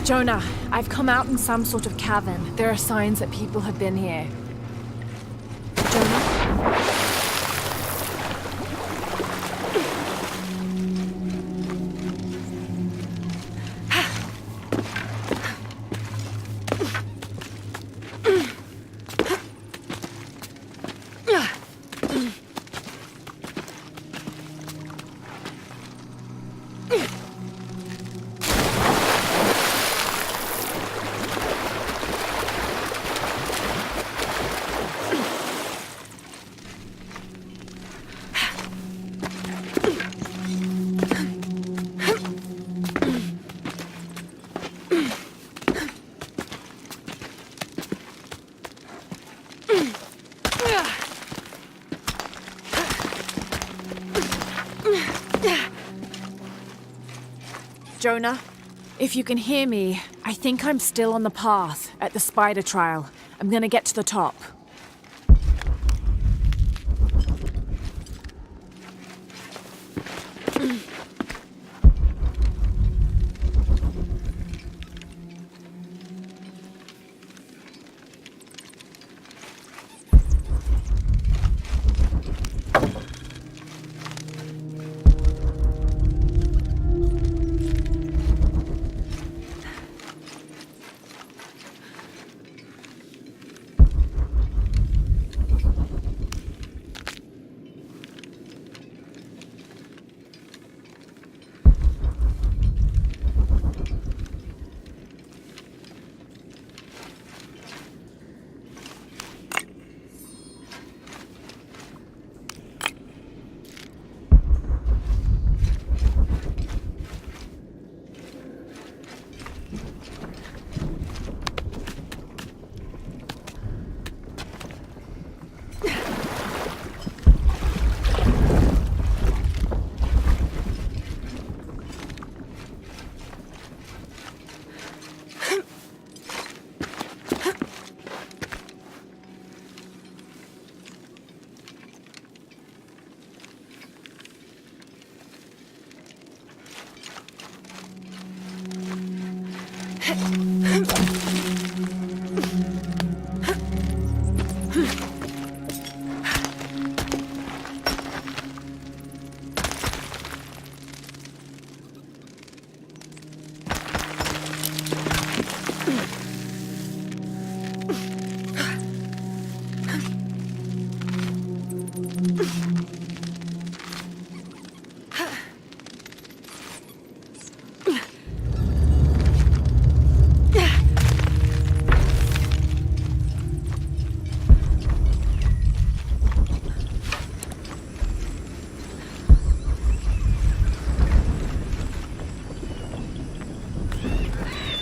Jonah, I've come out in some sort of cavern. There are signs that people have been here. Jonah? Jonah, if you can hear me, I think I'm still on the path at the spider trial. I'm gonna get to the top.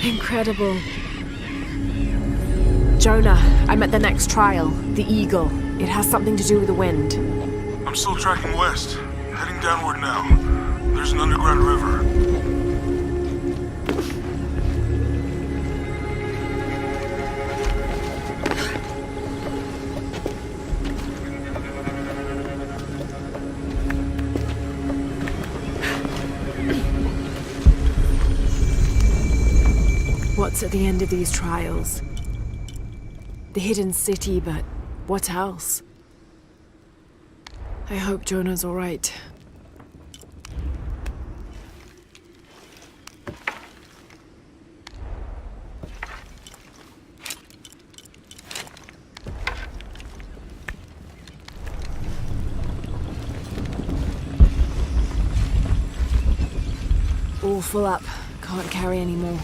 Incredible. Jonah, I'm at the next trial, the Eagle. It has something to do with the wind. I'm still tracking west, heading downward now. There's an underground river. What's at the end of these trials? The hidden city, but what else? I hope Jonah's all right. All full up. Can't carry any more.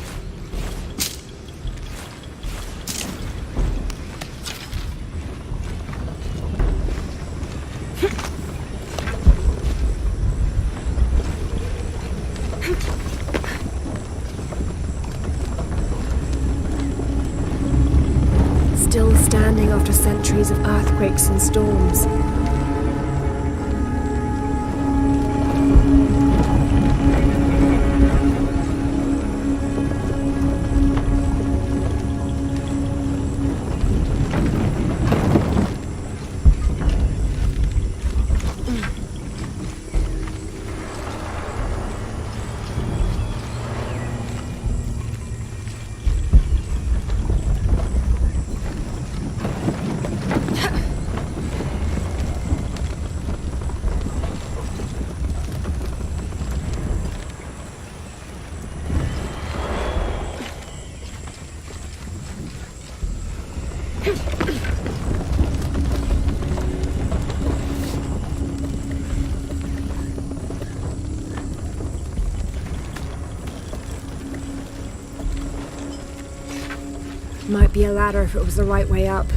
Still standing after centuries of earthquakes and storms. Might be a ladder if it was the right way up.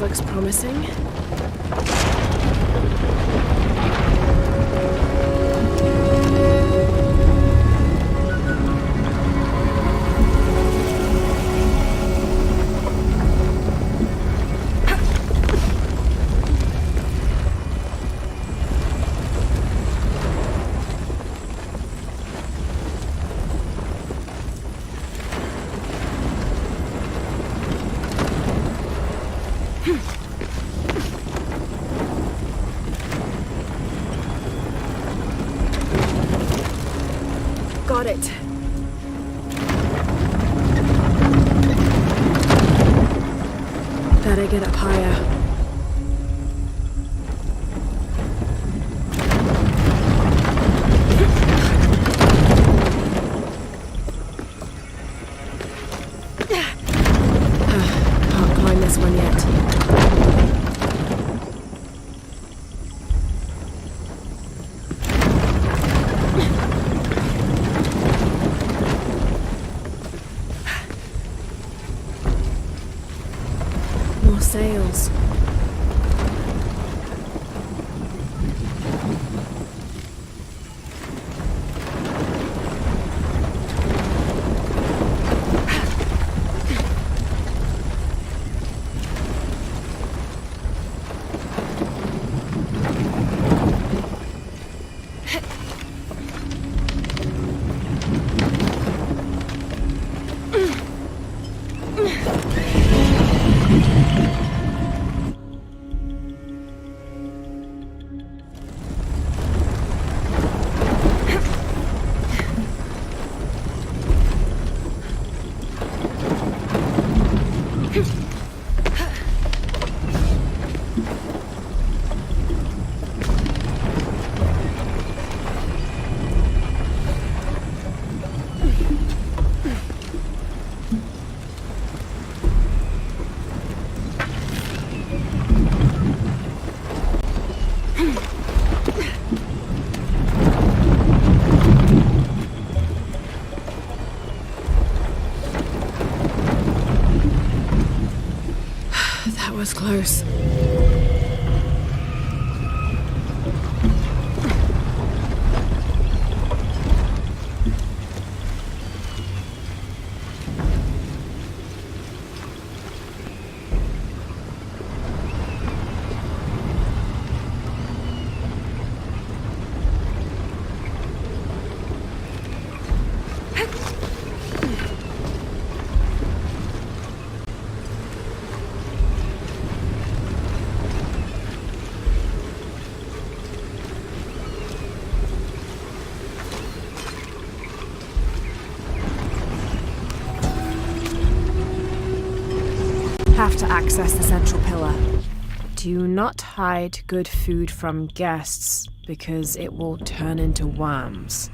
Looks promising. Got it. Better get up higher. Can't climb this one yet. More sails. That was close. Have to access the central pillar. Do not hide good food from guests, because it will turn into worms.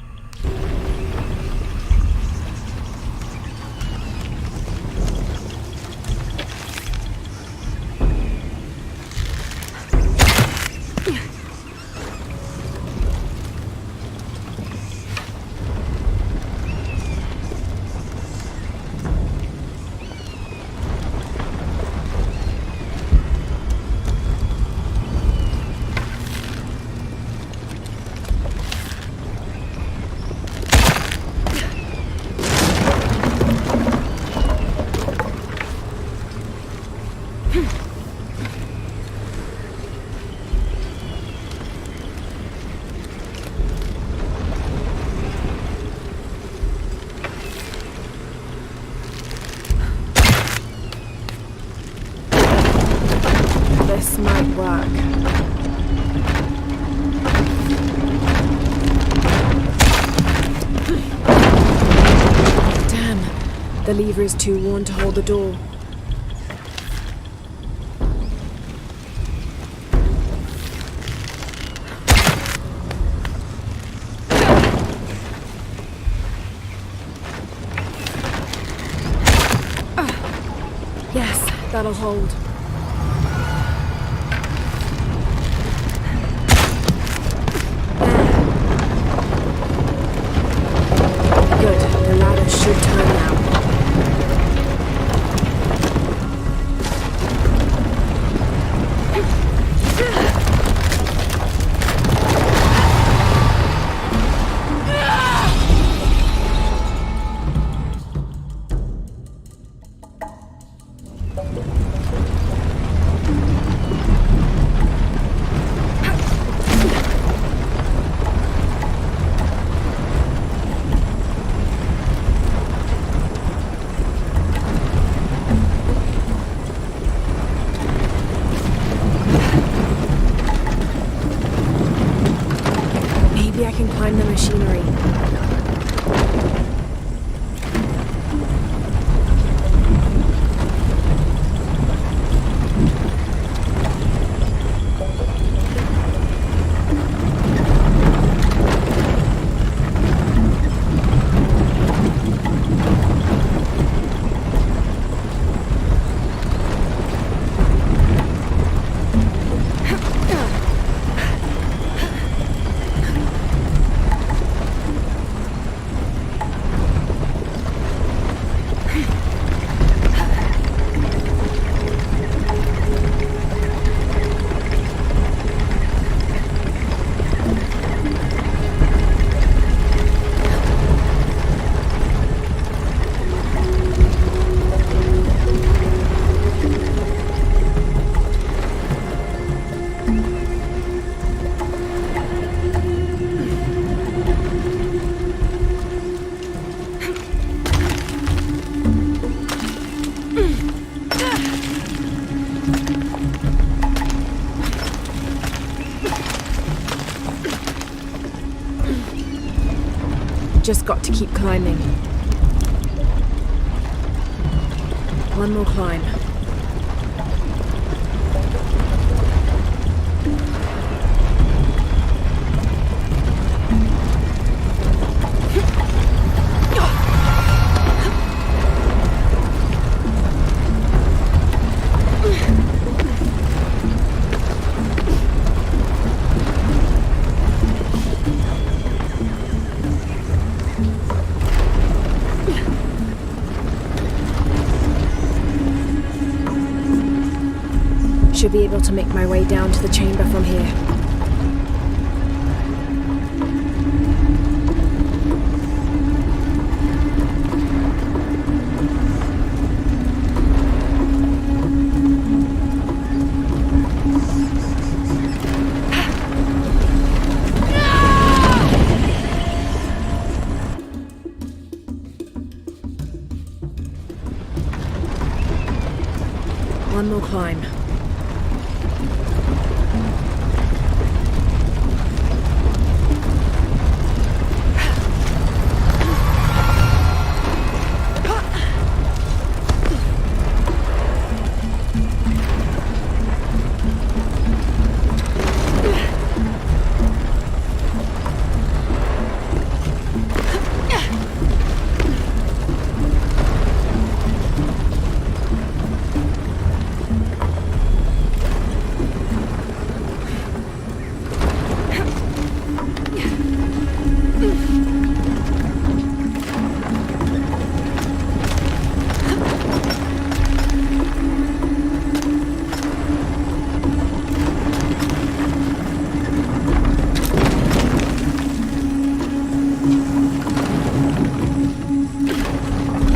This might work. Damn, the lever is too worn to hold the door. Yes, that'll hold. Good, the ladder should turn now. Maybe I can climb the machinery. Just got to keep climbing. One more climb. Should be able to make my way down to the chamber from here. One more climb.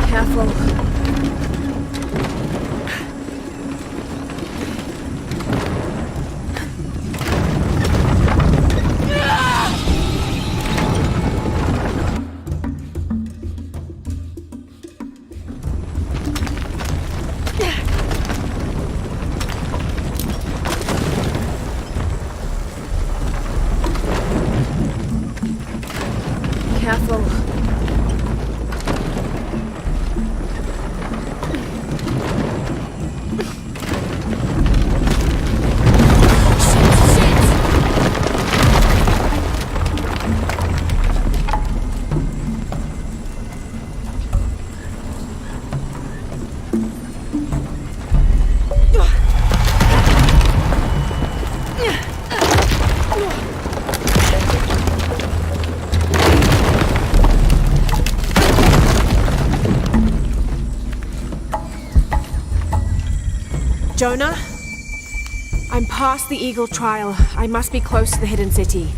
Careful. Jonah? I'm past the Eagle Trial. I must be close to the hidden city.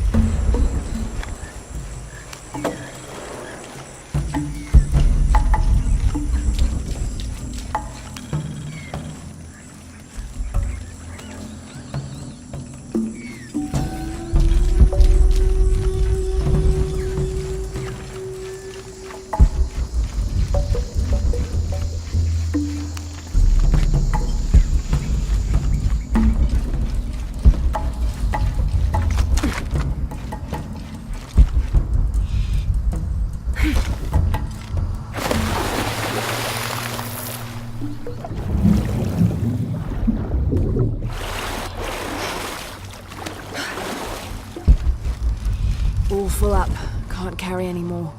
All full up. Can't carry any more.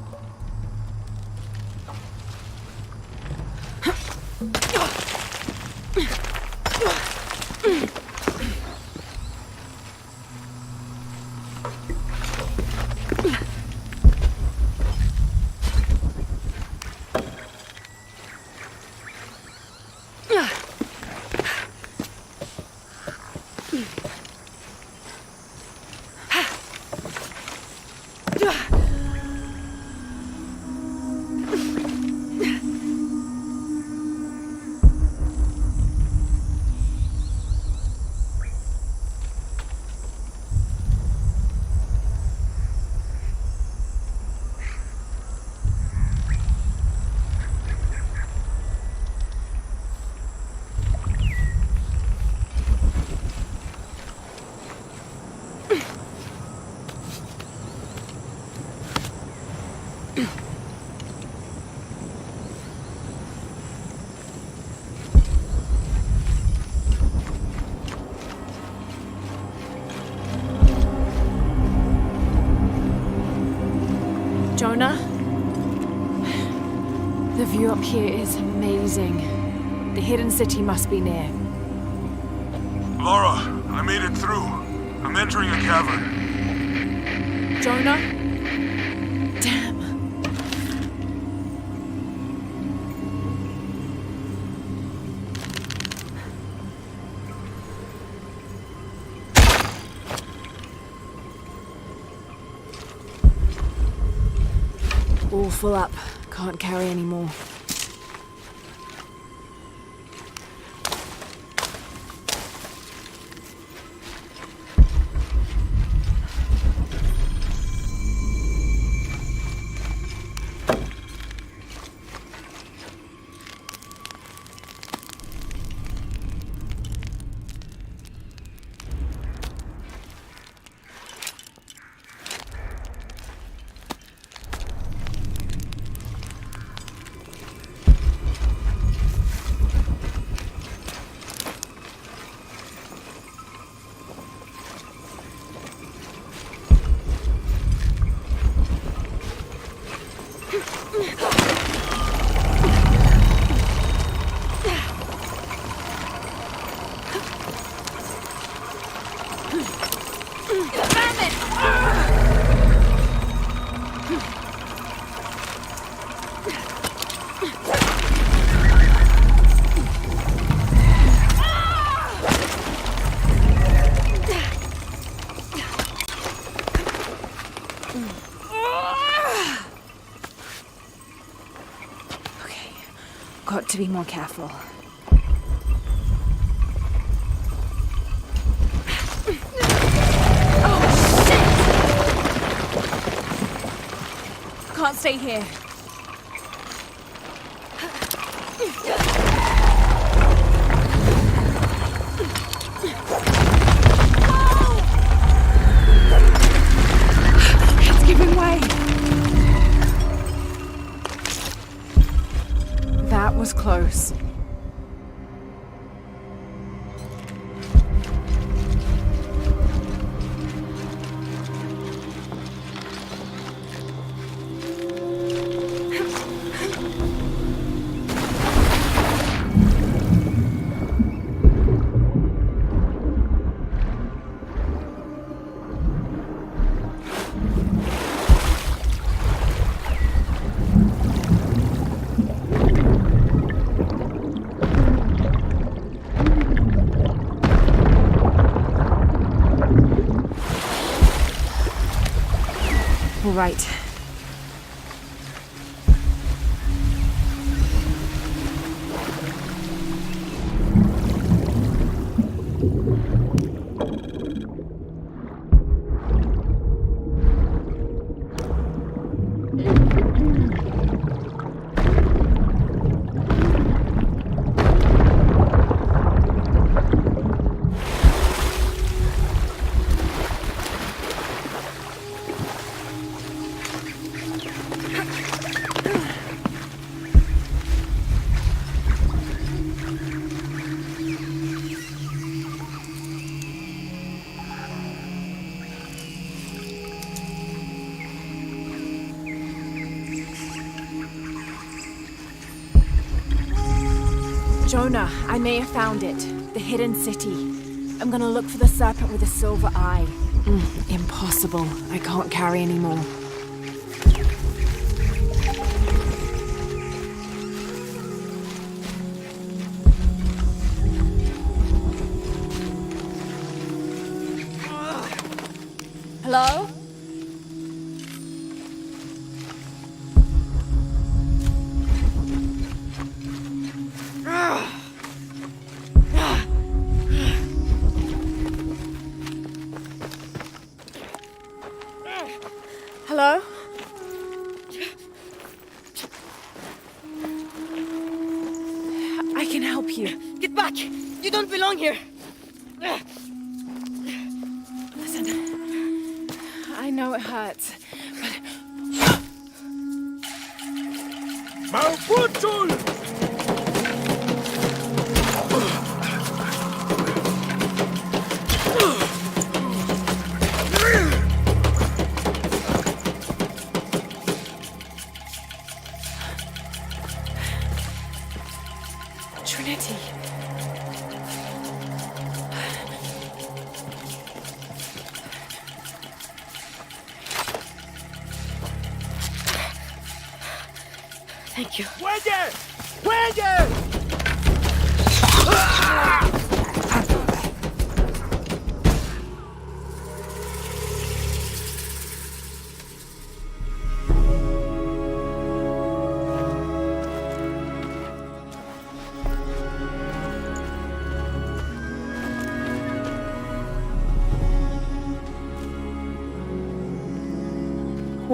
Jonah? The view up here is amazing. The hidden city must be near. Laura, I made it through. I'm entering a cavern. Jonah? Damn. All full up. Can't carry any more. Got to be more careful. Oh, shit! Can't stay here. It's giving way. That was close. All right. Jonah, I may have found it. The hidden city. I'm gonna look for the serpent with a silver eye. Impossible. I can't carry any more. Hello? Hello? I can help you. Get back! You don't belong here! Listen, I know it hurts, but... Malfunction! Thank you. Who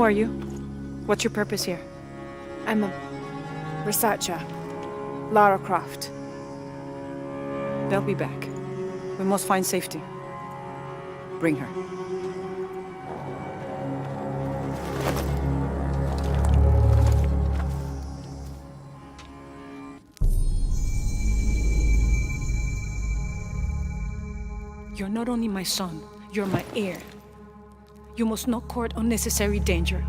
are you? What's your purpose here? I'm a researcher, Lara Croft. They'll be back. We must find safety. Bring her. You're not only my son, you're my heir. You must not court unnecessary danger.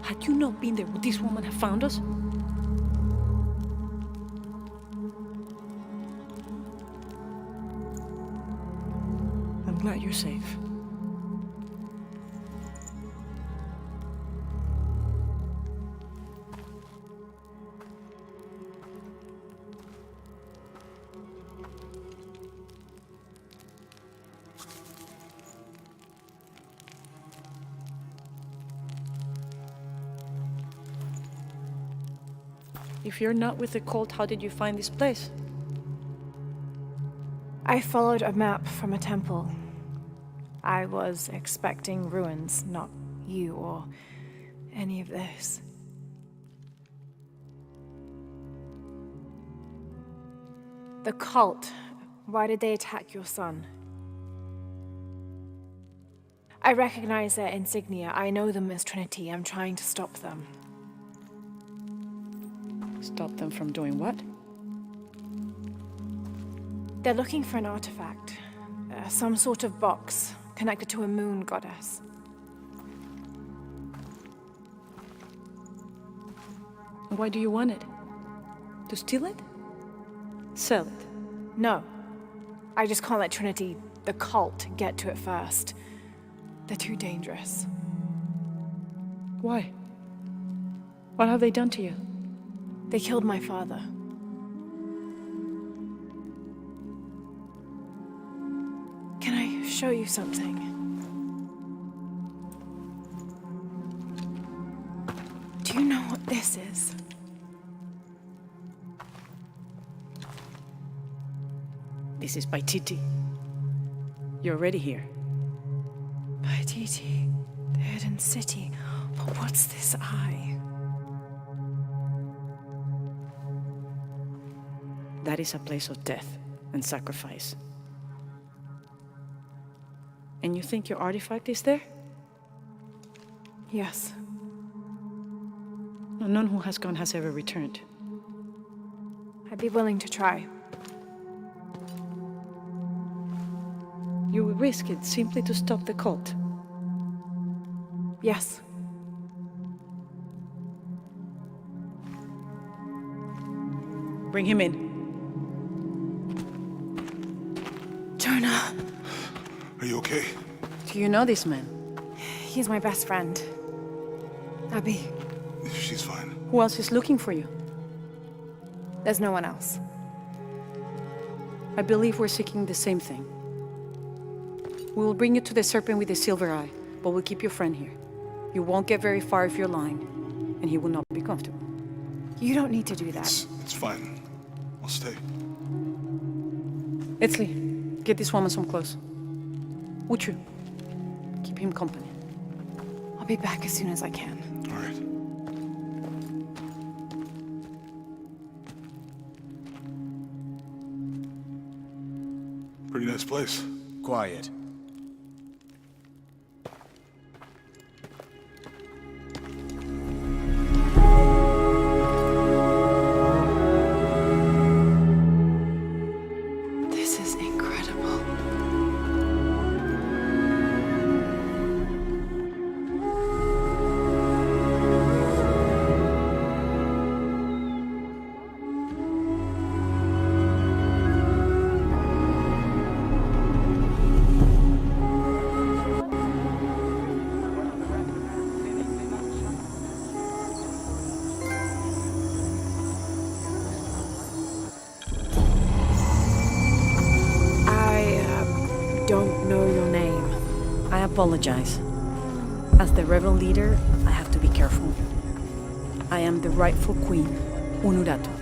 Had you not been there, would this woman have found us? I'm glad you're safe. If you're not with the cult, how did you find this place? I followed a map from a temple. I was expecting ruins, not you or any of this. The cult, why did they attack your son? I recognize their insignia. I know them as Trinity. I'm trying to stop them. Stop them from doing what? They're looking for an artifact. Some sort of box connected to a moon goddess. Why do you want it? To steal it? Sell it? No. I just can't let Trinity, the cult, get to it first. They're too dangerous. Why? What have they done to you? They killed my father. Can I show you something? Do you know what this is? This is by Titi. You're already here. By Titi, the hidden city. But what's this eye? That is a place of death and sacrifice. And you think your artifact is there? Yes. No, none who has gone has ever returned. I'd be willing to try. You would risk it simply to stop the cult. Yes. Bring him in. Jonah. Are you okay? Do you know this man? He's my best friend. Abby. She's fine. Who else is looking for you? There's no one else. I believe we're seeking the same thing. We will bring you to the serpent with the silver eye, but we'll keep your friend here. You won't get very far if you're lying, and he will not be comfortable. You don't need to do that. It's fine. I'll stay. Etzli, get this woman some clothes. Uchu, keep him company. I'll be back as soon as I can. All right. Pretty nice place. Quiet. This is incredible. apologize. As the rebel leader, I have to be careful. I am the rightful queen, Unuratu.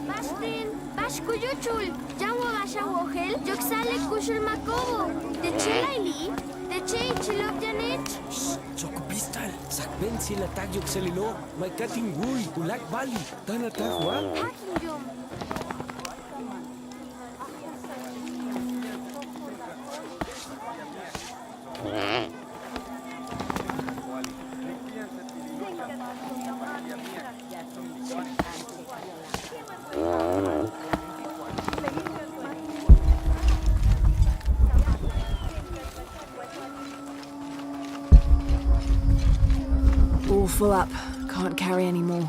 Bastin, Bashkuyuchul, Jawa Bashawohel, Joksale Kushul Makobo, the Chelaili, the Chay Chilop Janet. Chokupistal, Sakben sila tagyok sa lilo, may katingguy, ulak bali, tanatahwa. Hakin Jum. All full up. Can't carry any more.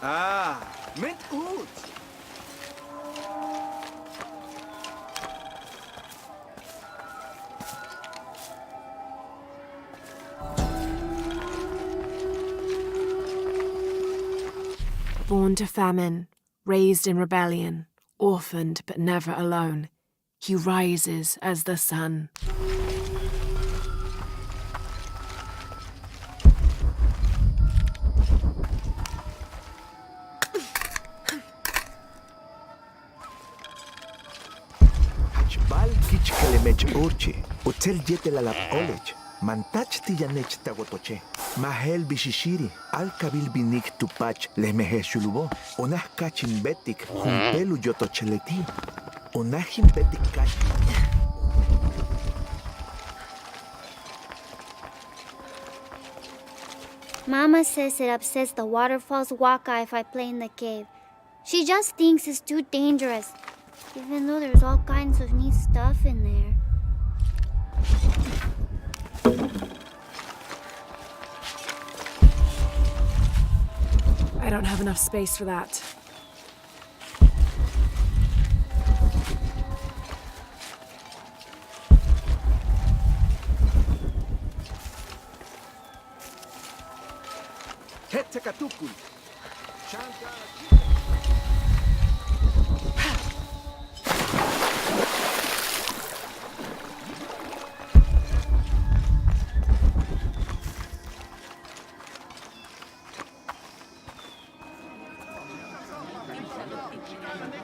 Ah, met goed. Born to famine, raised in rebellion, orphaned but never alone, he rises as the sun. Bal kich kalemech orche, hotel yetel alap olech, mantach tiyanech tagotoche, mahel bishishiri, al kabil binik tupach lemehe shulubo, onah kachin betik, humpelu yotocheleti, onahim betik kach. Mama says it upsets the waterfall's waka if I play in the cave. She just thinks it's too dangerous, even though there's all kinds of neat stuff in there. I don't have enough space for that. Hetekatukul.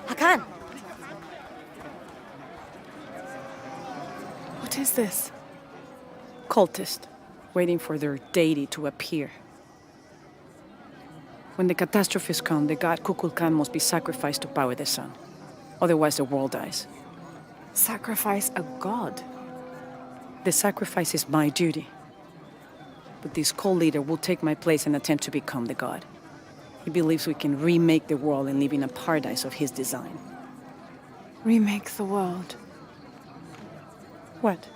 Hakan! What is this? Cultist, waiting for their deity to appear. When the catastrophes come, the god Kukulkan must be sacrificed to power the sun. Otherwise, the world dies. Sacrifice a god? The sacrifice is my duty. But this cult leader will take my place and attempt to become the god. He believes we can remake the world and live in a paradise of his design. Remake the world. What?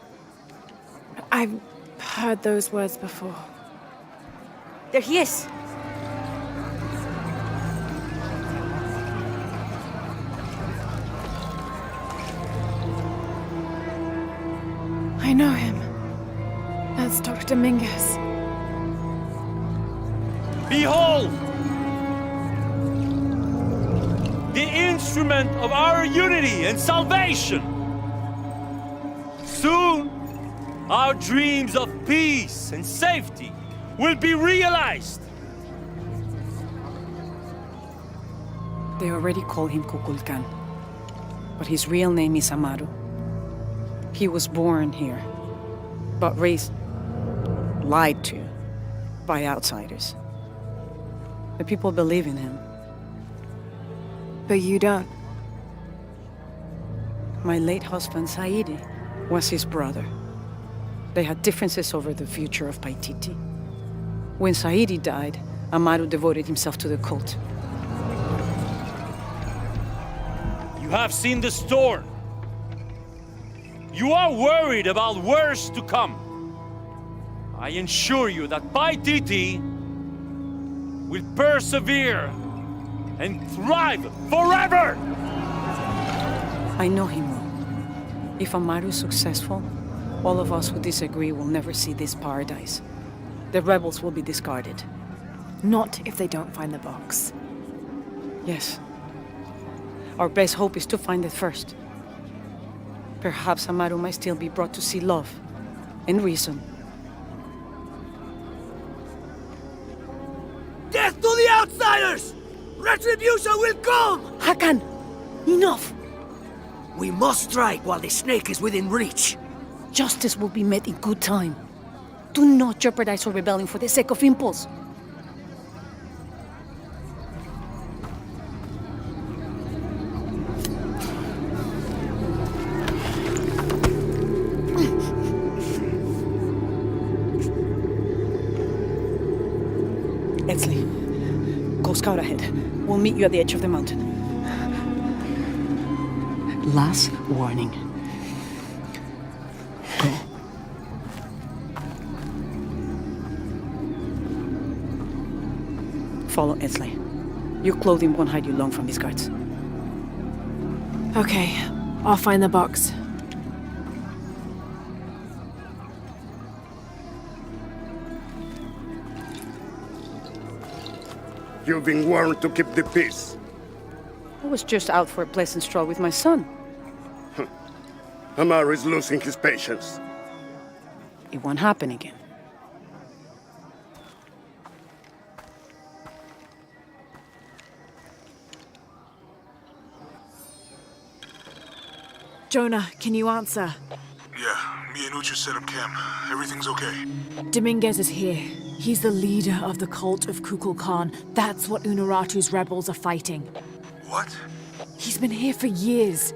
I've heard those words before. There he is! I know him. That's Dr. Dominguez. Behold! The instrument of our unity and salvation! Soon, our dreams of peace and safety will be realized! They already call him Kukulkan, but his real name is Amaru. He was born here, but raised... lied to by outsiders. The people believe in him. But you don't. My late husband, Saidi, was his brother. They had differences over the future of Paititi. When Saidi died, Amaru devoted himself to the cult. You have seen the storm. You are worried about worse to come. I assure you that Paititi will persevere and thrive forever! I know he will. If Amaru is successful, all of us who disagree will never see this paradise. The rebels will be discarded. Not if they don't find the box. Yes. Our best hope is to find it first. Perhaps Amaru might still be brought to see love and reason. Death to the outsiders! Retribution will come! Hakan! Enough! We must strike while the snake is within reach. Justice will be met in good time. Do not jeopardize our rebellion for the sake of impulse. Edsley, go scout ahead. We'll meet you at the edge of the mountain. Last warning. Follow Edsley. Your clothing won't hide you long from these guards. Okay, I'll find the box. You've been warned to keep the peace. I was just out for a pleasant stroll with my son. Amaru is losing his patience. It won't happen again. Jonah, can you answer? Yeah, me and Ucha set up camp. Everything's okay. Dominguez is here. He's the leader of the cult of Kukulkan. That's what Unuratu's rebels are fighting. What? He's been here for years.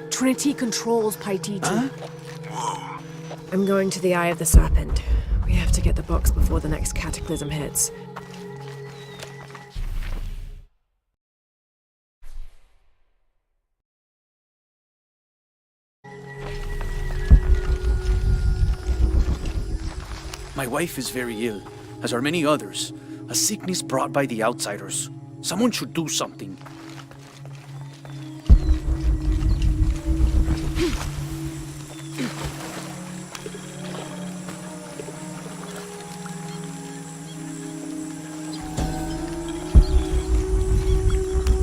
Trinity controls Paititi. Huh? Whoa. I'm going to the Eye of the Serpent. We have to get the box before the next cataclysm hits. My wife is very ill, as are many others. A sickness brought by the outsiders. Someone should do something.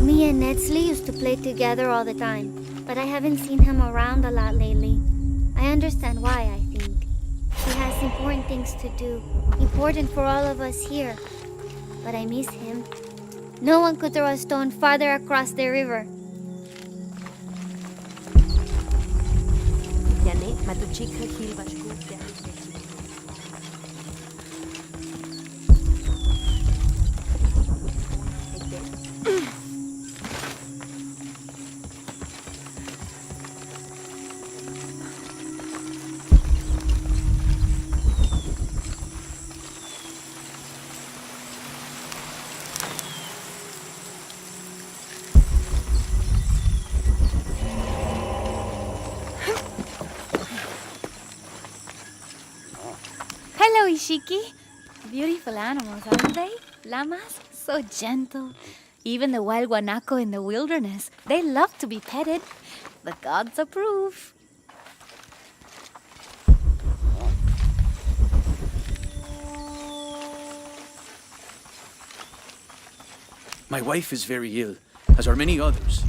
Me and Nedsley used to play together all the time, but I haven't seen him around a lot lately. I understand why, I think. He has important things to do, important for all of us here. But I miss him. No one could throw a stone farther across the river. Hello, Ishiki. Beautiful animals, aren't they? Llamas, so gentle. Even the wild guanaco in the wilderness, they love to be petted. The gods approve. My wife is very ill, as are many others.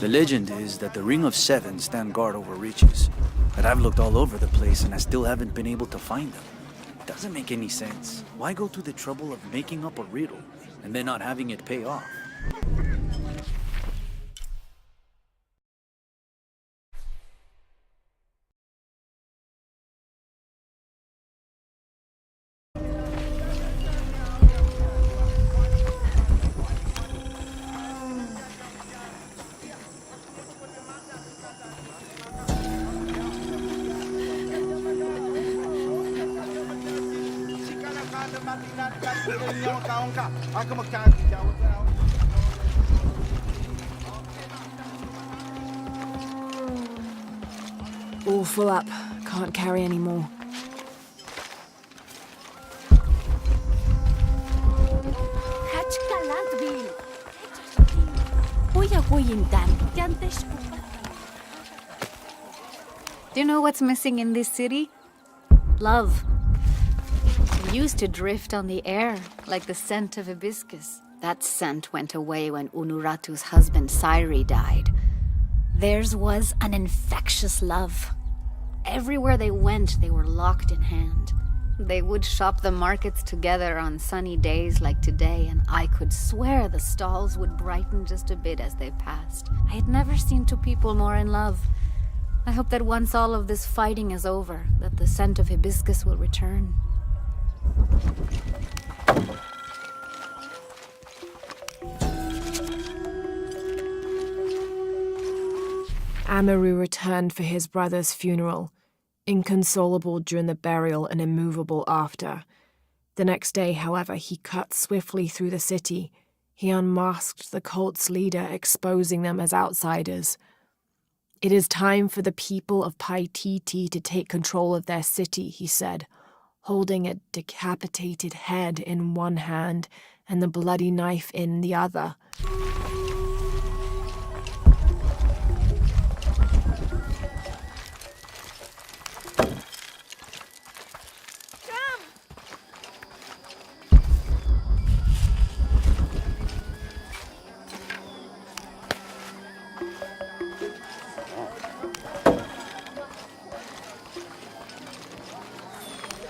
The legend is that the Ring of Seven stand guard over riches. But I've looked all over the place and I still haven't been able to find them. It doesn't make any sense. Why go to the trouble of making up a riddle and then not having it pay off? All full up. Can't carry any more. Do you know what's missing in this city? Love. It used to drift on the air, like the scent of hibiscus. That scent went away when Unuratu's husband Sairi died. Theirs was an infectious love. Everywhere they went, they were locked in hand. They would shop the markets together on sunny days like today, and I could swear the stalls would brighten just a bit as they passed. I had never seen two people more in love. I hope that once all of this fighting is over, that the scent of hibiscus will return. Amaru returned for his brother's funeral, inconsolable during the burial and immovable after. The next day, however, he cut swiftly through the city. He unmasked the cult's leader, exposing them as outsiders. "It is time for the people of Paititi to take control of their city," he said, holding a decapitated head in one hand and the bloody knife in the other.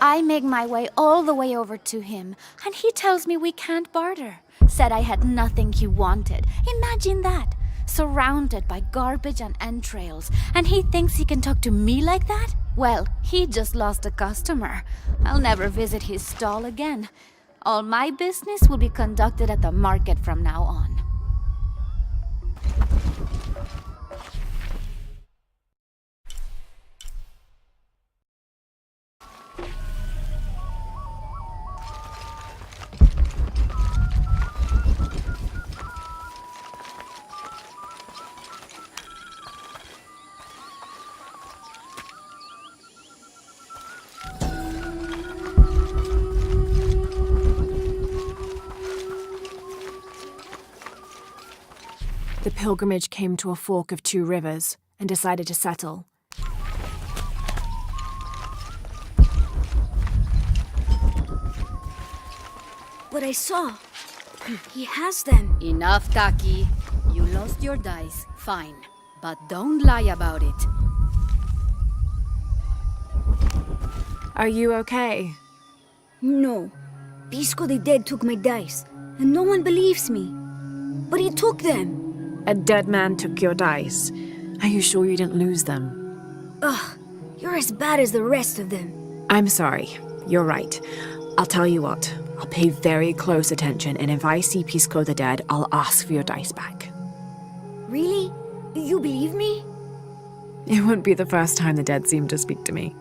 I make my way all the way over to him, and he tells me we can't barter. Said I had nothing he wanted. Imagine that. Surrounded by garbage and entrails, and he thinks he can talk to me like that? Well, he just lost a customer. I'll never visit his stall again. All my business will be conducted at the market from now on. The pilgrimage came to a fork of two rivers and decided to settle. But I saw. He has them. Enough, Taki. You lost your dice. Fine. But don't lie about it. Are you okay? No. Pisco the Dead took my dice, and no one believes me. But he took them. A dead man took your dice. Are you sure you didn't lose them? Ugh, you're as bad as the rest of them. I'm sorry. You're right. I'll tell you what. I'll pay very close attention, and if I see Pisco the Dead, I'll ask for your dice back. Really? You believe me? It wouldn't be the first time the dead seemed to speak to me.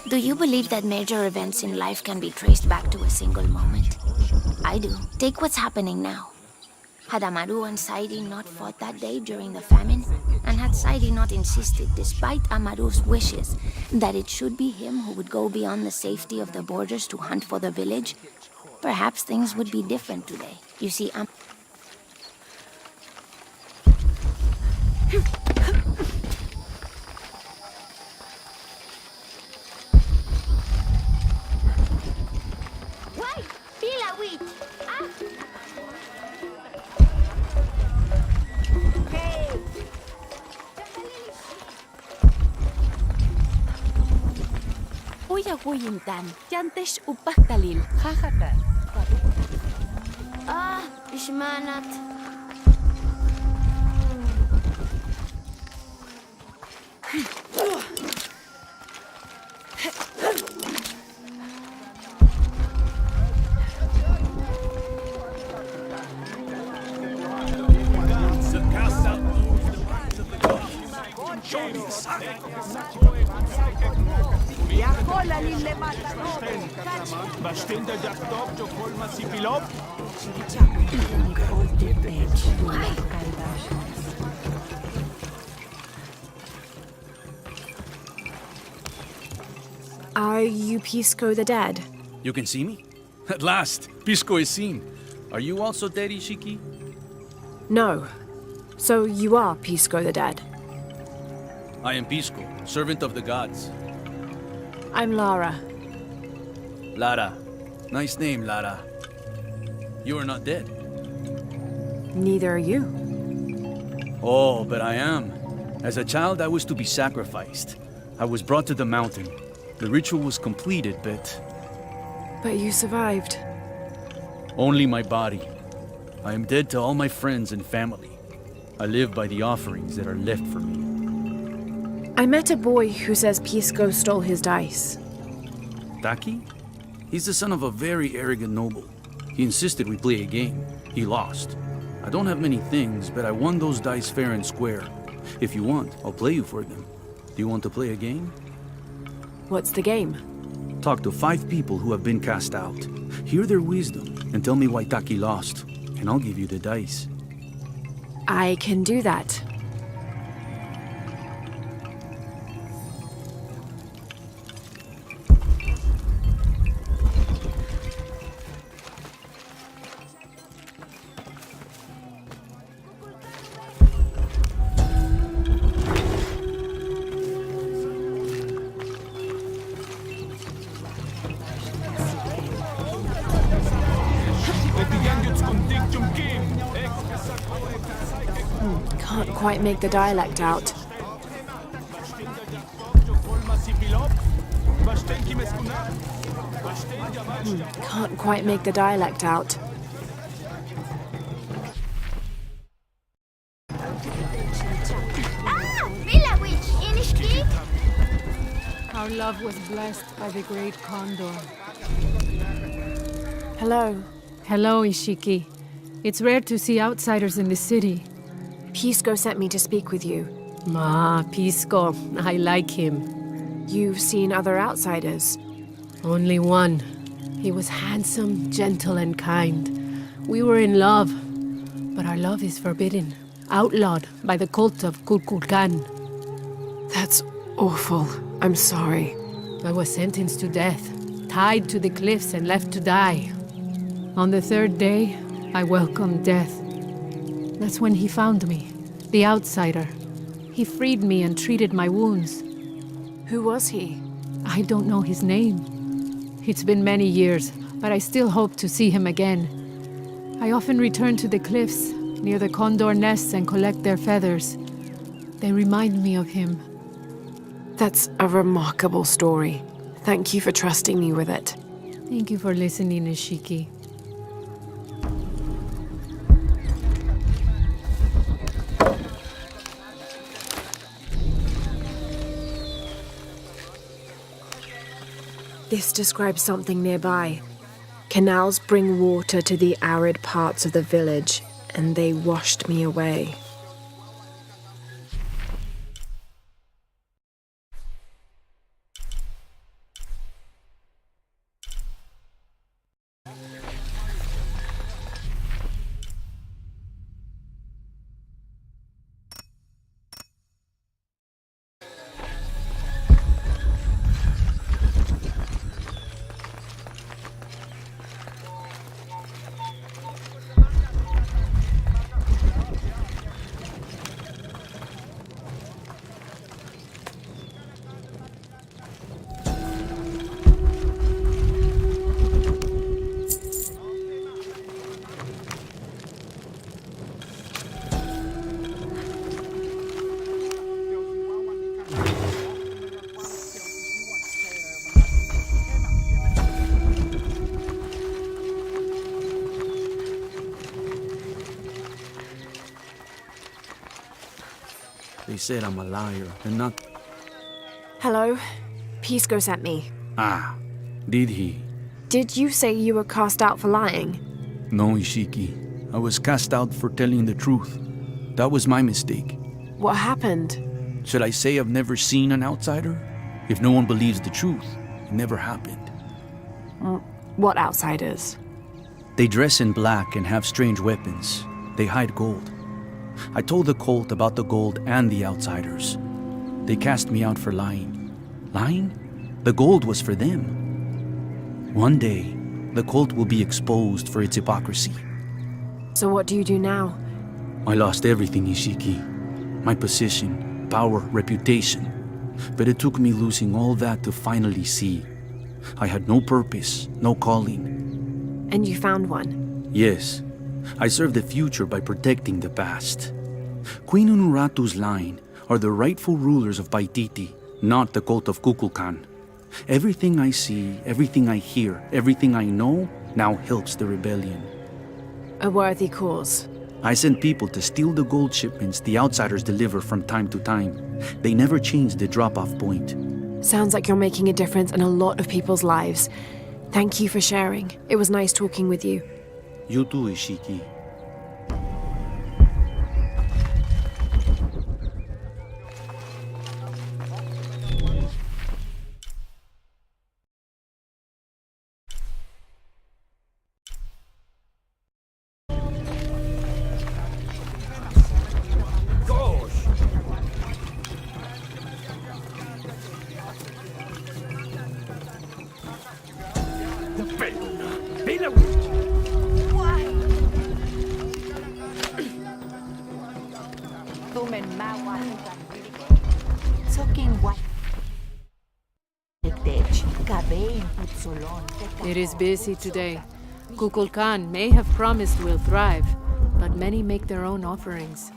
Do you believe that major events in life can be traced back to a single moment? I do. Take what's happening now. Had Amaru and Saidi not fought that day during the famine, and had Saidi not insisted, despite Amaru's wishes, that it should be him who would go beyond the safety of the borders to hunt for the village, perhaps things would be different today. You see, Why? Pila wheat. Ah. Hey. Uya Huyintan, Yantesh Upaktalil, Jajatan. Ah, Ishmanat. Are you Pisco the dead? You can see me? At last, Pisco is seen. Are you also dead, Ishiki? No. So you are Pisco the dead? I am Pisco, servant of the gods. I'm Lara. Lara. Nice name, Lara. You are not dead. Neither are you. Oh, but I am. As a child, I was to be sacrificed. I was brought to the mountain. The ritual was completed, but But you survived. only my body. I am dead to all my friends and family. I live by the offerings that are left for me. I met a boy who says Pisco stole his dice. Taki? He's the son of a very arrogant noble. He insisted we play a game. He lost. I don't have many things, but I won those dice fair and square. If you want, I'll play you for them. Do you want to play a game? What's the game? Talk to 5 people who have been cast out. Hear their wisdom and tell me why Taki lost, and I'll give you the dice. I can do that. Can't quite make the dialect out. Can't quite make the dialect out. Ah, Pila witch. Inishki. Our love was blessed by the great condor. Hello. Hello, Ishiki. It's rare to see outsiders in the city. Pisco sent me to speak with you. Ah, Pisco. I like him. You've seen other outsiders. Only one. He was handsome, gentle, and kind. We were in love. But our love is forbidden. Outlawed by the cult of Kulkulkan. That's awful. I'm sorry. I was sentenced to death, tied to the cliffs and left to die. On the 3rd day, I welcomed death. That's when he found me, the outsider. He freed me and treated my wounds. Who was he? I don't know his name. It's been many years, but I still hope to see him again. I often return to the cliffs, near the condor nests, and collect their feathers. They remind me of him. That's a remarkable story. Thank you for trusting me with it. Thank you for listening, Ishiki. This describes something nearby. Canals bring water to the arid parts of the village, and they washed me away. They said I'm a liar and not... Hello? Pisco sent me. Ah, did he? Did you say you were cast out for lying? No, Ishiki. I was cast out for telling the truth. That was my mistake. What happened? Should I say I've never seen an outsider? If no one believes the truth, it never happened. What outsiders? They dress in black and have strange weapons. They hide gold. I told the cult about the gold and the outsiders. They cast me out for lying. Lying? The gold was for them. One day, the cult will be exposed for its hypocrisy. So what do you do now? I lost everything, Ishiki. My position, power, reputation. But it took me losing all that to finally see. I had no purpose, no calling. And you found one? Yes. I serve the future by protecting the past. Queen Unuratu's line are the rightful rulers of Paititi, not the cult of Kukulkan. Everything I see, everything I hear, everything I know now helps the rebellion. A worthy cause. I send people to steal the gold shipments the outsiders deliver from time to time. They never change the drop-off point. Sounds like you're making a difference in a lot of people's lives. Thank you for sharing. It was nice talking with you. You too, Ishiki. It is busy today. Kukulkan may have promised we'll thrive, but many make their own offerings.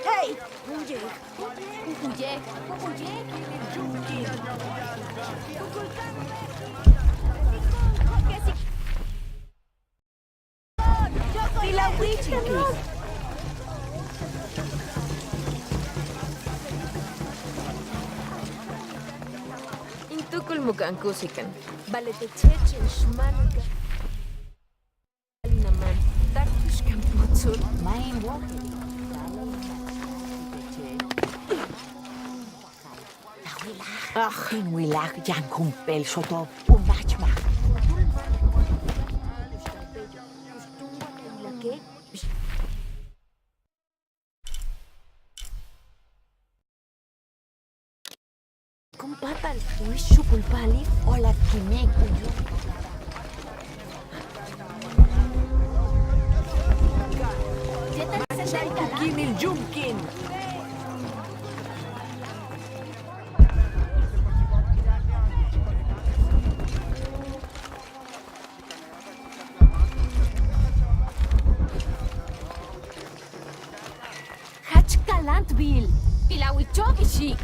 Hey! Intukul mukaan kusikan. Balete chechen shmanuka. Naman. Taktushkan putzul. Main walk. Ach, in wilak jan kumpel soto umachma. Kumpatal, wishu kulpali. Ola kimik uyu. Kimil jumkin. Hachkalant bil. Pilawichovishi.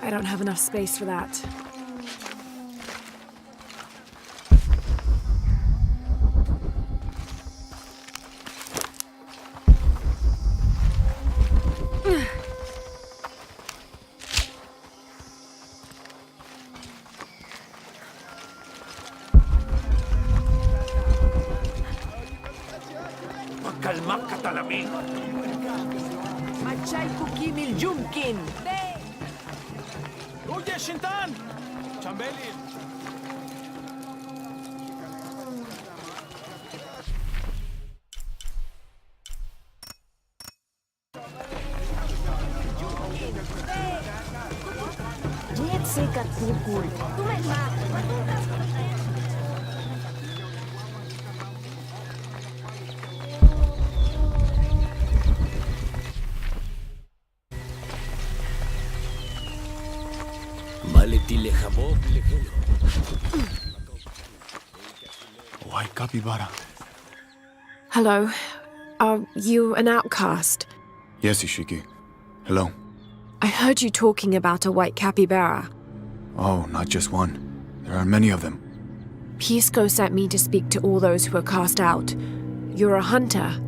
I don't have enough space for that. Kalmak katalamin. Machay kukimil jumkin. Oye, Shintan! Chambeli! Jet sekat kukul. Tumay ma. White capybara. Hello. Are you an outcast? Yes, Ishiki. Hello. I heard you talking about a white capybara. Oh, not just one. There are many of them. Pisco sent me to speak to all those who are cast out. You're a hunter.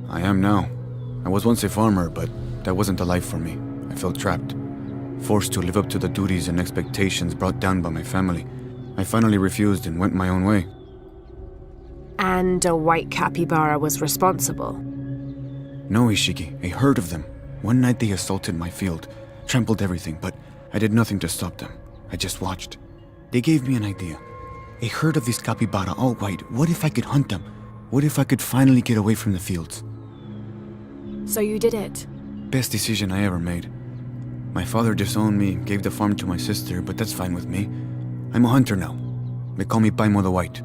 I am now. I was once a farmer, but that wasn't the life for me. I felt trapped. Forced to live up to the duties and expectations brought down by my family. I finally refused and went my own way. And a white capybara was responsible. No, Ishiki, a herd of them. One night they assaulted my field, trampled everything, but I did nothing to stop them. I just watched. They gave me an idea. A herd of these capybara, all white. What if I could hunt them? What if I could finally get away from the fields? So you did it. Best decision I ever made. My father disowned me, gave the farm to my sister, but that's fine with me. I'm a hunter now. They call me Paimo the White.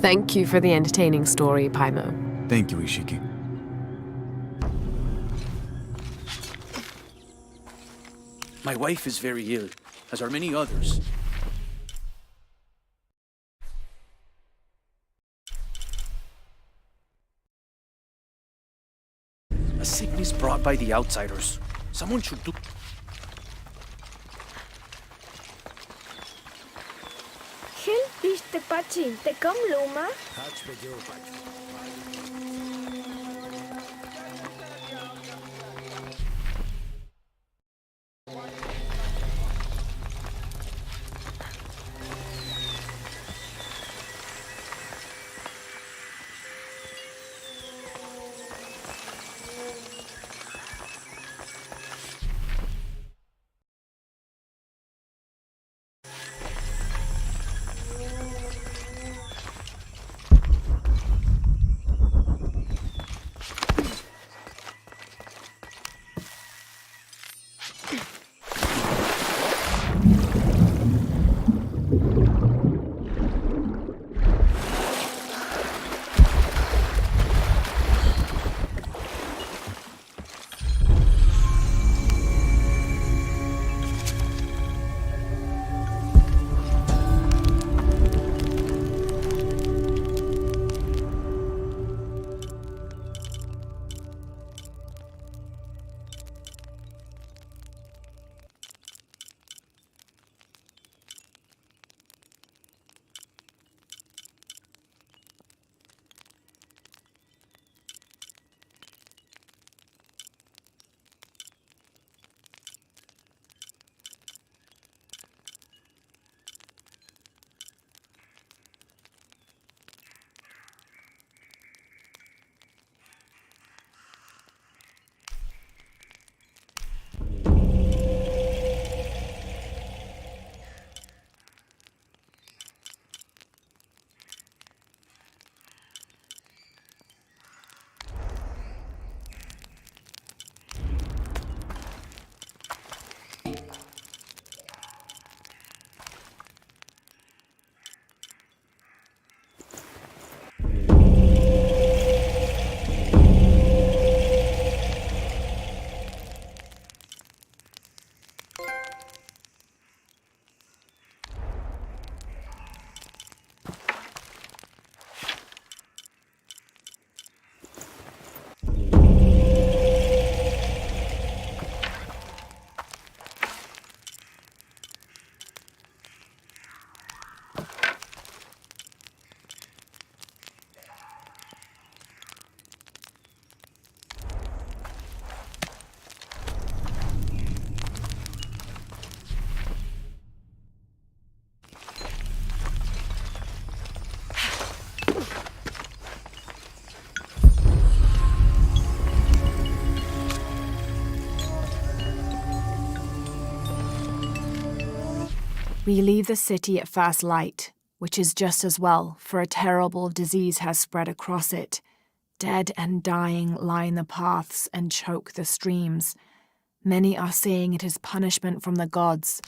Thank you for the entertaining story, Paimo. Thank you, Ishiki. My wife is very ill, as are many others. A sickness brought by the outsiders. Someone should do... Help this te pachi, te come luma. We leave the city at first light, which is just as well, for a terrible disease has spread across it. Dead and dying line the paths and choke the streams. Many are saying it is punishment from the gods.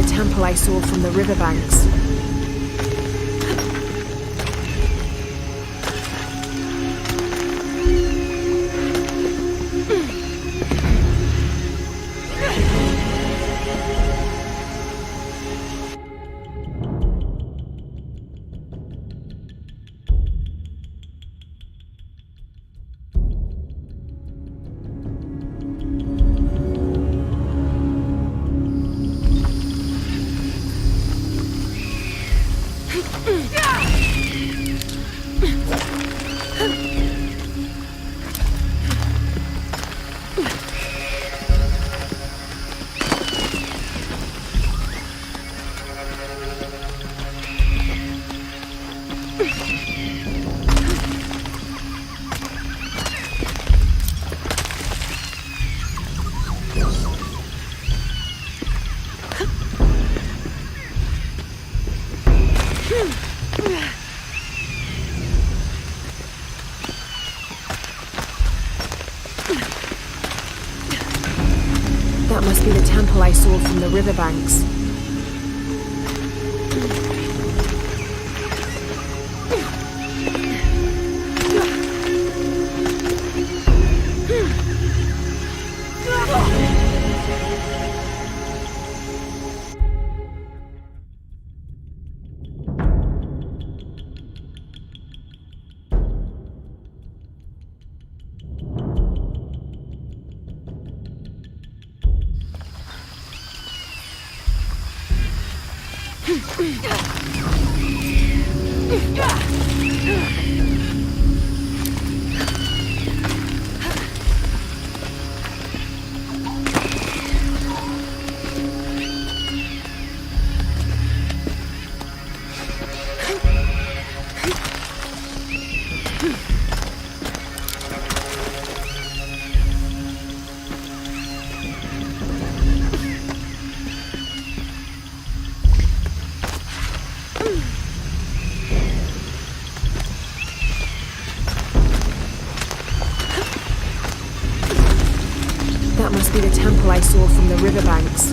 temple I saw from the riverbanks. That must be the temple I saw from the riverbanks. That must be the temple I saw from the riverbanks.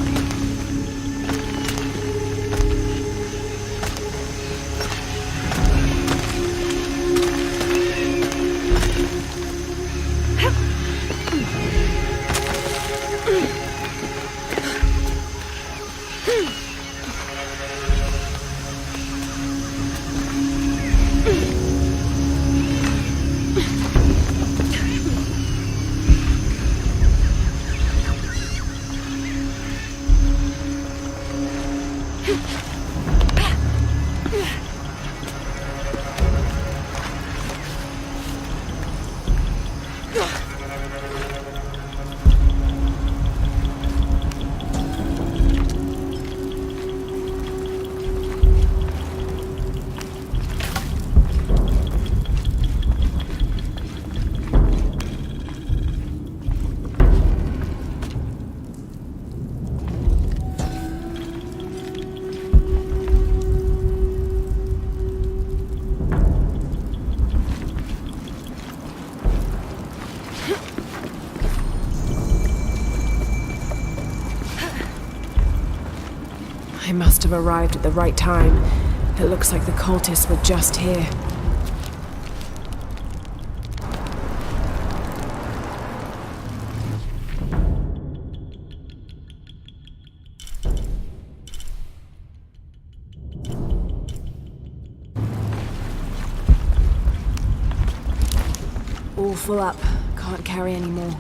I must have arrived at the right time. It looks like the cultists were just here. All full up. Can't carry any more.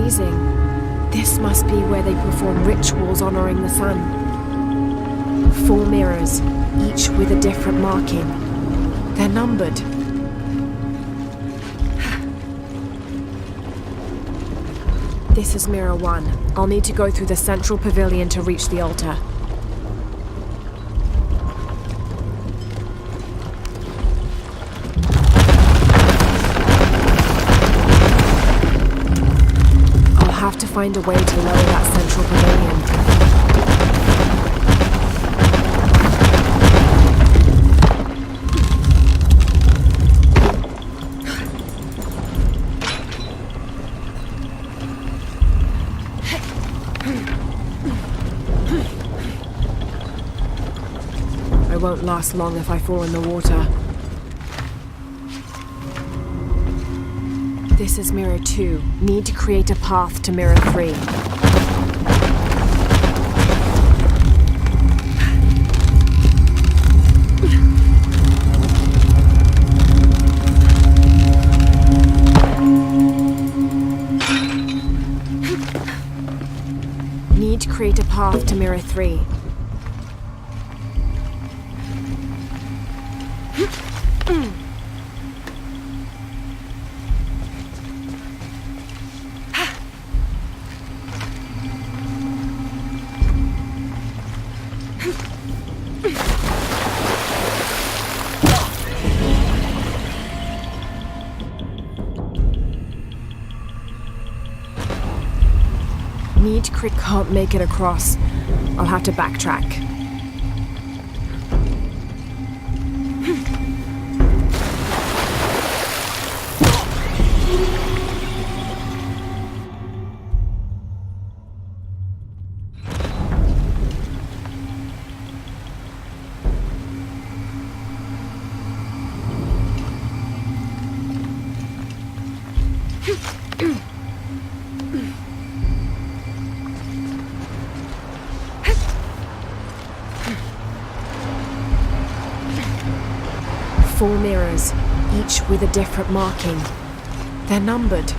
amazing. This must be where they perform rituals honoring the sun. 4 mirrors, each with a different marking. They're numbered. This is mirror 1. I'll need to go through the central pavilion to reach the altar. I'll have to find a way to lower that central pavilion. I won't last long if I fall in the water. This is mirror 2. Need to create a path to mirror 3. Need to create a path to mirror 3. Can't make it across. I'll have to backtrack. Four mirrors, each with a different marking. They're numbered.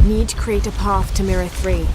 Need to create a path to mirror 3.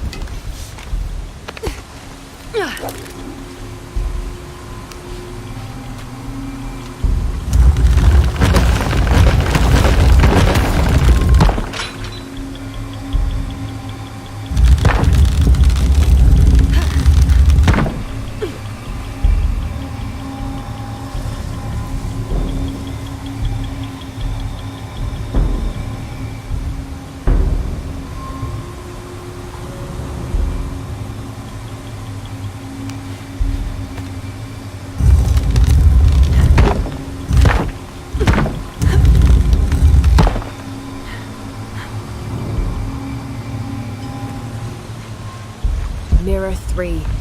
3.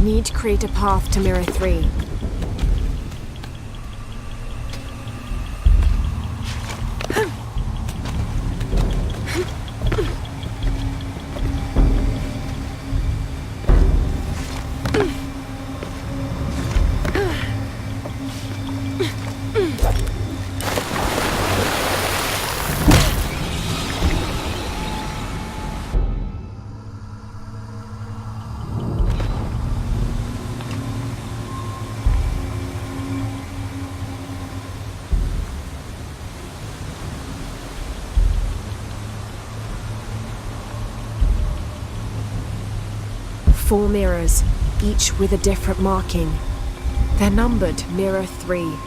Need to create a path to Mirror 3. Four mirrors, each with a different marking. They're numbered Mirror 3.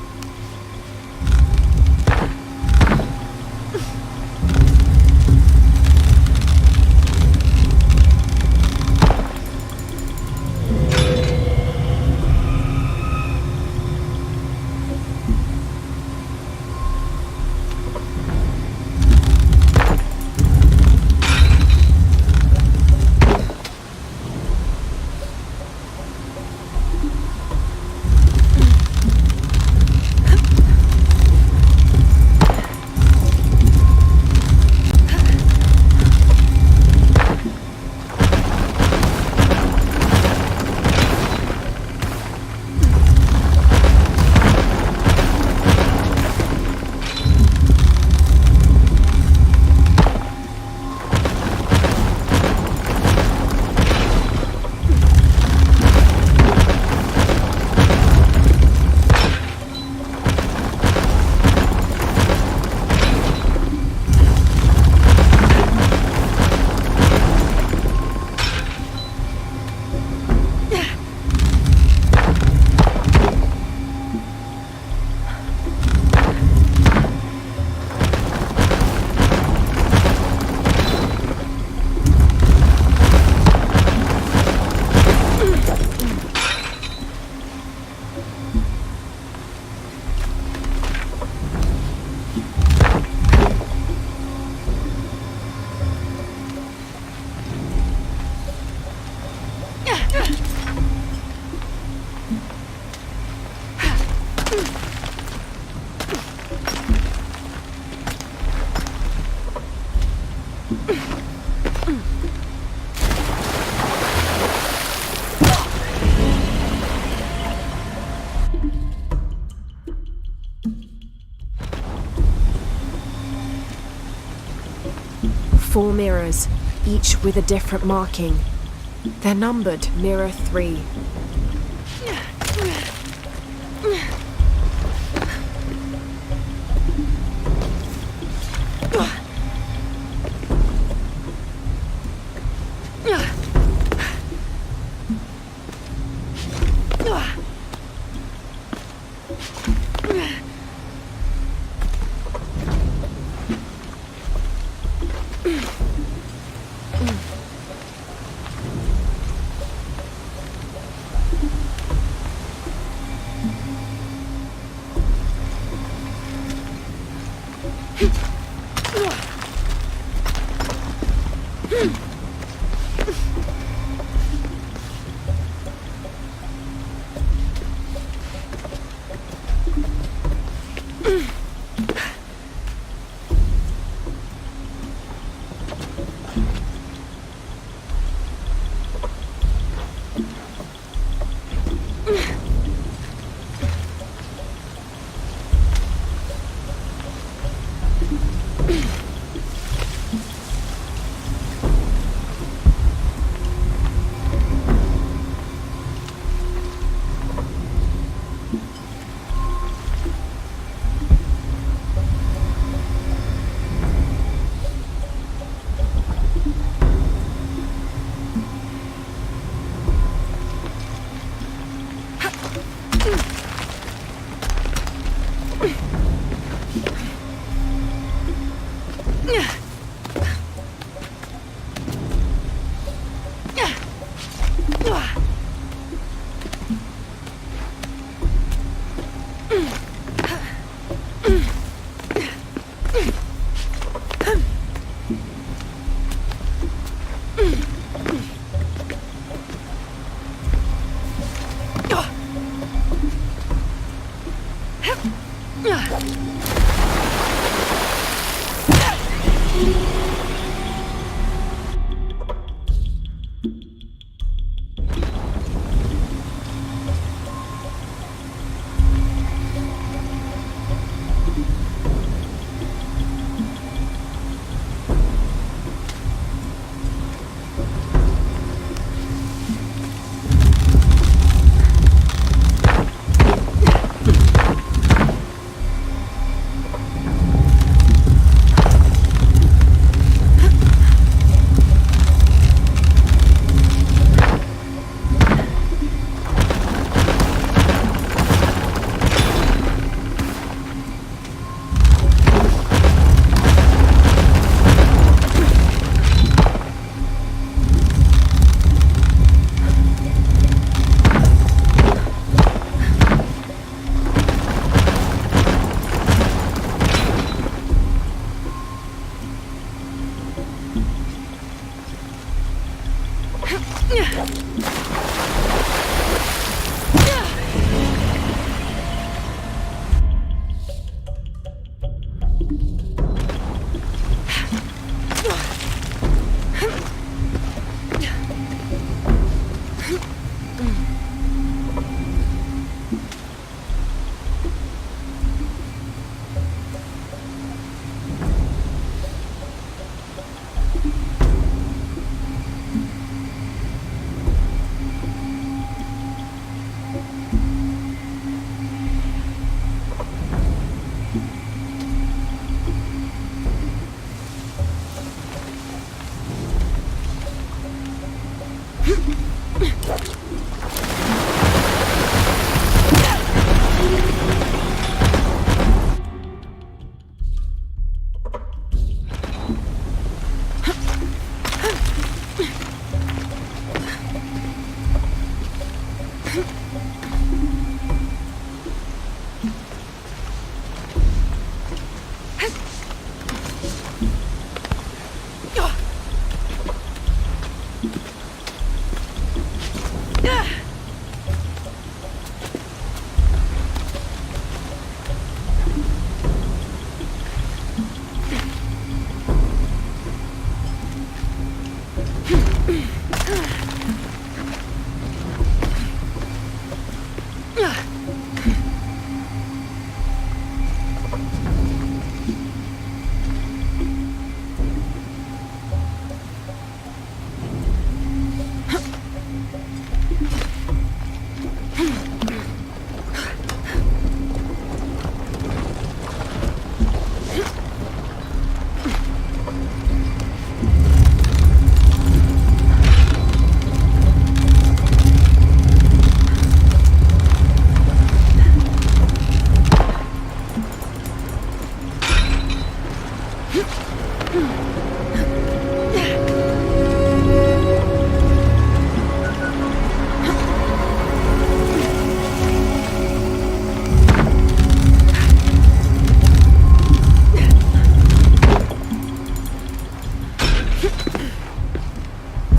Four mirrors, each with a different marking. They're numbered Mirror 3.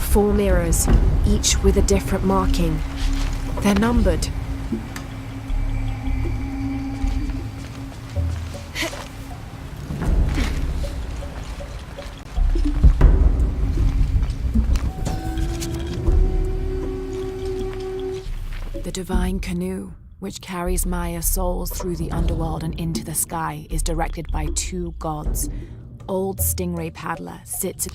4 mirrors, each with a different marking. They're numbered. The divine canoe, which carries Maya's souls through the underworld and into the sky, is directed by two gods. Old Stingray Paddler sits at...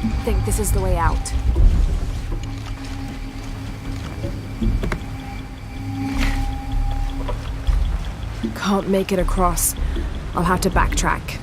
I think this is the way out. Can't make it across. I'll have to backtrack.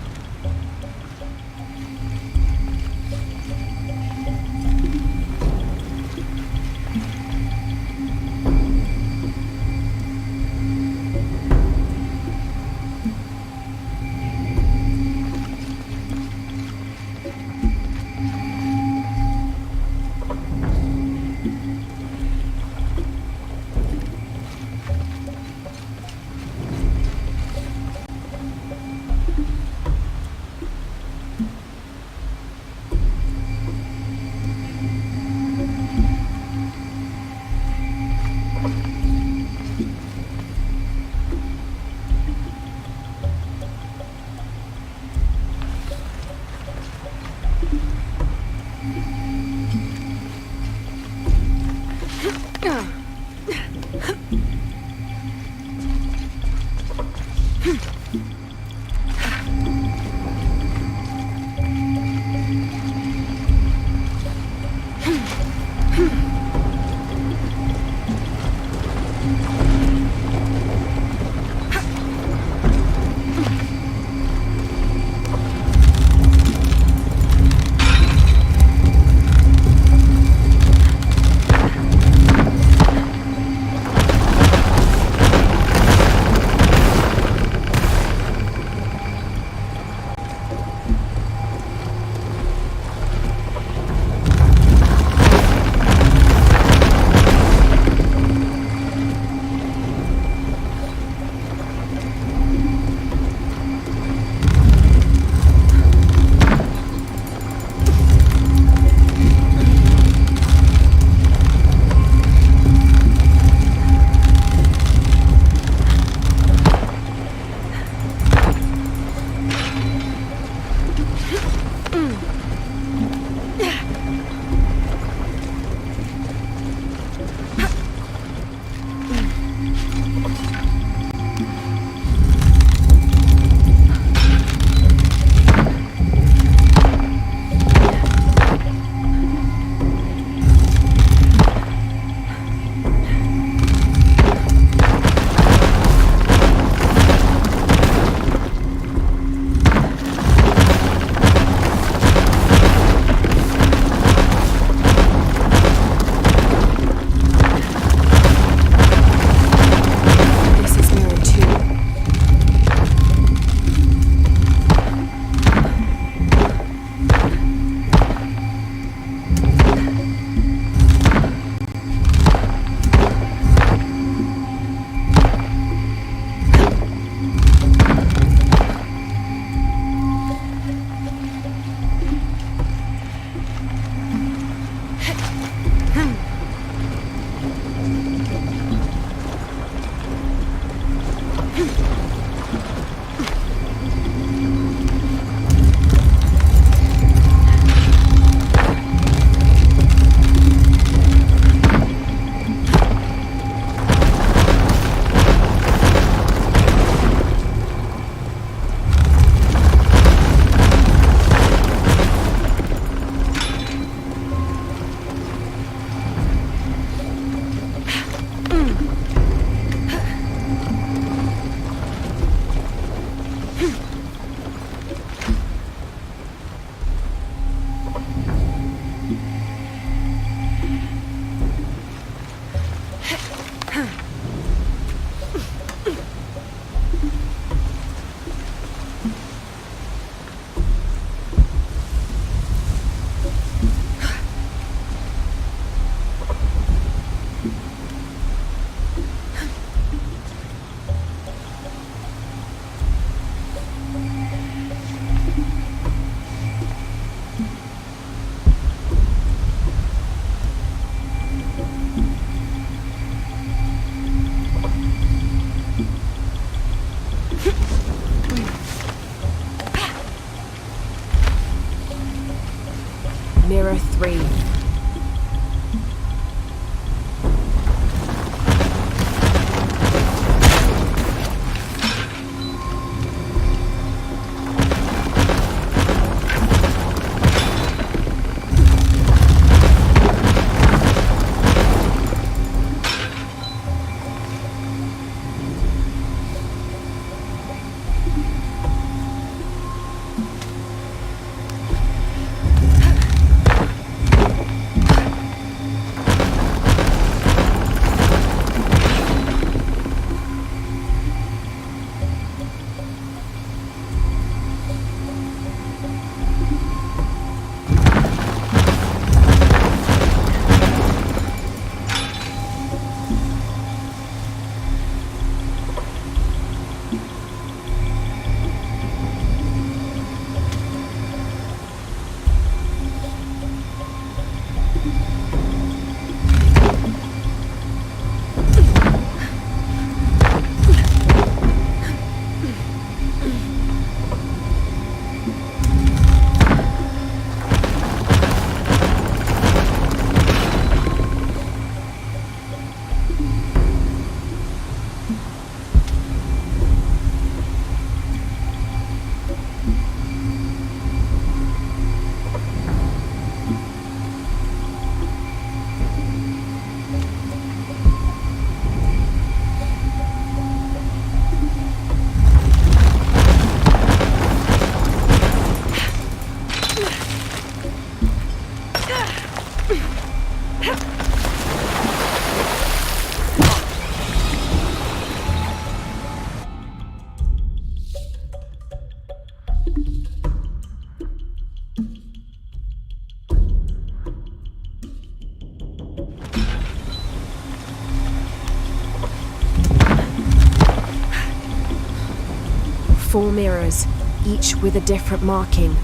4 mirrors, each with a different marking.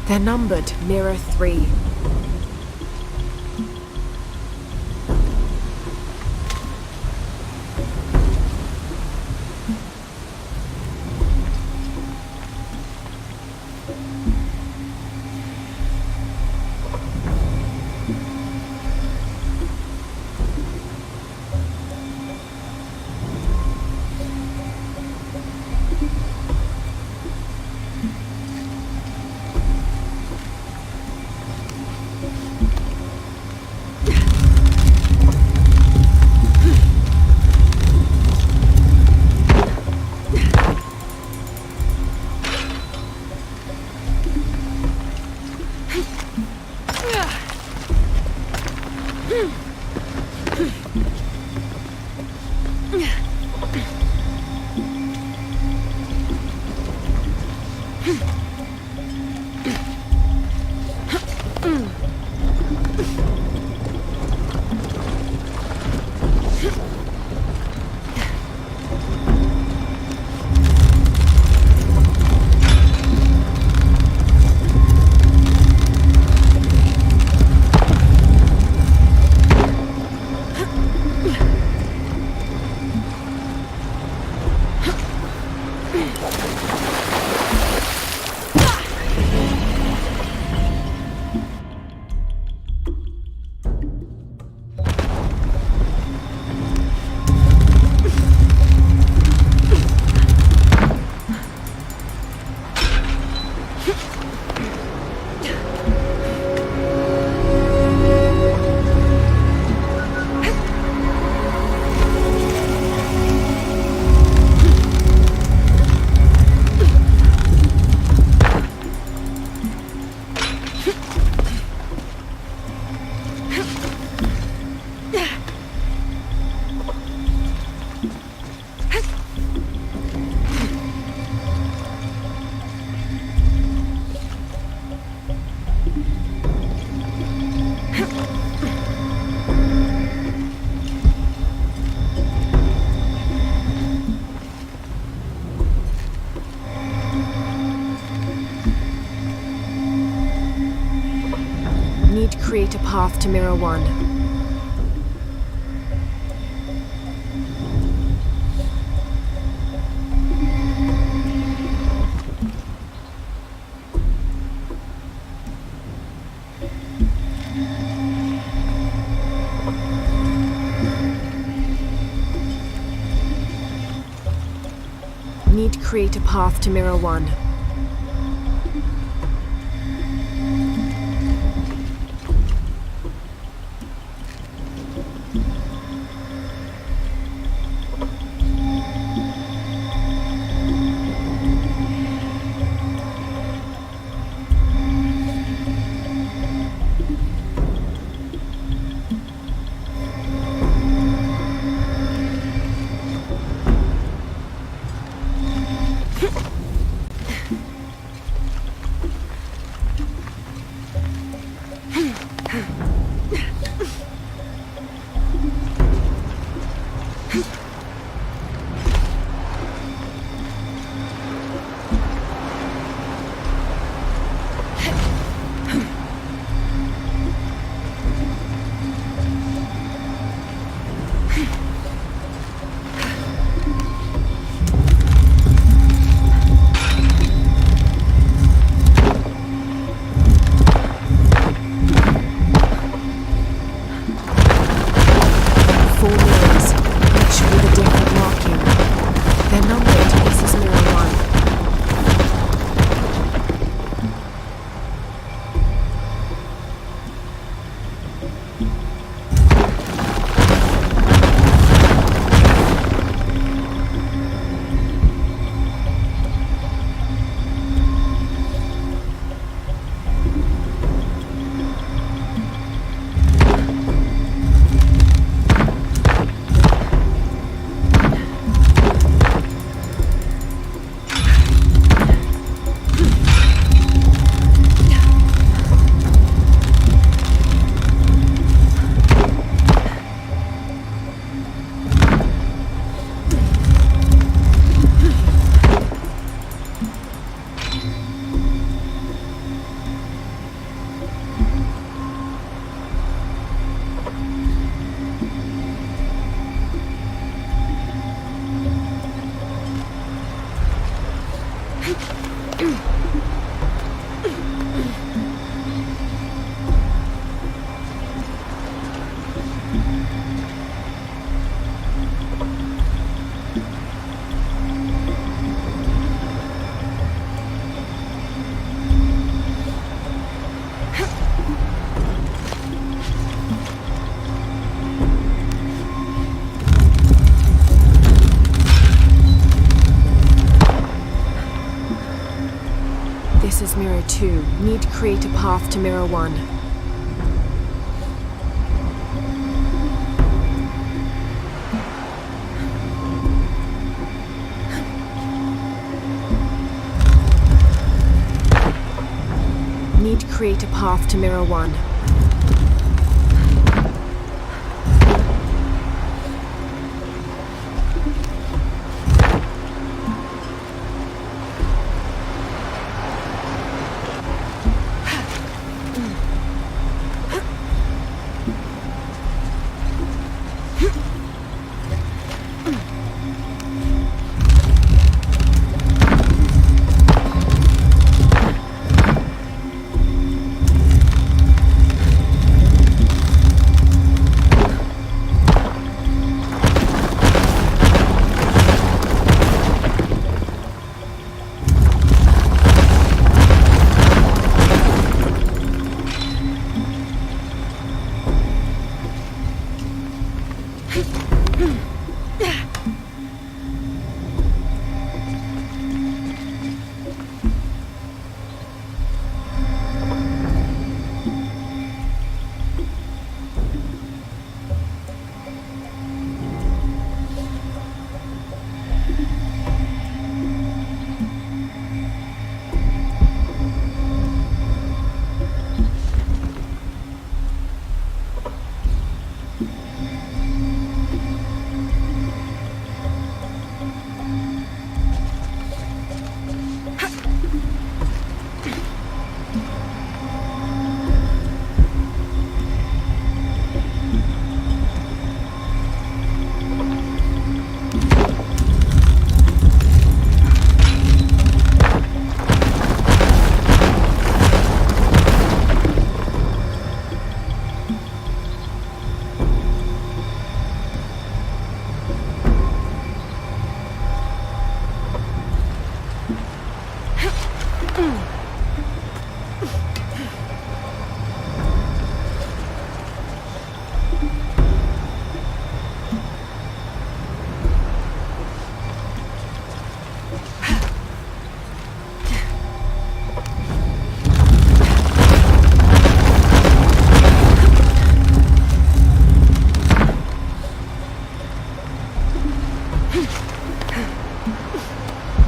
They're numbered Mirror 3. Need to create a path to Mirror 1. Need to create a path to Mirror 1. is mirror 2. Need to create a path to mirror 1. Need to create a path to mirror 1.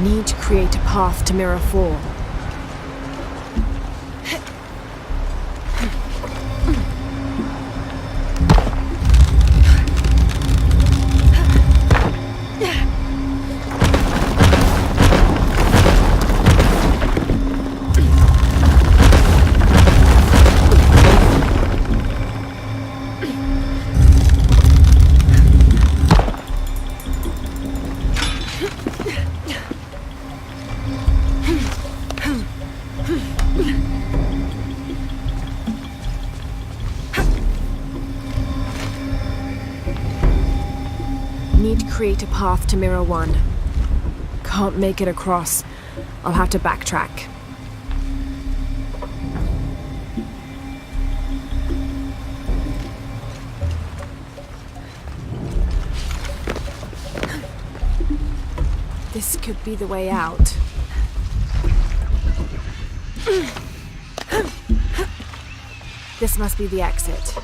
Need to create a path to mirror 4. Need to create a path to mirror 1. Can't make it across. I'll have to backtrack. This could be the way out. This must be the exit.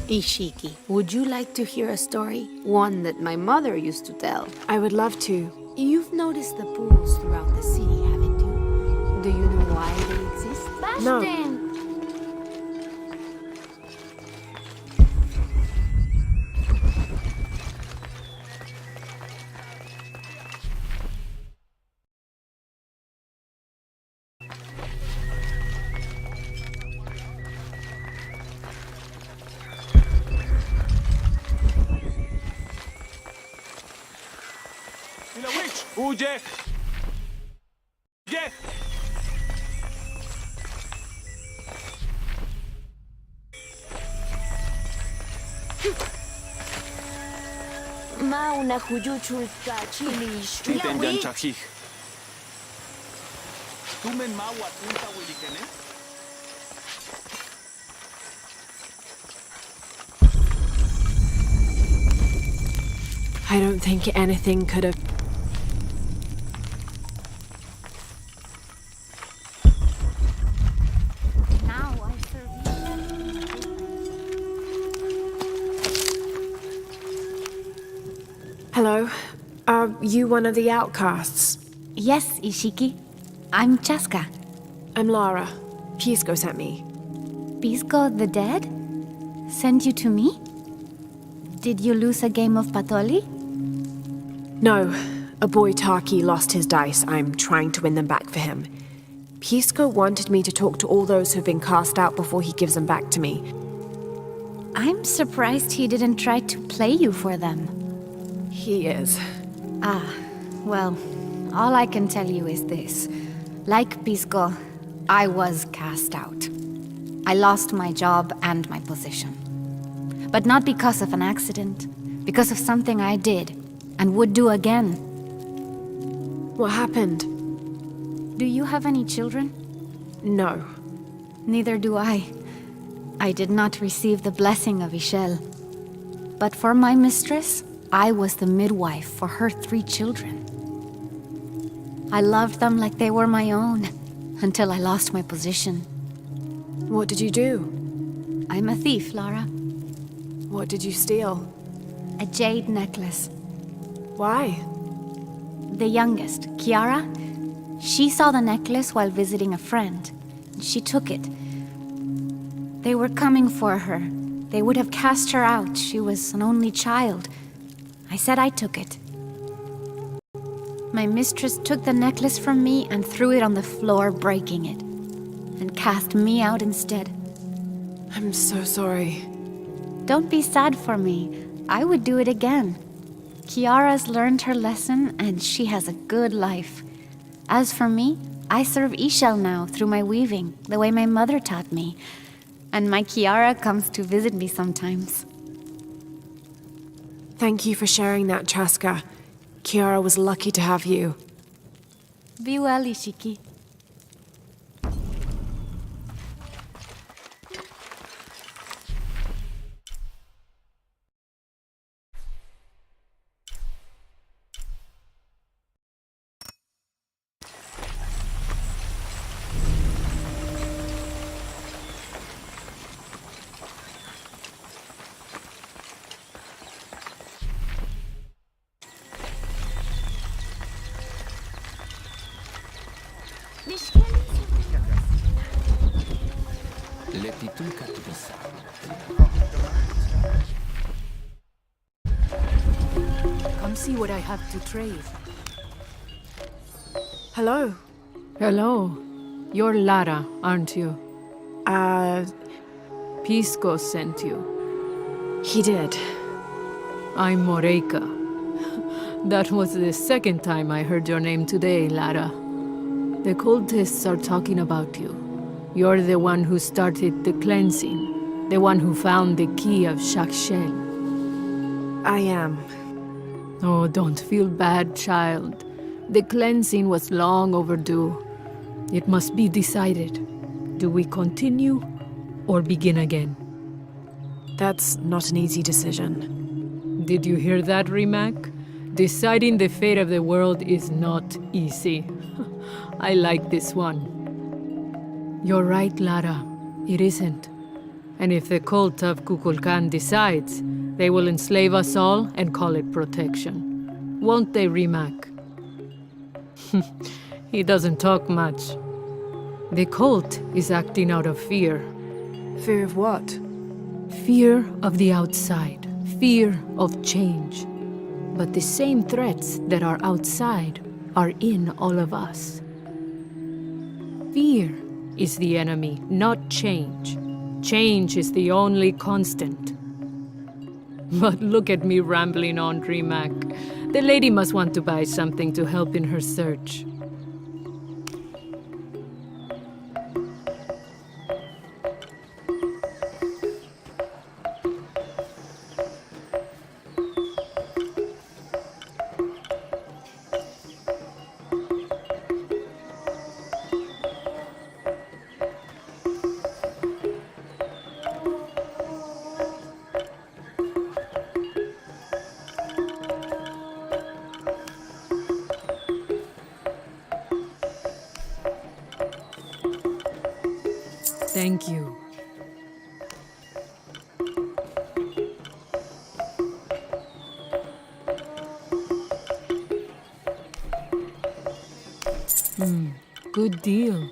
Ishiki, would you like to hear a story? One that my mother used to tell. I would love to. You've noticed the pools throughout the city, haven't you? Do you know why they exist? No. Huye! ¡Huye! Ma una huyuchulka chilish. Tintenjan chakshik. Tumen mawa tunta wilikene? I don't think anything could have. Now I serve Hello? Are you one of the outcasts? Yes, Ishiki. I'm Chaska. I'm Lara. Pisco sent me. Pisco the dead? Sent you to me? Did you lose a game of Patoli? No. A boy Taki lost his dice. I'm trying to win them back for him. Pisco wanted me to talk to all those who've been cast out before he gives them back to me. I'm surprised he didn't try to play you for them. He is. Ah, well, all I can tell you is this. Like Pisco, I was cast out. I lost my job and my position. But not because of an accident, because of something I did and would do again. What happened? Do you have any children? No. Neither do I. I did not receive the blessing of Ishel. But for my mistress, I was the midwife for her 3 children. I loved them like they were my own, until I lost my position. What did you do? I'm a thief, Lara. What did you steal? A jade necklace. Why? The youngest, Kiara, she saw the necklace while visiting a friend. She took it. They were coming for her. They would have cast her out. She was an only child. I said I took it. My mistress took the necklace from me and threw it on the floor, breaking it, and cast me out instead. I'm so sorry. Don't be sad for me. I would do it again. Kiara's learned her lesson, and she has a good life. As for me, I serve Ishel now through my weaving, the way my mother taught me. And my Kiara comes to visit me sometimes. Thank you for sharing that, Chaska. Kiara was lucky to have you. Be well, Ishiki. Come see what I have to trade. Hello. Hello. You're Lara, aren't you? Pisco sent you. He did. I'm Moreika. That was the second time I heard your name today, Lara. The cultists are talking about you. You're the one who started the cleansing, the one who found the key of Shakshel. I am. Oh, don't feel bad, child. The cleansing was long overdue. It must be decided. Do we continue or begin again? That's not an easy decision. Did you hear that, Rimac? Deciding the fate of the world is not easy. I like this one. You're right, Lara. It isn't. And if the cult of Kukulkan decides, they will enslave us all and call it protection. Won't they, Rimac? He doesn't talk much. The cult is acting out of fear. Fear of what? Fear of the outside. Fear of change. But the same threats that are outside are in all of us. Fear is the enemy, not change. Change is the only constant. But look at me rambling on, Rimac. The lady must want to buy something to help in her search. Thank you. Good deal.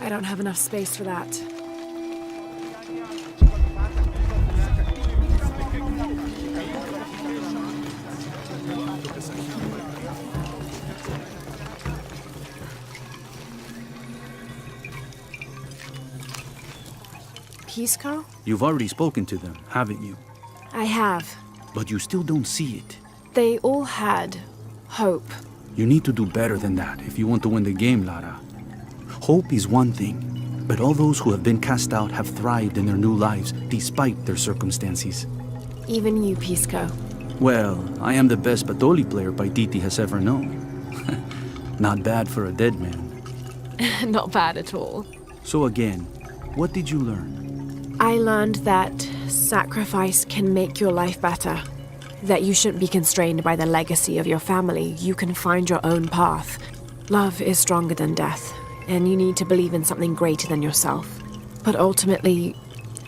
I don't have enough space for that. Pisco? You've already spoken to them, haven't you? I have. But you still don't see it. They all had hope. You need to do better than that if you want to win the game, Lara. Hope is one thing, but all those who have been cast out have thrived in their new lives despite their circumstances. Even you, Pisco. Well, I am the best Batoli player Paititi has ever known. Not bad for a dead man. Not bad at all. So again, what did you learn? I learned that sacrifice can make your life better. That you shouldn't be constrained by the legacy of your family. You can find your own path. Love is stronger than death, and you need to believe in something greater than yourself. But ultimately,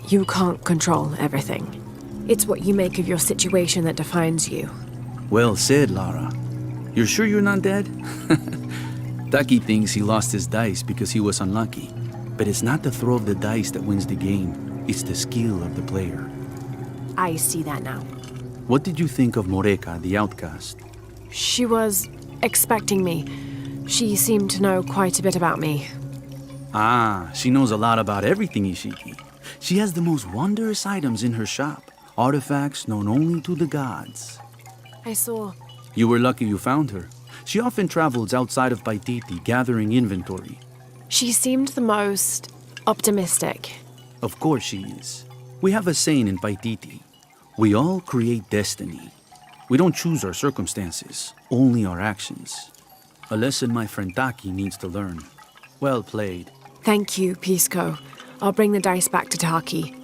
you can't control everything. It's what you make of your situation that defines you. Well said, Lara. You're sure you're not dead? Taki thinks he lost his dice because he was unlucky. But it's not the throw of the dice that wins the game. It's the skill of the player. I see that now. What did you think of Moreka, the outcast? She was expecting me. She seemed to know quite a bit about me. Ah, she knows a lot about everything, Ishiki. She has the most wondrous items in her shop. Artifacts known only to the gods. I saw. You were lucky you found her. She often travels outside of Paititi, gathering inventory. She seemed the most optimistic. Of course she is. We have a saying in Paititi. We all create destiny. We don't choose our circumstances, only our actions. A lesson my friend Taki needs to learn. Well played. Thank you, Pisco. I'll bring the dice back to Taki.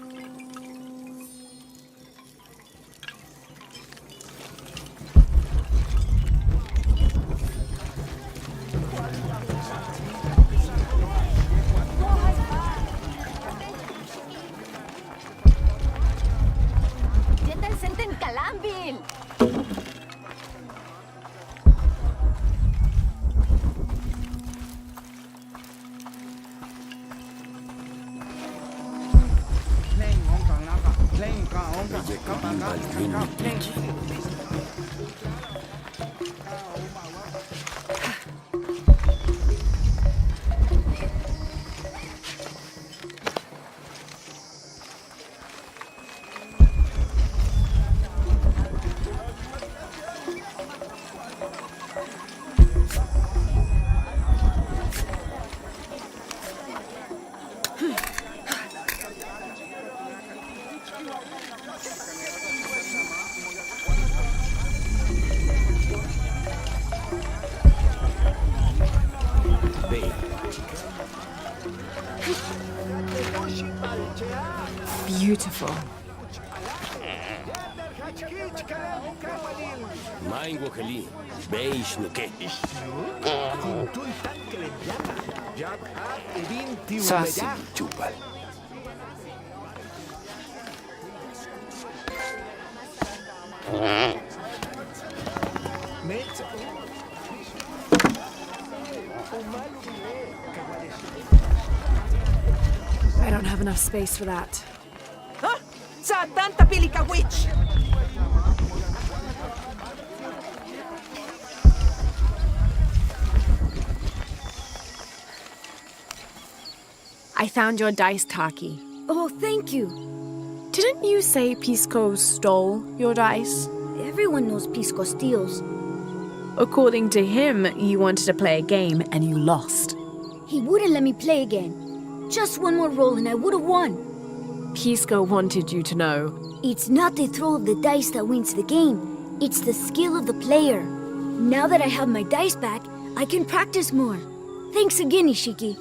Beautiful. Maingo Heli, Beish Nuke. Sasi Chupal. I don't have enough space for that. Sa tanta pilika witch! I found your dice, Taki. Oh, thank you. Didn't you say Pisco stole your dice? Everyone knows Pisco steals. According to him, you wanted to play a game and you lost. He wouldn't let me play again. Just one more roll and I would have won. Pisco wanted you to know. It's not the throw of the dice that wins the game. It's the skill of the player. Now that I have my dice back, I can practice more. Thanks again, Ishiki.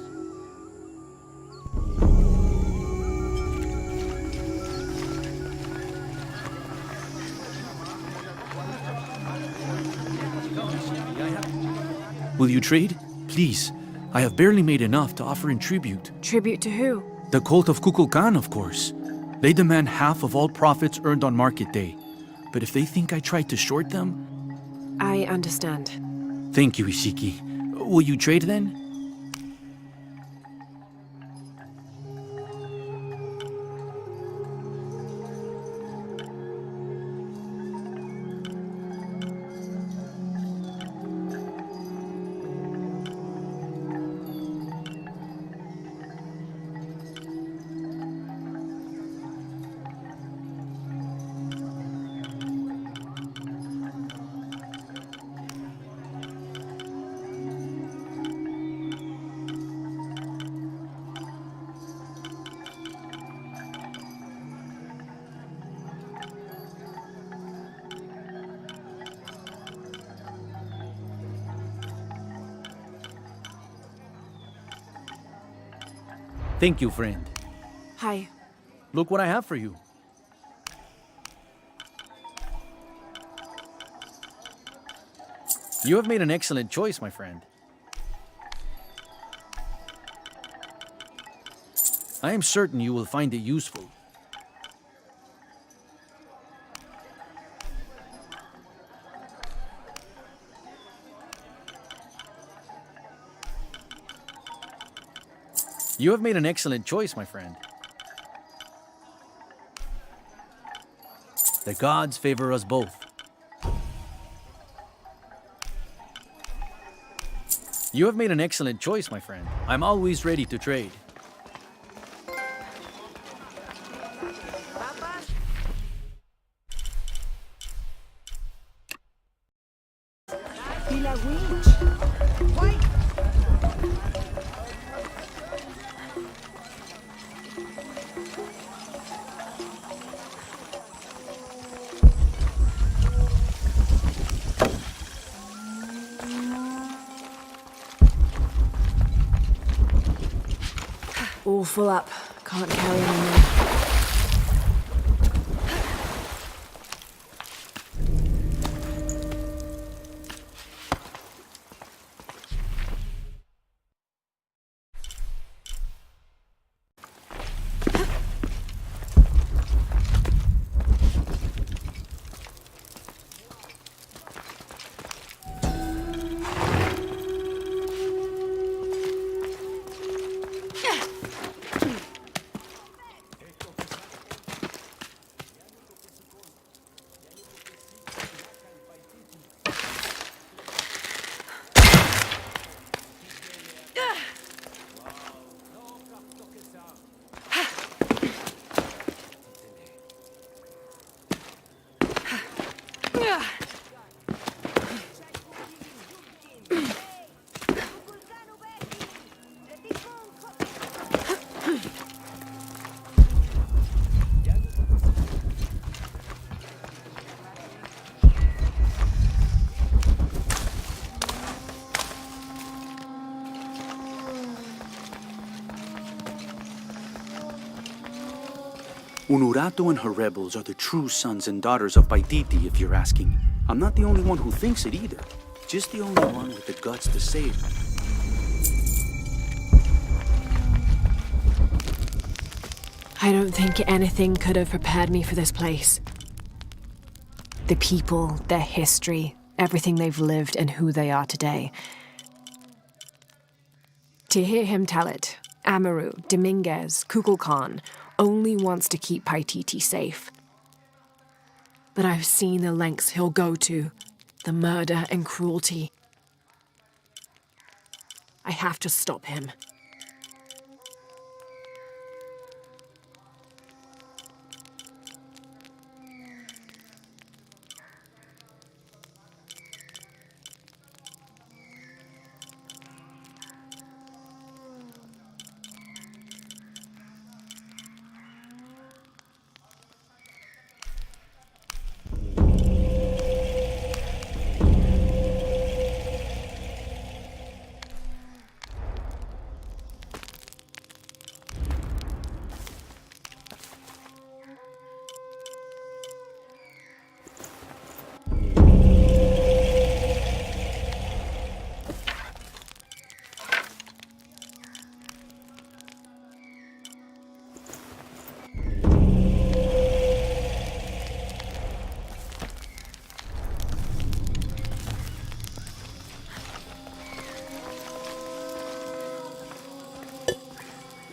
Will you trade? Please. I have barely made enough to offer in tribute. Tribute to who? The cult of Kukulkan, of course. They demand half of all profits earned on market day. But if they think I tried to short them... I understand. Thank you, Ishiki. Will you trade then? Thank you, friend. Hi. Look what I have for you. You have made an excellent choice, my friend. I am certain you will find it useful. You have made an excellent choice, my friend. The gods favor us both. You have made an excellent choice, my friend. I'm always ready to trade. All full up. Can't carry anymore. Unuratu and her rebels are the true sons and daughters of Paititi, if you're asking. I'm not the only one who thinks it either. Just the only one with the guts to say it. I don't think anything could have prepared me for this place. The people, their history, everything they've lived and who they are today. To hear him tell it, Amaru, Dominguez, Kukulkan only wants to keep Paititi safe. But I've seen the lengths he'll go to, the murder and cruelty. I have to stop him.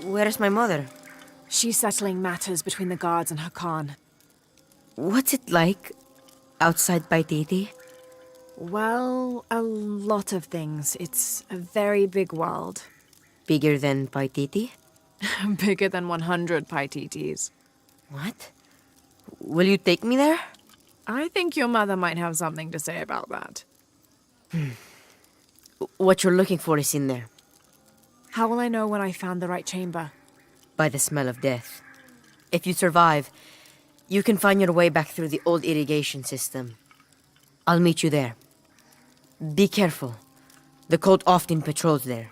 Where's my mother? She's settling matters between the guards and her Khan. What's it like outside Paititi? Well, a lot of things. It's a very big world. Bigger than Paititi? Bigger than 100 Paititis. What? Will you take me there? I think your mother might have something to say about that. What you're looking for is in there. How will I know when I found the right chamber? By the smell of death. If you survive, you can find your way back through the old irrigation system. I'll meet you there. Be careful. The cult often patrols there.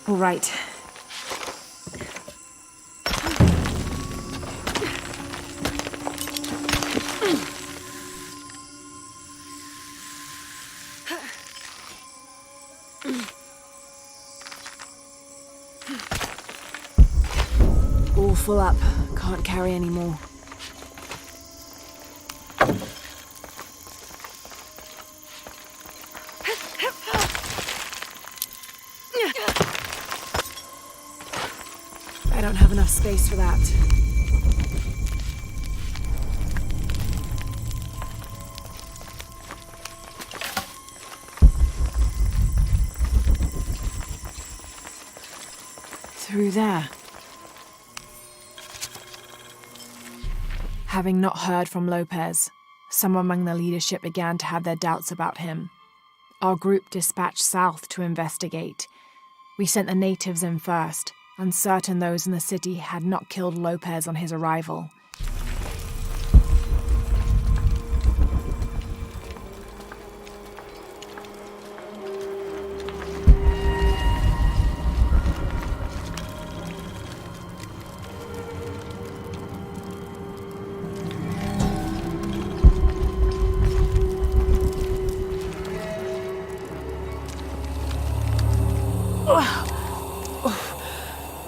All right. All full up. Can't carry any more. I don't have enough space for that. Through there. Having not heard from Lopez, some among the leadership began to have their doubts about him. Our group dispatched south to investigate. We sent the natives in first, uncertain those in the city had not killed Lopez on his arrival.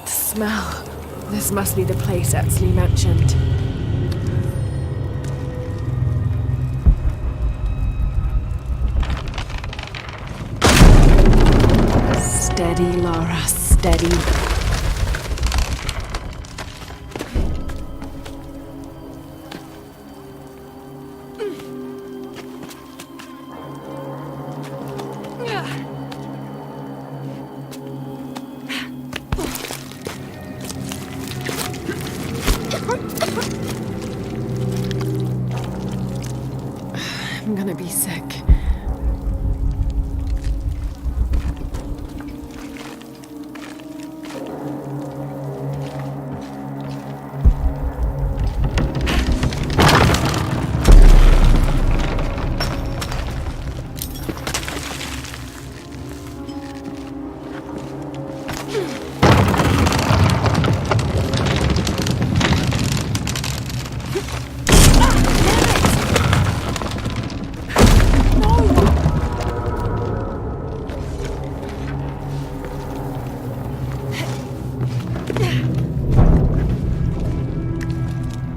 Smell. This must be the place Etsley mentioned. Steady, Lara, steady. I'm gonna be sick.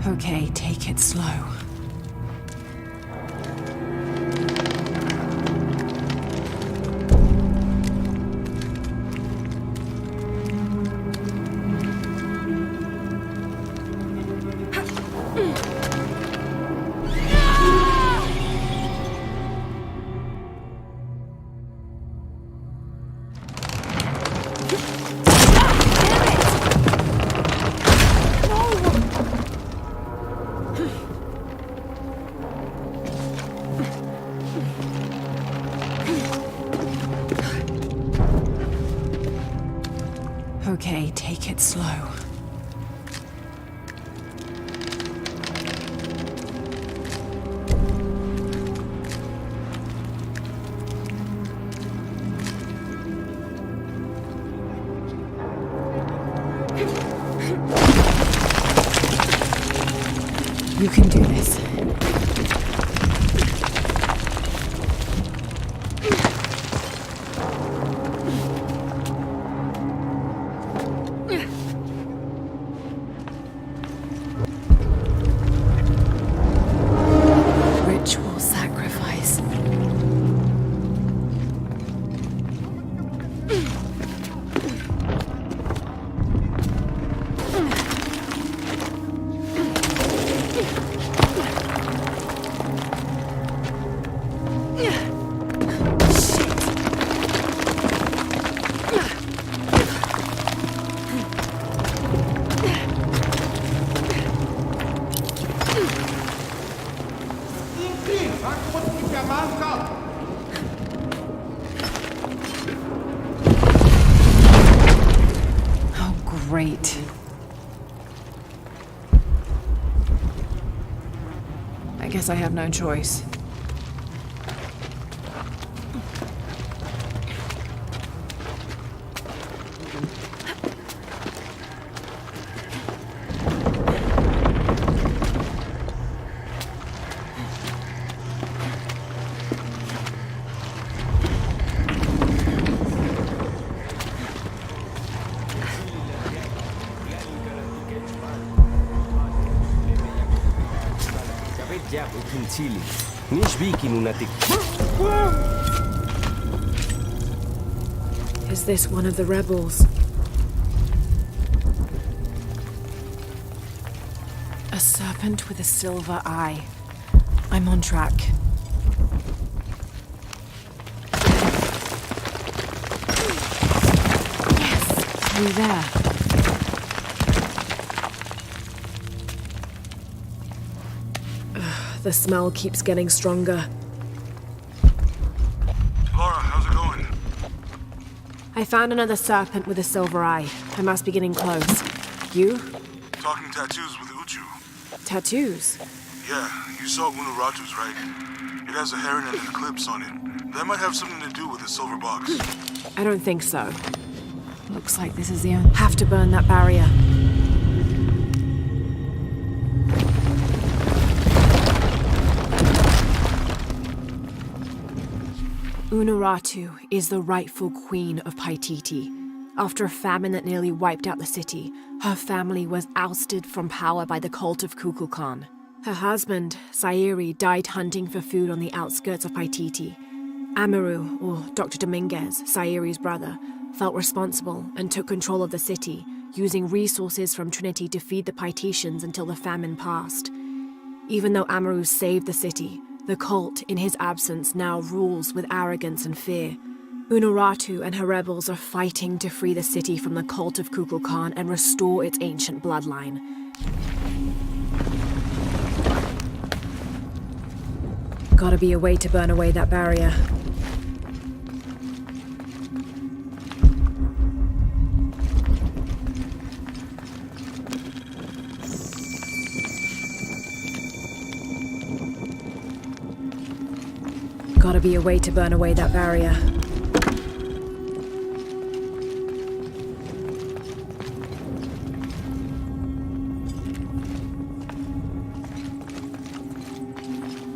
Okay, take it slow. Okay, take it slow. You can do this. Ritual sacrifice. Oh, great. I guess I have no choice. Is this one of the rebels? A serpent with a silver eye. I'm on track. Yes, through there. The smell keeps getting stronger. Laura, how's it going? I found another serpent with a silver eye. I must be getting close. You? Talking tattoos with Uchu. Tattoos? Yeah, you saw Unuratu's, right? It has a heron and an eclipse on it. That might have something to do with the silver box. I don't think so. Looks like this is the end. Have to burn that barrier. Unuratu is the rightful queen of Paititi. After a famine that nearly wiped out the city, her family was ousted from power by the cult of Kukulkan. Her husband, Sairi, died hunting for food on the outskirts of Paititi. Amaru, or Dr. Dominguez, Sairi's brother, felt responsible and took control of the city, using resources from Trinity to feed the Paititians until the famine passed. Even though Amaru saved the city, the cult, in his absence, now rules with arrogance and fear. Unuratu and her rebels are fighting to free the city from the cult of Kukulkan and restore its ancient bloodline. Gotta be a way to burn away that barrier. Gotta be a way to burn away that barrier.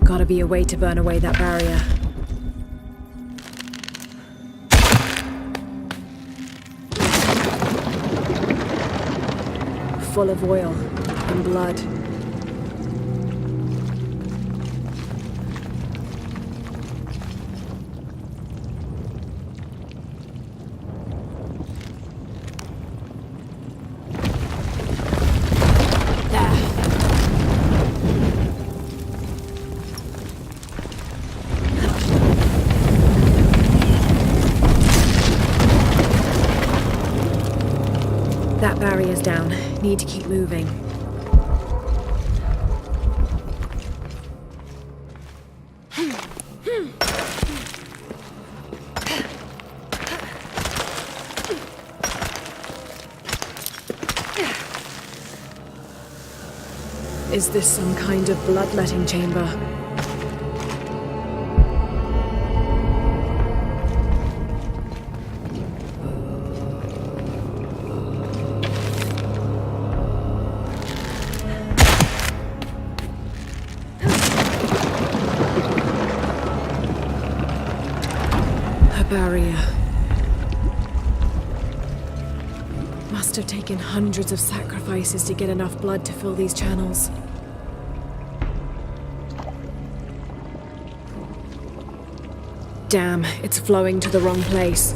Gotta be a way to burn away that barrier. Full of oil and blood. That barrier's down. Need to keep moving. Is this some kind of bloodletting chamber? Barrier. Must have taken hundreds of sacrifices to get enough blood to fill these channels. Damn, it's flowing to the wrong place.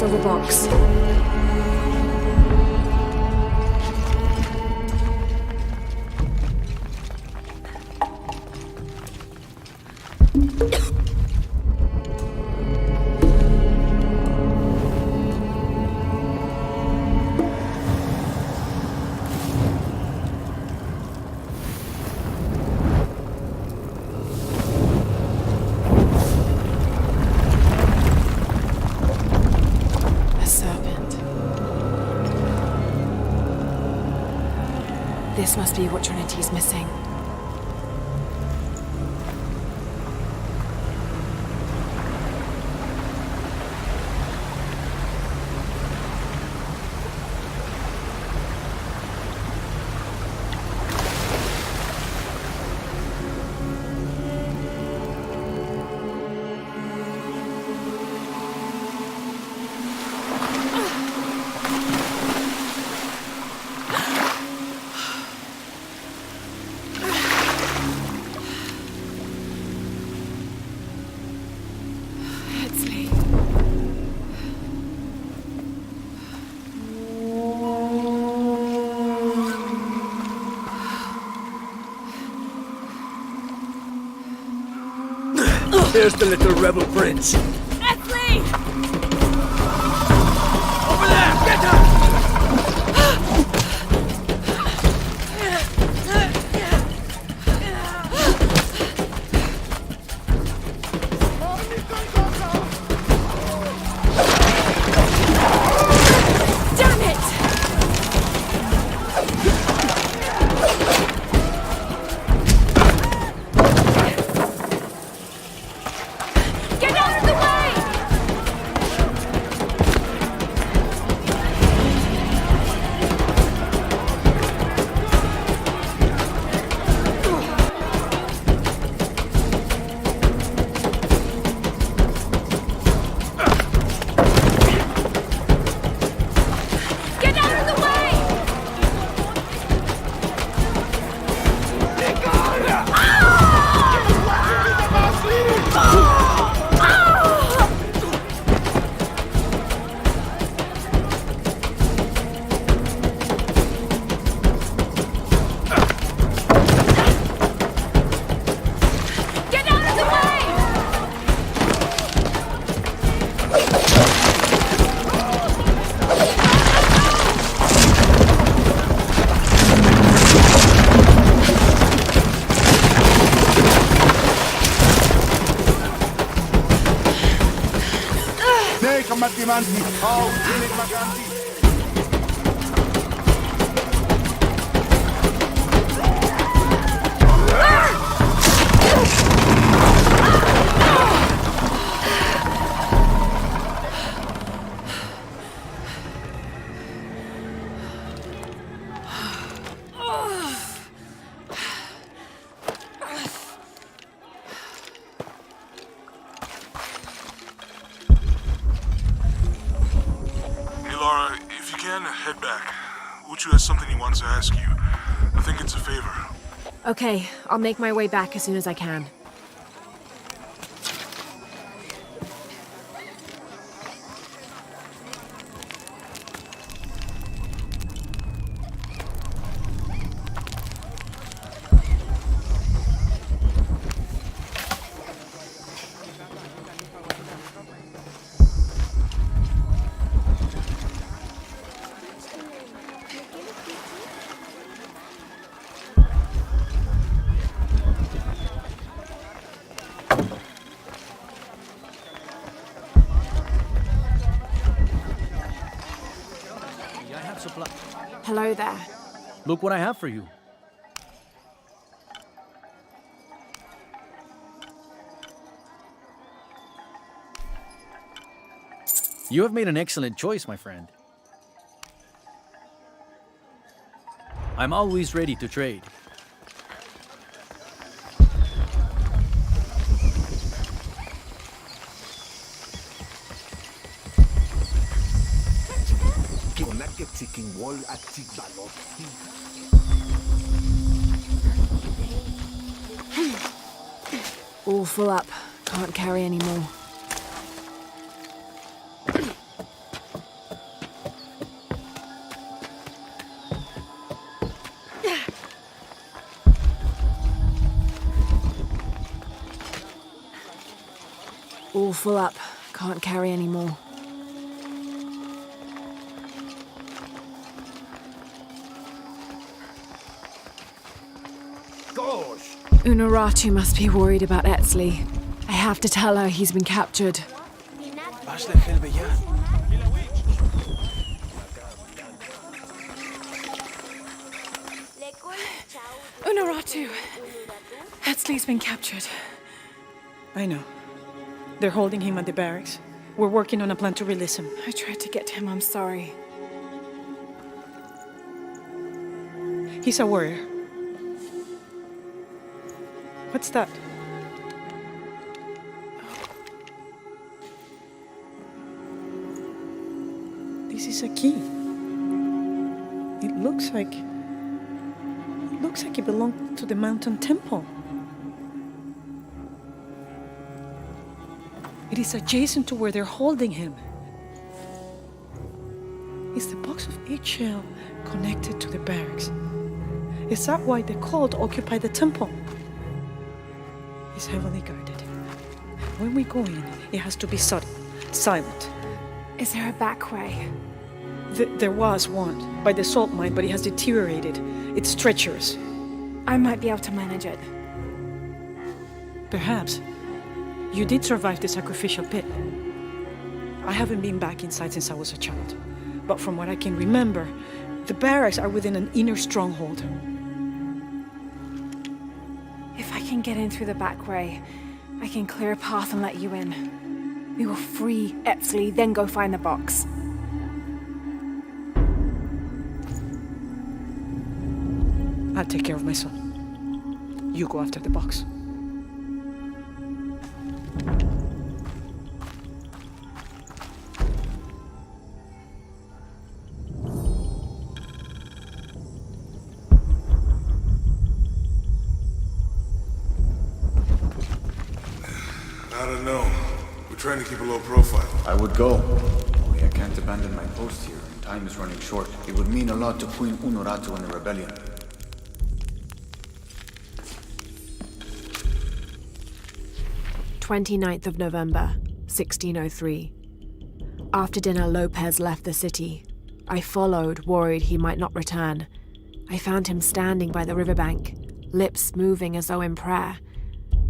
silver box. A serpent. This must be what Trinity's missing. There's the little rebel prince. Esley! Over there! Get her! Damn it! Get out of the way! Get out of the way! Get out of the way! Take a matimanti. How will it maganti? Hey, Laura, if you can, head back. Uchu has something he wants to ask you. I think it's a favor. Okay, I'll make my way back as soon as I can. I have supply. Hello there. Look what I have for you. You have made an excellent choice, my friend. I'm always ready to trade. All full up. Can't carry any more. All full up. Can't carry any more. Gosh! Unuratu must be worried about Etzli. I have to tell her he's been captured. Unuratu! Etzli's been captured. I know. They're holding him at the barracks. We're working on a plan to release him. I tried to get to him, I'm sorry. He's a warrior. What's that? This is a key. It looks like it belonged to the mountain temple. It is adjacent to where they're holding him. Is the box of eggshell connected to the barracks? Is that why the cult occupied the temple? It's heavily guarded. When we go in, it has to be subtle, silent. Is there a back way? There was one, by the salt mine, but it has deteriorated. It's treacherous. I might be able to manage it. Perhaps. You did survive the sacrificial pit. I haven't been back inside since I was a child. But from what I can remember, the barracks are within an inner stronghold. If I can get in through the back way, I can clear a path and let you in. We will free Etzli, then go find the box. I'll take care of my son. You go after the box. I don't know. We're trying to keep a low profile. I would go. Only I can't abandon my post here. Time is running short. It would mean a lot to Queen Unuratu and the rebellion. "29th of November, 1603. After dinner, Lopez left the city. I followed, worried he might not return. I found him standing by the riverbank, lips moving as though in prayer.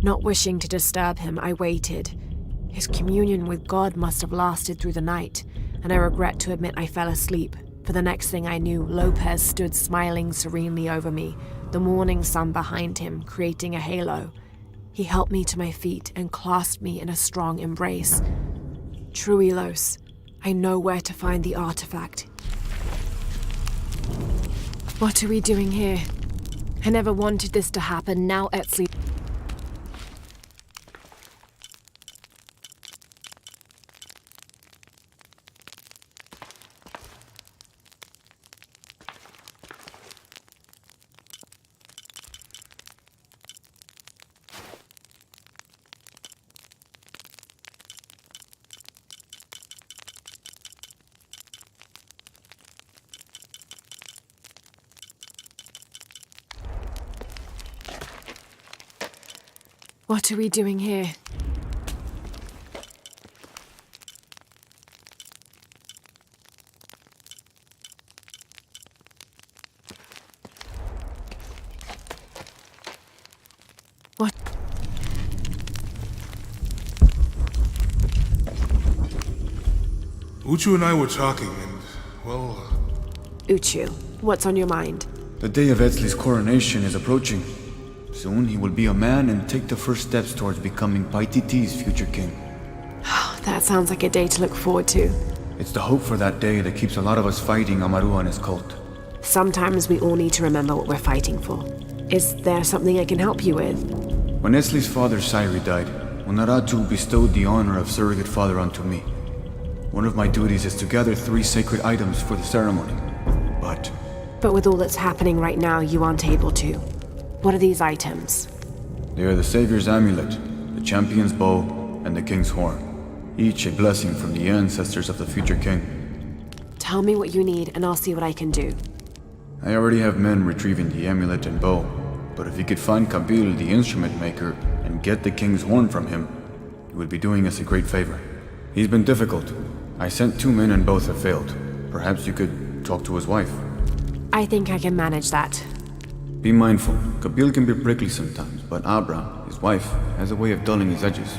Not wishing to disturb him, I waited. His communion with God must have lasted through the night, and I regret to admit I fell asleep, for the next thing I knew, Lopez stood smiling serenely over me, the morning sun behind him, creating a halo. He helped me to my feet and clasped me in a strong embrace. Truilos, I know where to find the artifact. What are we doing here? I never wanted this to happen, now Etzli... What are we doing here? What? Uchu and I were talking, and, well... Uchu, what's on your mind? The day of Etzli's coronation is approaching. Soon he will be a man and take the first steps towards becoming Paititi's future king. That sounds like a day to look forward to. It's the hope for that day that keeps a lot of us fighting Amaru and his cult. Sometimes we all need to remember what we're fighting for. Is there something I can help you with? When Etzli's father Sairi died, Unuratu bestowed the honor of surrogate father onto me. One of my duties is to gather 3 sacred items for the ceremony. But with all that's happening right now, you aren't able to. What are these items? They are the Savior's amulet, the champion's bow, and the king's horn. Each a blessing from the ancestors of the future king. Tell me what you need, and I'll see what I can do. I already have men retrieving the amulet and bow, but if you could find Kabil, the instrument maker, and get the king's horn from him, You would be doing us a great favor. He's been difficult. I sent 2 men and both have failed. Perhaps you could talk to his wife. I think I can manage that. Be mindful. Kabil can be prickly sometimes, but Abra, his wife, has a way of dulling his edges.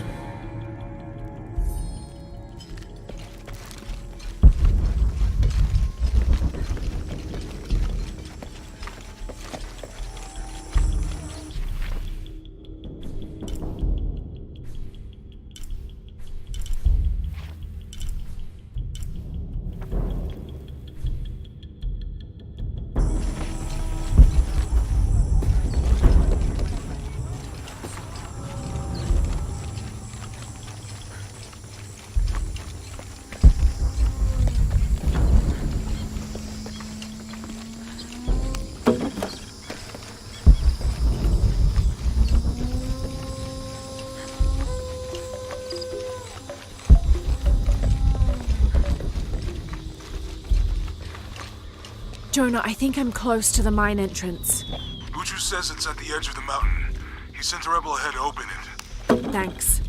Jonah, I think I'm close to the mine entrance. Uchu says it's at the edge of the mountain. He sent a rebel ahead to open it. Thanks.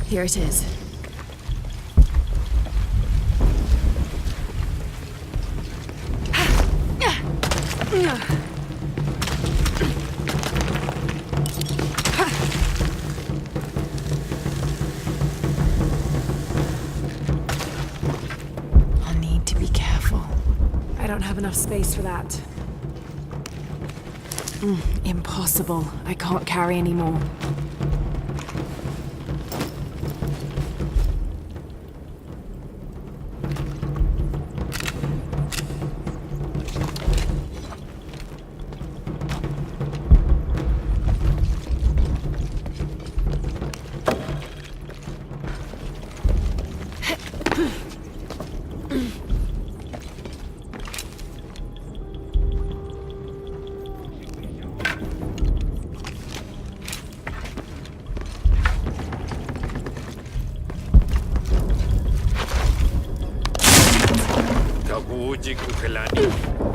Here it is. I'll need to be careful. I don't have enough space for that. Impossible. I can't carry any more. Kawujik ukelani,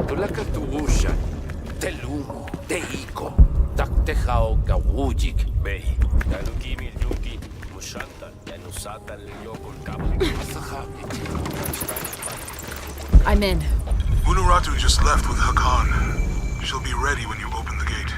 tulaka tuusha, telumo, teiko, taktejao kawujik, bei, talukimi yuki, mushanta, yanusata liyoko kabu, I'm in. Unuratu just left with Hakan. She'll be ready when you open the gate.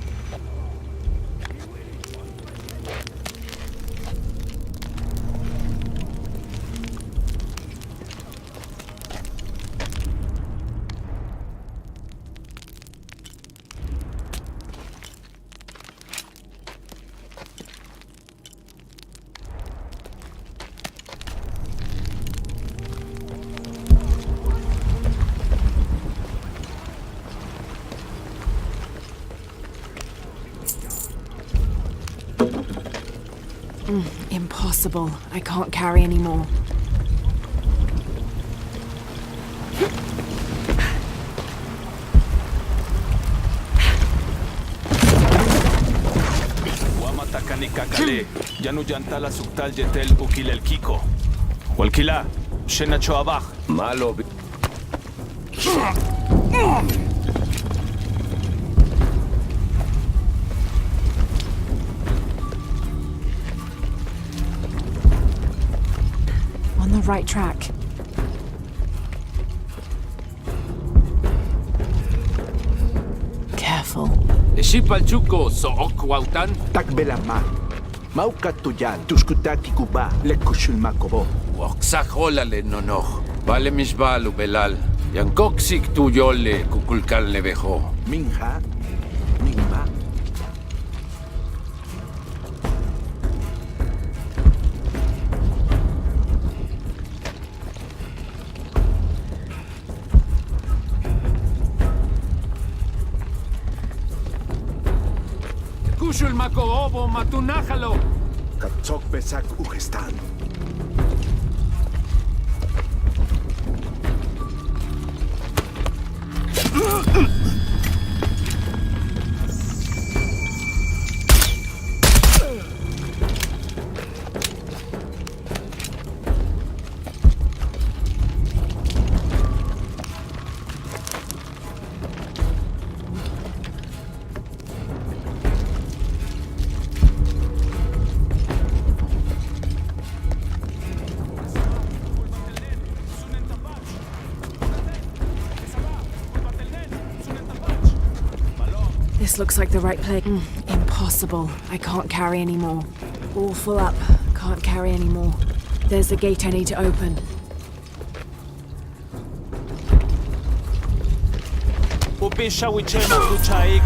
Impossible. I can't carry any more. Wamatakani kakale, yanu yantala suktal yetel ukilel kiko. Walkila, shenacho abach. Malo. On the right track. Careful. Shipal chuko so okwautan. Takbela ma. Mauka tuyan, tuskutaki kuba, lekushul makobo. Oxaholale nonoch. Vale misbalu belal. Yankoksik tu yole kukulkan levejo. Minja, minma. Kushul makoobo matunajalo. Katsok besak ugestan. This looks like the right place. Impossible. I can't carry anymore. All full up. Can't carry anymore. There's the gate I need to open. Upisha wichema kuchaik.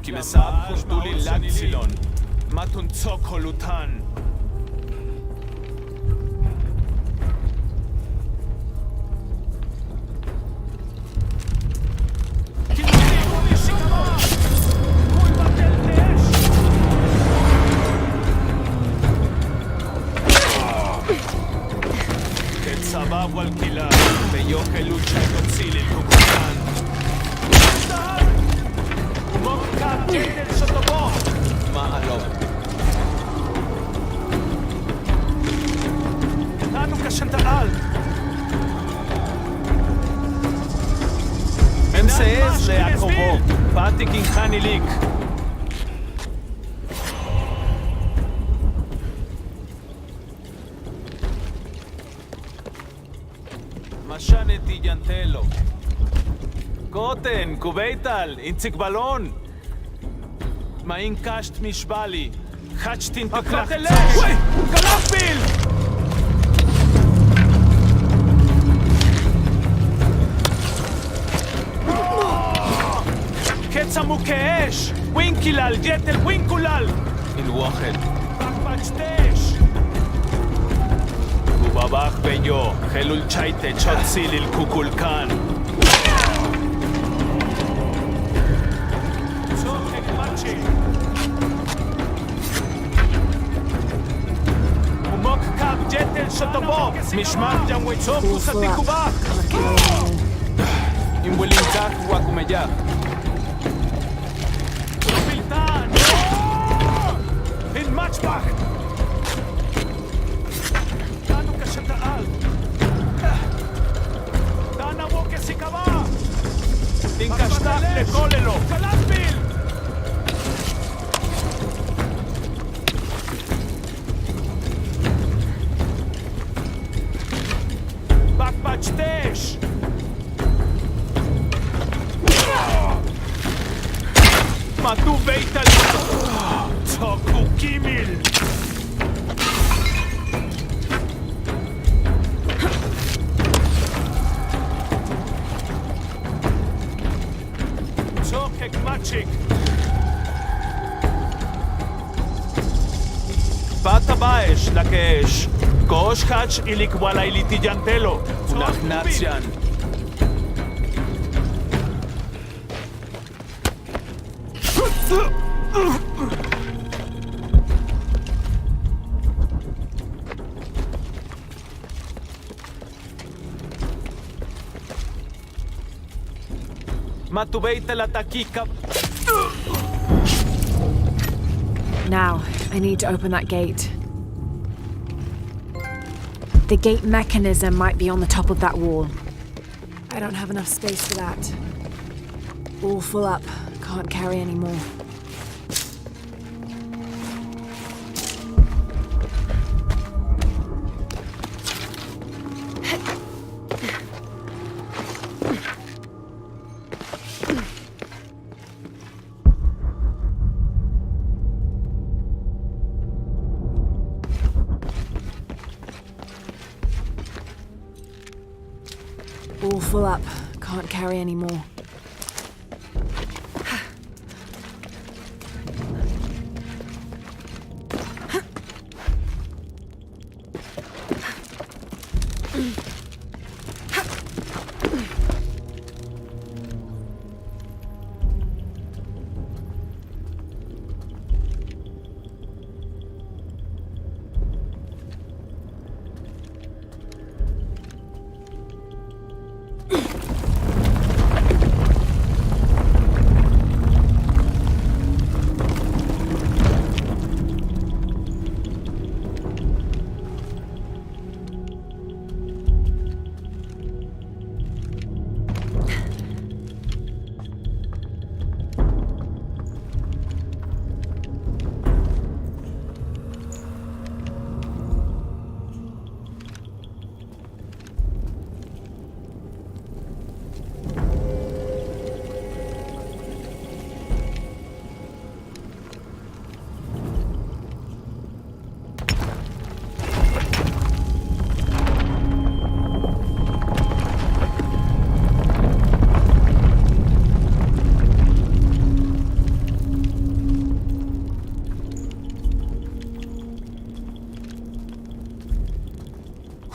Kimesab kunduli laxilon. Matun tsokolutan. Sabab walkila, bello que lucha con Silil Kukutan. Mokka del sotobo, maalog. Tanu kashantaal. MCS le akobo, patik in Hanilik. Mashanet Yantelo. Goten, Kubeital, Inzik Balon. Main Kasht Mishbali. Hachtin Pakrachelesh. Galafil! Ketzamukeesh. Winkilal, Yetel Winkulal. In Wachel. Bakbachtesh. Babach bello, Helul Chaite, Chotsilil Kukulkan. Umok Kab Jetel Sotobo, Mishmak Jamwechok Kusatikubak. Imbulintak Wakumeyak. Piltan! In Matchbach! Tinkashtaf lekolelo! Kalatbil! Bakbachtesh! Matu Beital! Toku Kimil! Bata baesh la kesh. Kosh hach ilikwala ilitiyantelo. Ulachnatsian. Matubeita la takika. Now, I need to open that gate. The gate mechanism might be on the top of that wall. I don't have enough space for that. All full up. Can't carry any more. All full up. Can't carry any more.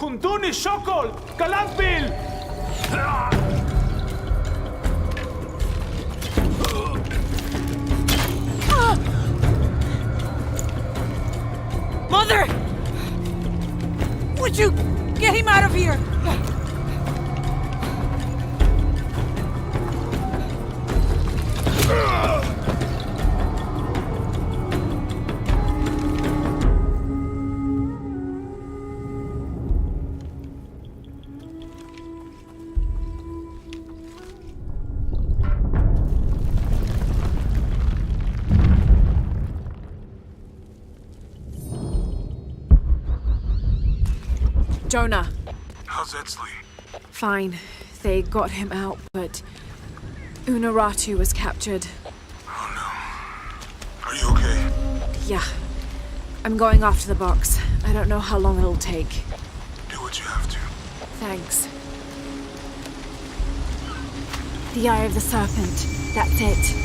Huntuni Shokol! Kalakbil! Mother! Would you get him out of here? Jonah. How's Edsley? Fine. They got him out, but Unaratu was captured. Oh no. Are you okay? Yeah. I'm going after the box. I don't know how long it'll take. Do what you have to. Thanks. The Eye of the Serpent. That's it.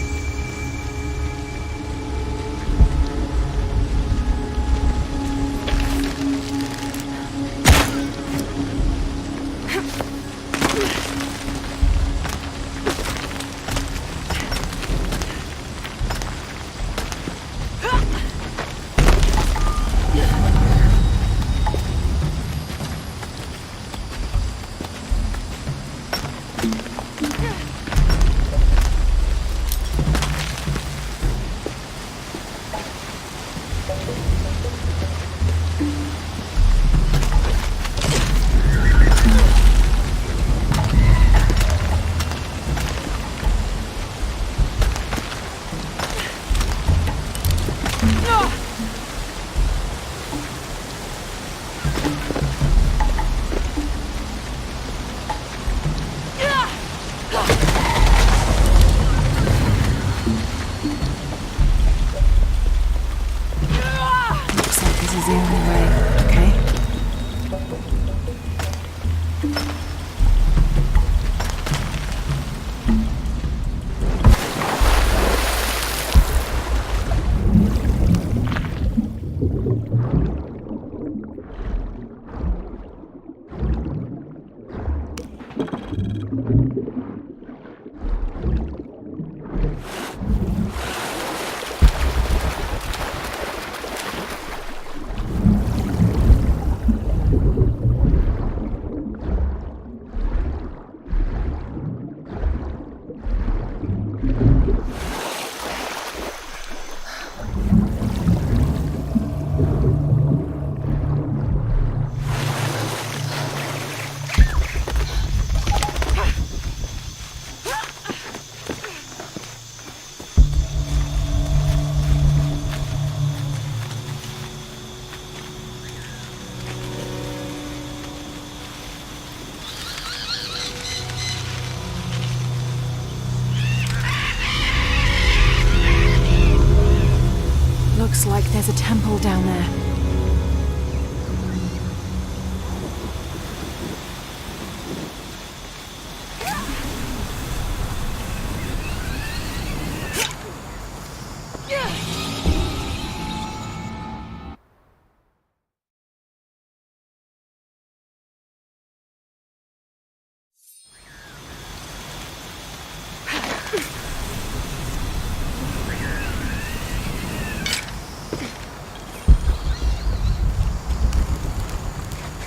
Looks like there's a temple down there.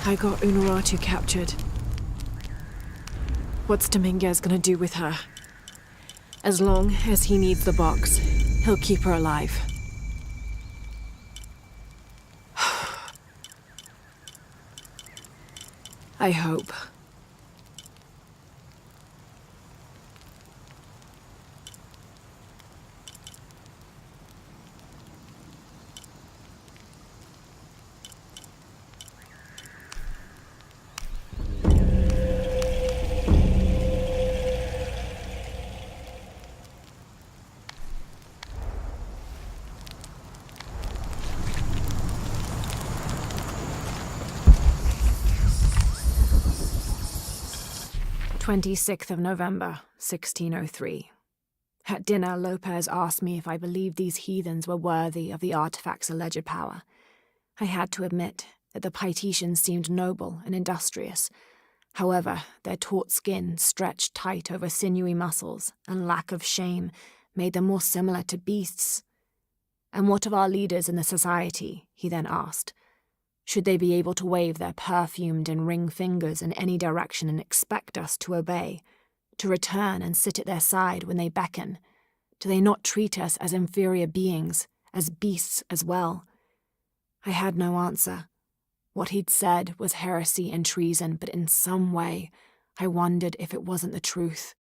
I got Unuratu captured. What's Dominguez gonna do with her? As long as he needs the box, he'll keep her alive. I hope. November 1603. At dinner, Lopez asked me if I believed these heathens were worthy of the artifact's alleged power. I had to admit that the Paititians seemed noble and industrious. However, their taut skin, stretched tight over sinewy muscles, and lack of shame made them more similar to beasts. And what of our leaders in the society? He then asked. Should they be able to wave their perfumed and ring fingers in any direction and expect us to obey, to return and sit at their side when they beckon? Do they not treat us as inferior beings, as beasts as well? I had no answer. What he'd said was heresy and treason, but in some way, I wondered if it wasn't the truth.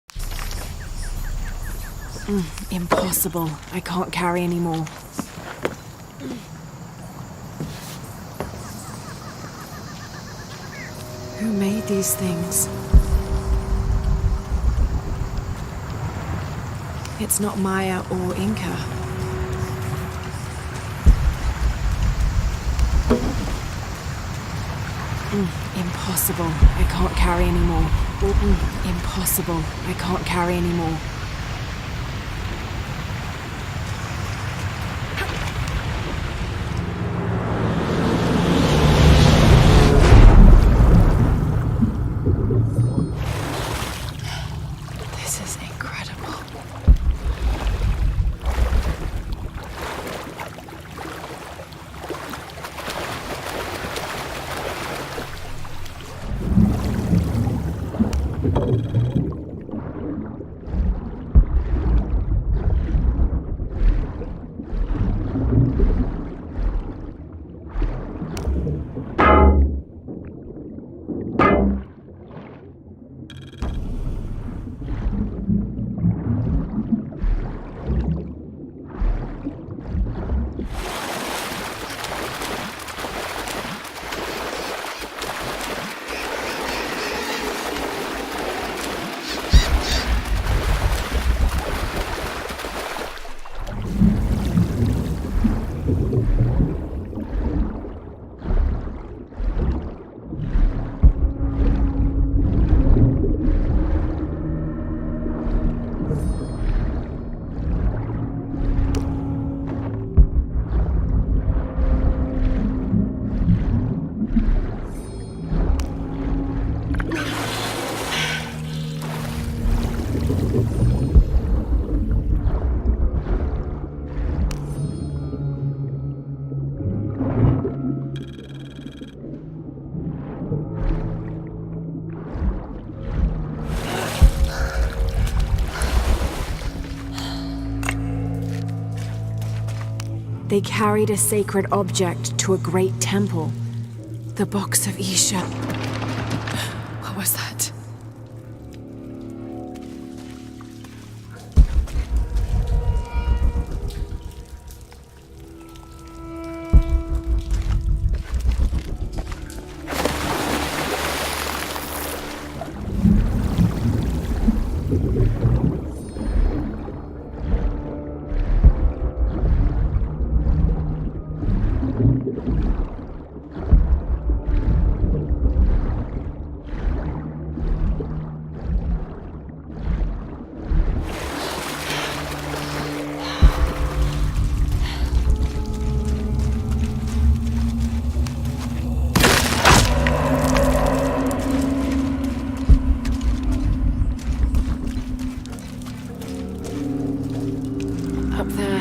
Impossible. I can't carry anymore. Who made these things? It's not Maya or Inca. Impossible. I can't carry anymore. Impossible. I can't carry anymore. This is incredible. They carried a sacred object to a great temple. The box of Isha. What was that? Up there.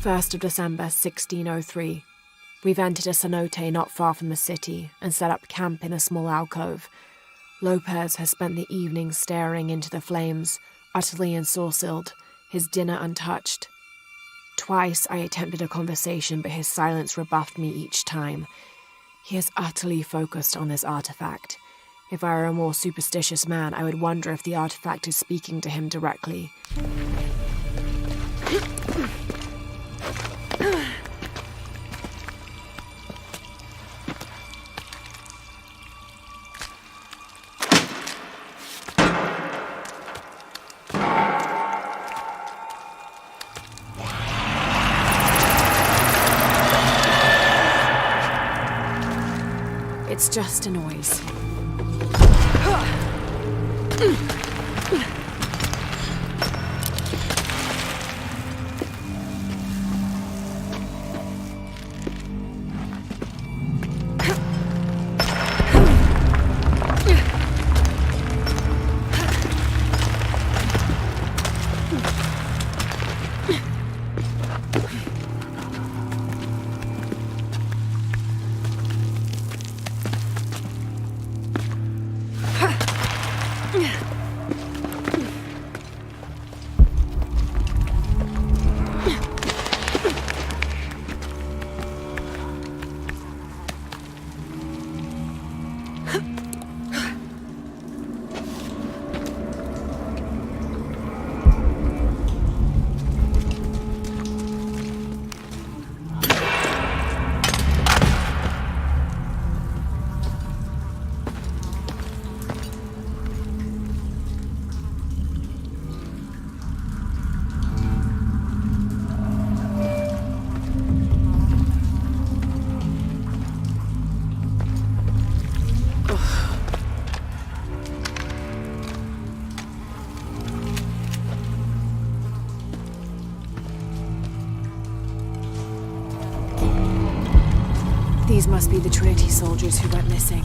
First of December 1603. We've entered a cenote not far from the city and set up camp in a small alcove. Lopez has spent the evening staring into the flames, utterly ensorcelled, his dinner untouched. Twice I attempted a conversation, but his silence rebuffed me each time. He is utterly focused on this artifact. If I were a more superstitious man, I would wonder if the artifact is speaking to him directly. It's just a noise. These must be the Trinity soldiers who went missing.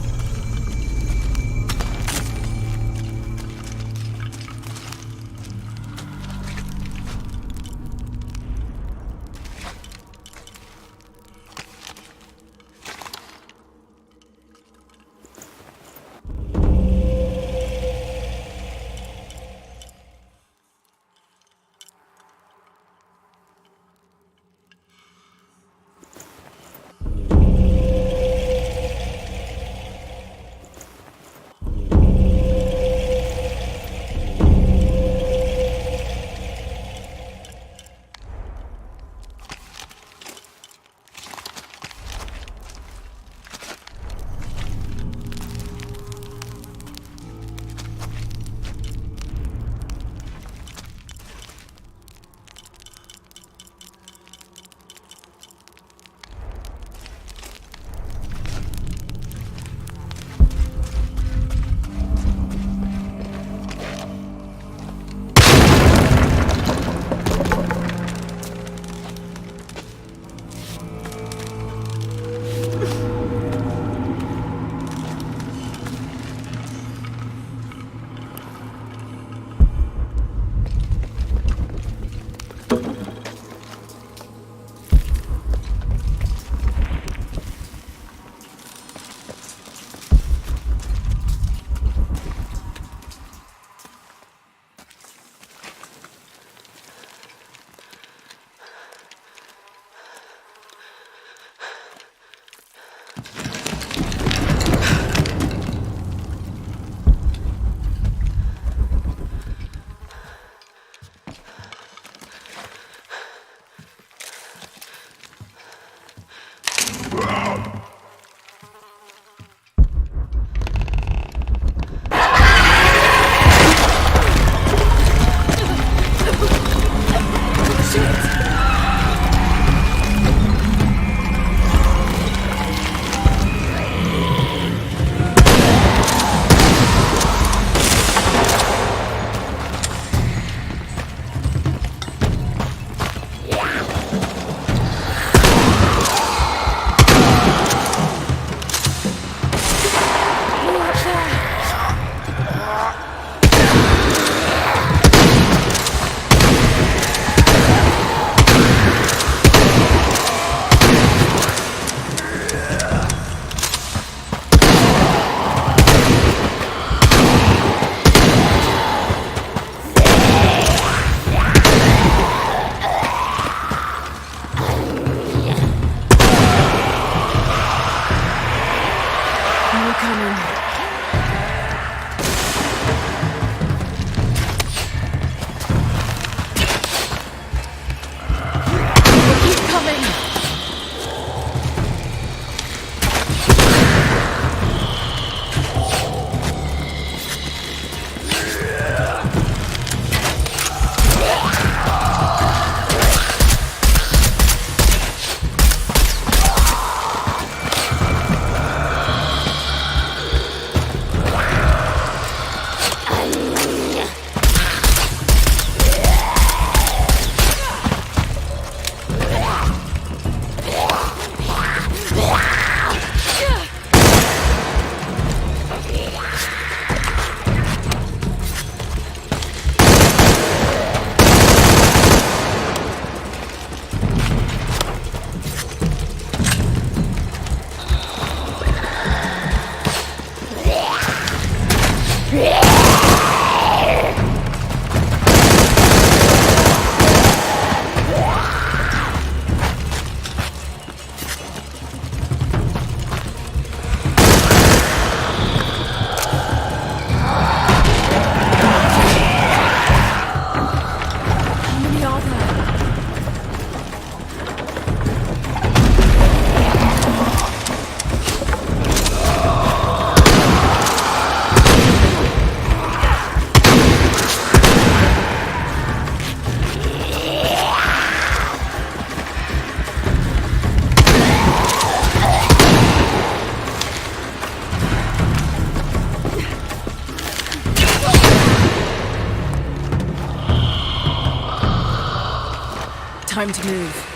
Time to move.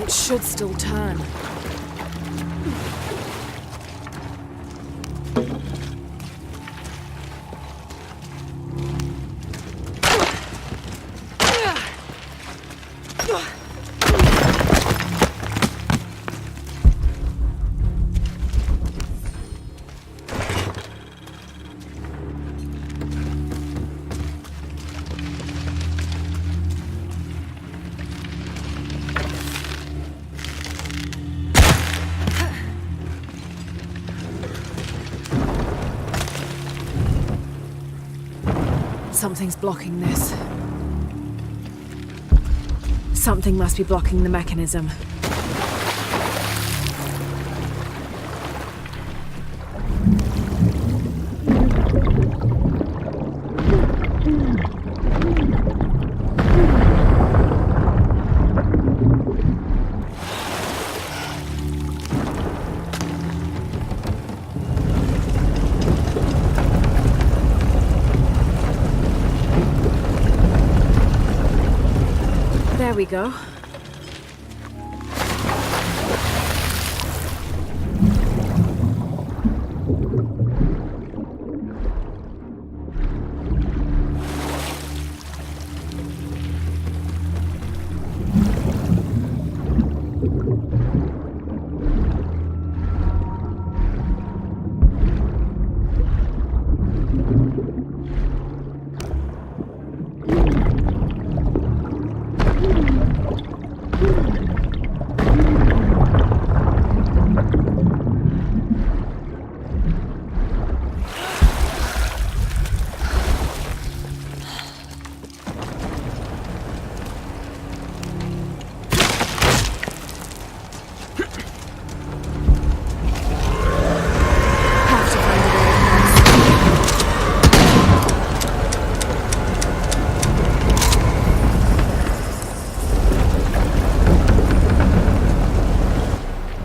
It should still turn. Something's blocking this. Something must be blocking the mechanism. There we go.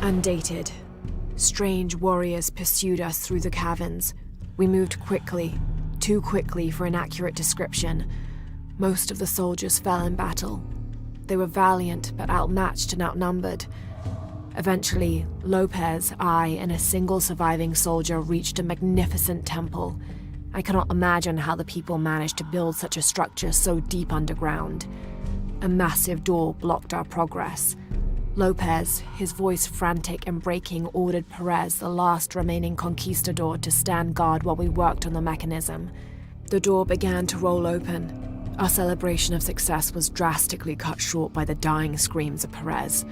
Undated. Strange warriors pursued us through the caverns. We moved quickly, too quickly for an accurate description. Most of the soldiers fell in battle. They were valiant, but outmatched and outnumbered. Eventually, Lopez, I, and a single surviving soldier reached a magnificent temple. I cannot imagine how the people managed to build such a structure so deep underground. A massive door blocked our progress. Lopez, his voice frantic and breaking, ordered Perez, the last remaining conquistador, to stand guard while we worked on the mechanism. The door began to roll open. Our celebration of success was drastically cut short by the dying screams of Perez.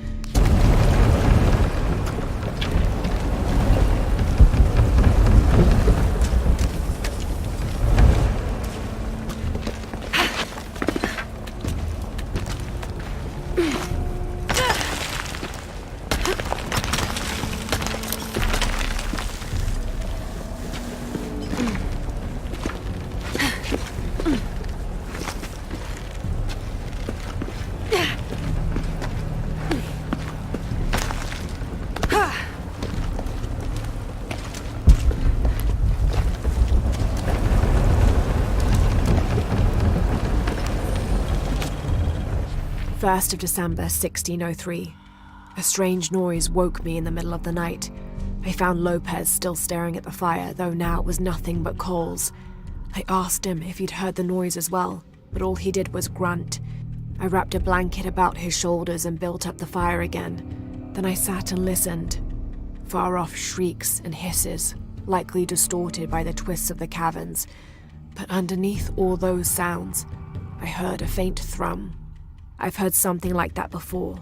First of December, 1603. A strange noise woke me in the middle of the night. I found Lopez still staring at the fire, though now it was nothing but coals. I asked him if he'd heard the noise as well, but all he did was grunt. I wrapped a blanket about his shoulders and built up the fire again. Then I sat and listened. Far-off shrieks and hisses, likely distorted by the twists of the caverns. But underneath all those sounds, I heard a faint thrum. I've heard something like that before.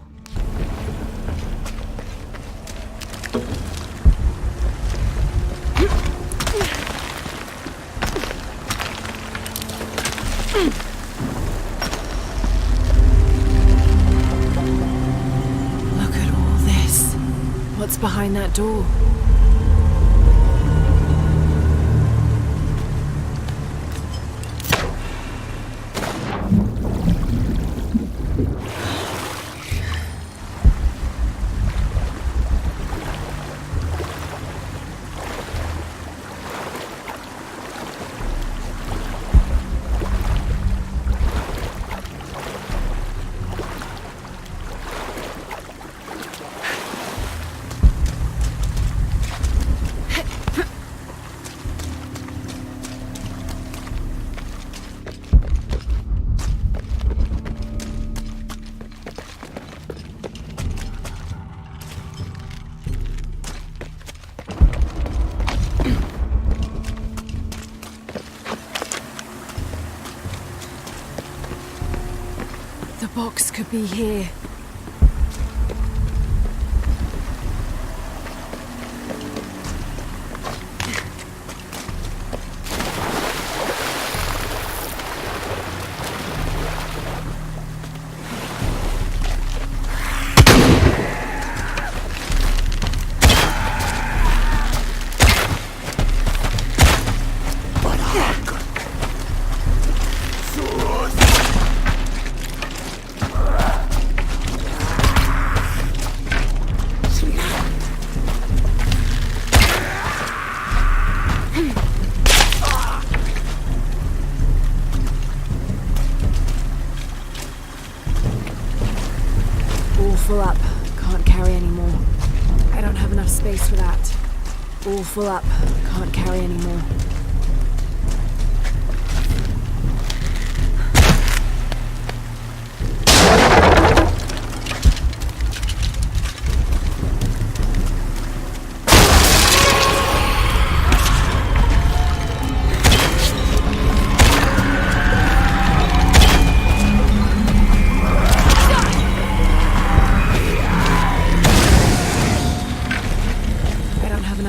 Look at all this. What's behind that door? The box could be here. All full up. Can't carry anymore. I don't have enough space for that. All full up. Can't carry anymore.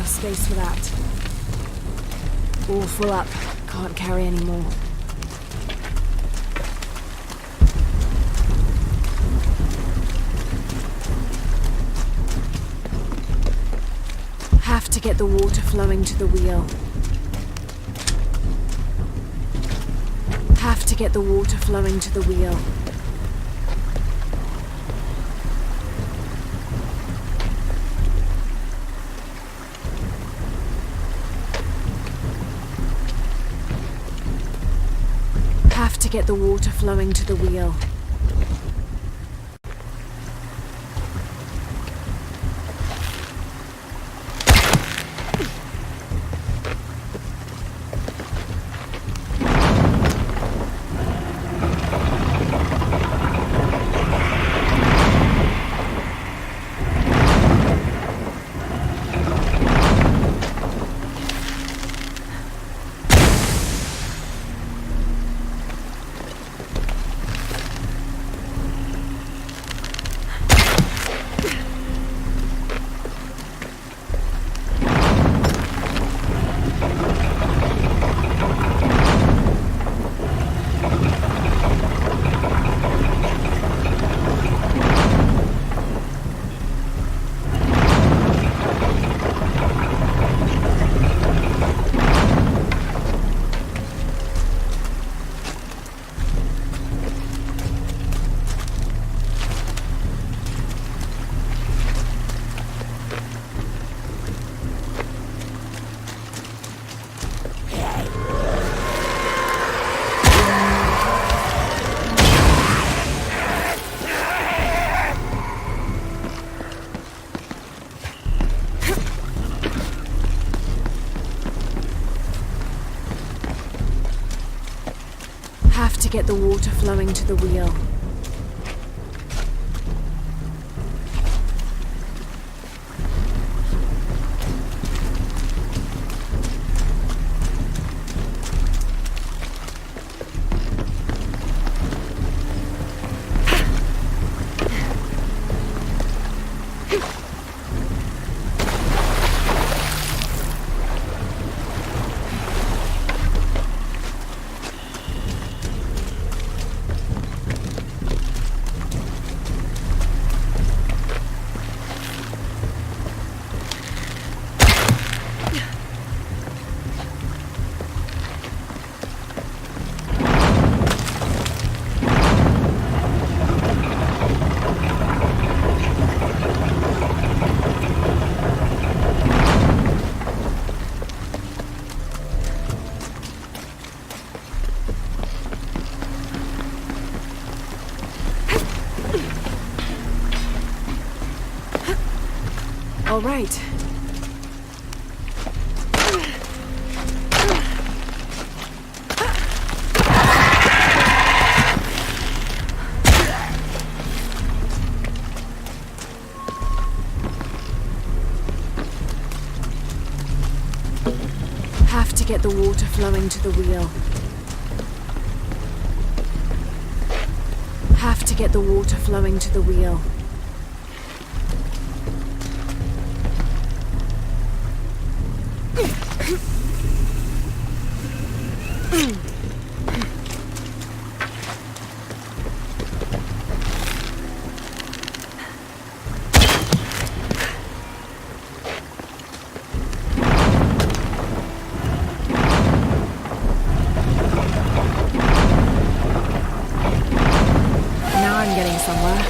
Space for that. All full up. Can't carry anymore. Have to get the water flowing to the wheel. Have to get the water flowing to the wheel. Have to get the water flowing to the wheel. get the water flowing to the wheel. All right. Have to get the water flowing to the wheel. Have to get the water flowing to the wheel. Now I'm getting somewhere.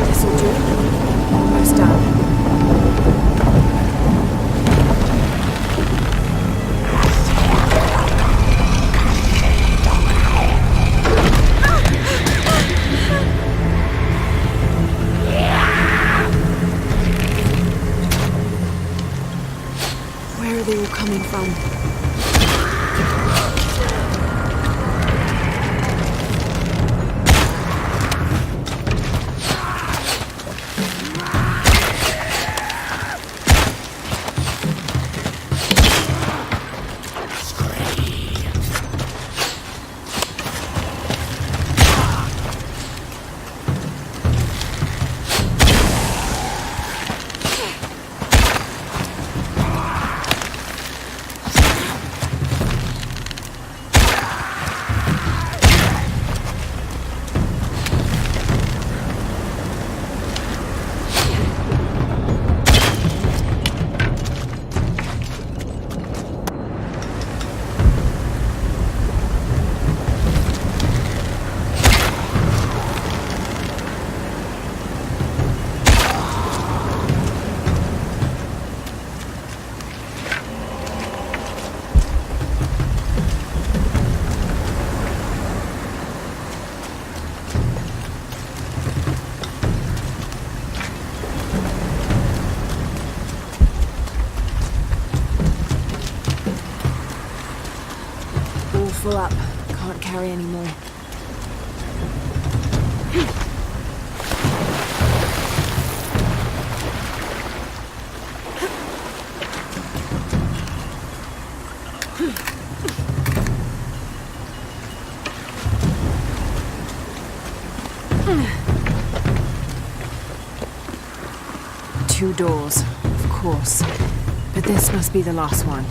This'll do. Almost done. Where are they all coming from? All full up. Can't carry any more. Two doors, of course. But this must be the last one.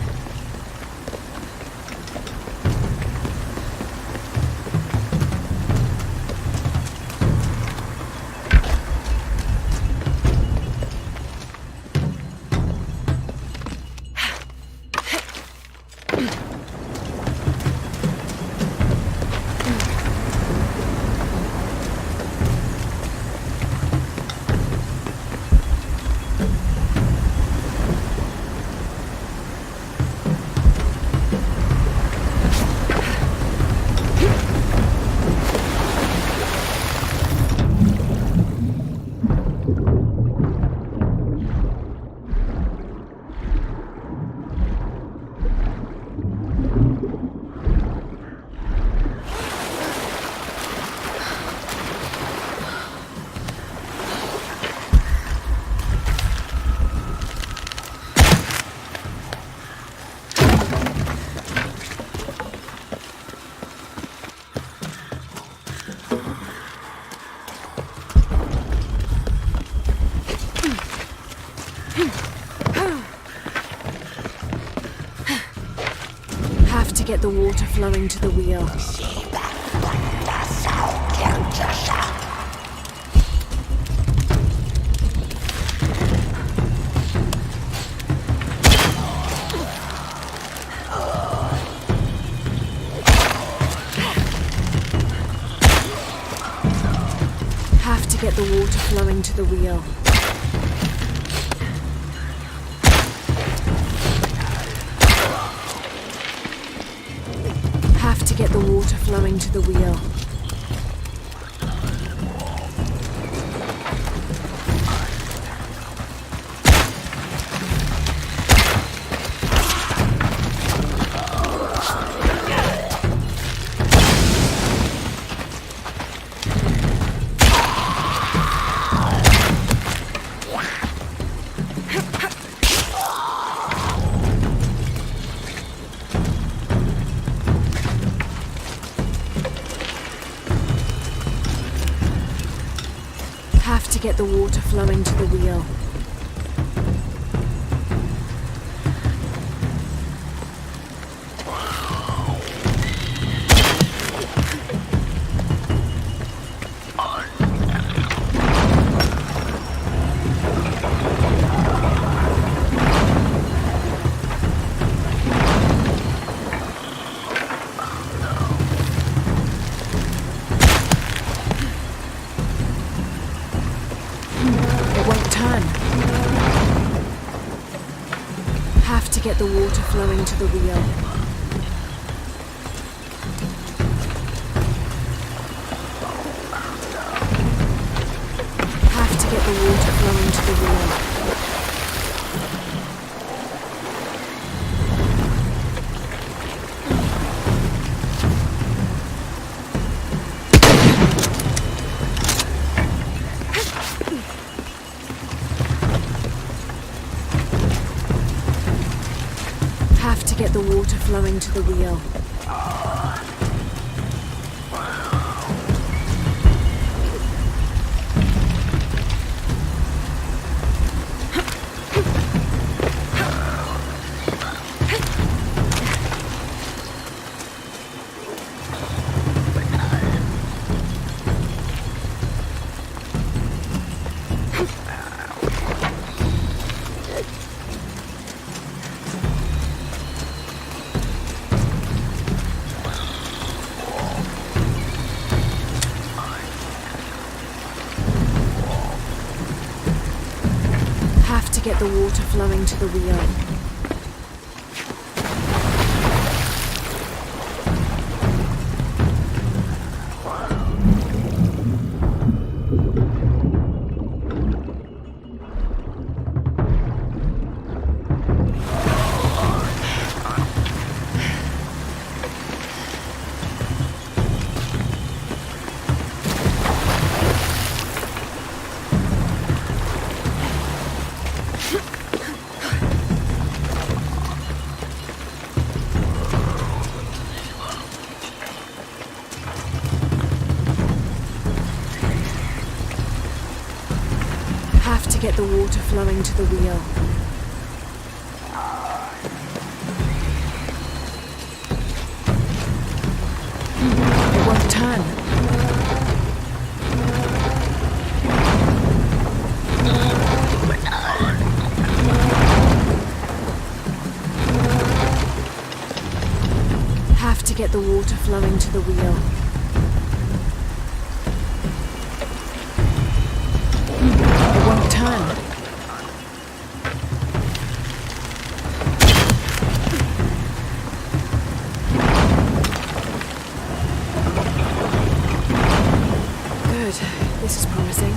get the water flowing to the wheel. Have to get the water flowing to the wheel. Have to get the water flowing to the wheel. Have to get the water flowing to the wheel. Have to get the water flowing to the wheel. Have to get the water flowing to the wheel. Have to get the water flowing to the wheel. Have to get the water flowing to the wheel. Have to get the water flowing to the wheel. It won't turn. Have to get the water flowing to the wheel. It won't turn. Good. This is promising.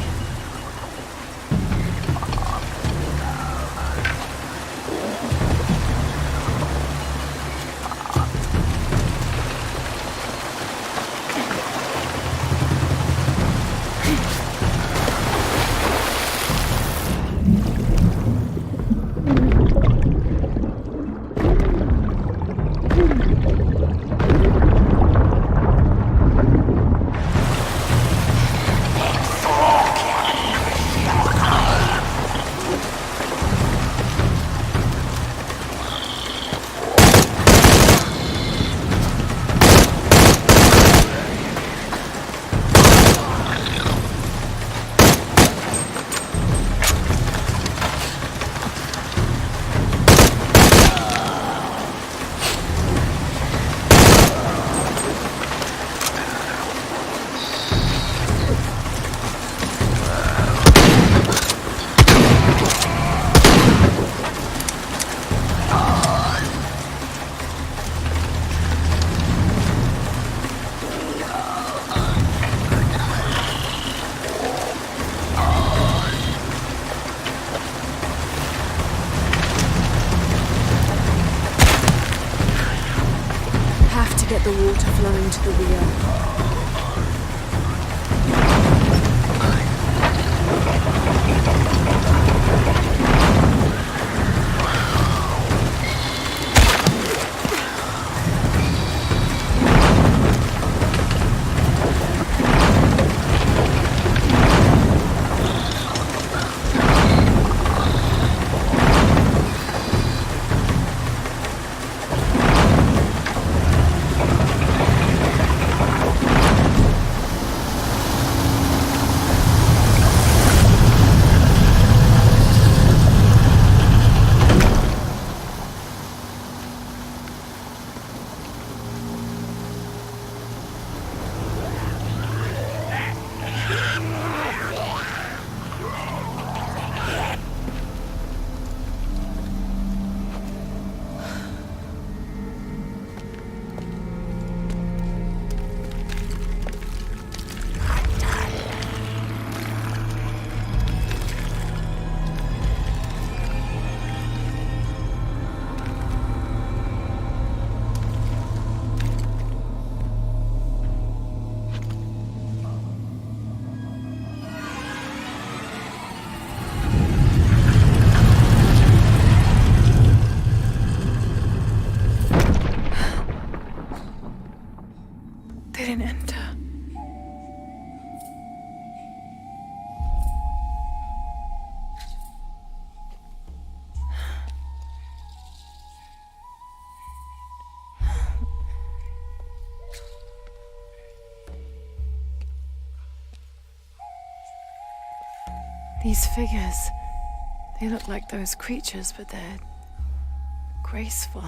the water flowing to the rear. They didn't enter. These figures, they look like those creatures, but they're graceful.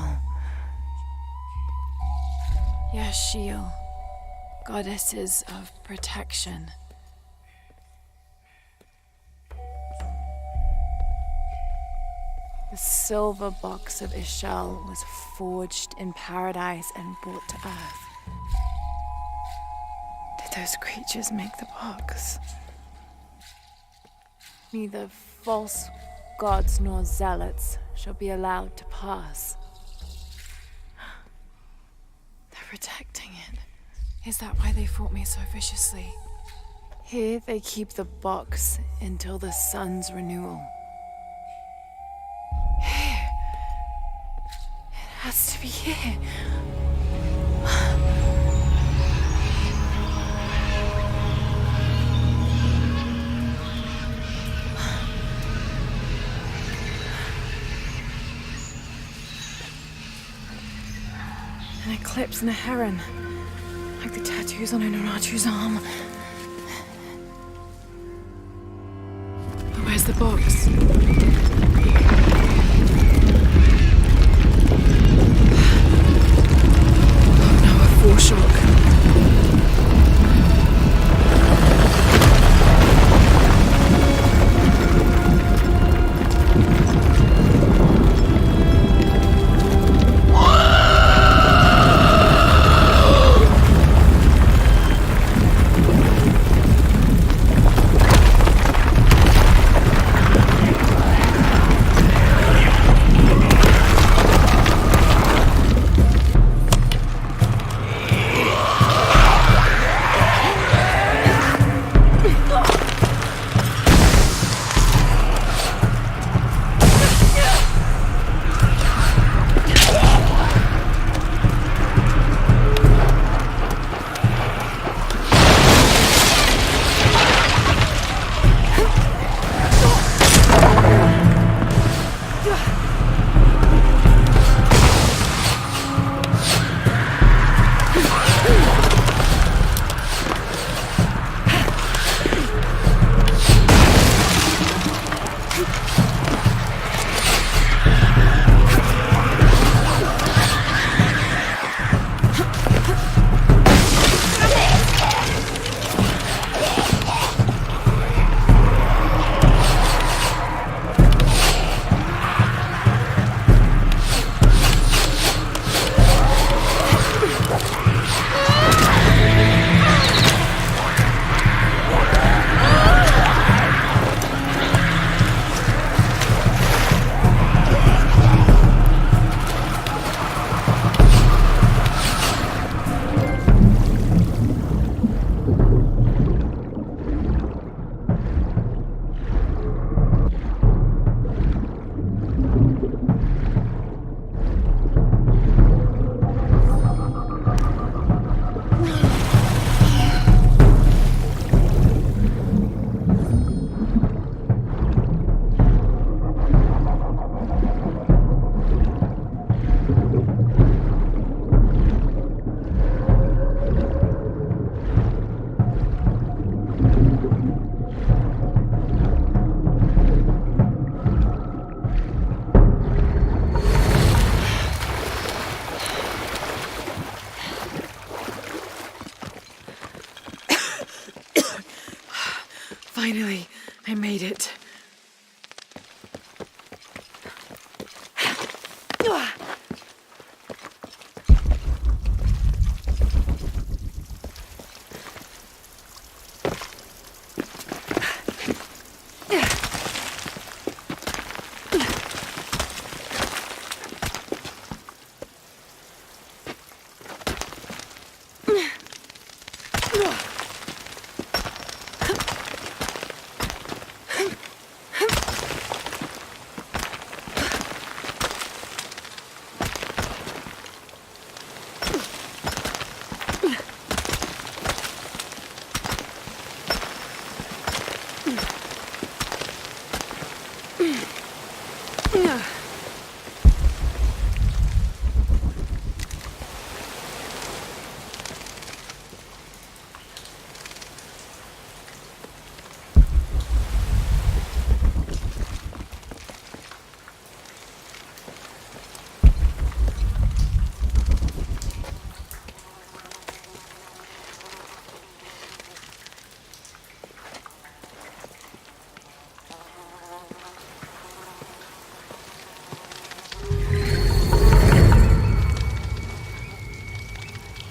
Yashil, goddesses of protection. The silver box of Ishal was forged in paradise and brought to earth. Did those creatures make the box? Neither false gods nor zealots shall be allowed to pass. They're protecting it. Is that why they fought me so viciously? Here they keep the box until the sun's renewal. Here. It has to be here. An eclipse and a heron. Like the tattoos on Inaratu's arm. But where's the box? Oh no, a foreshock. Finally, I made it.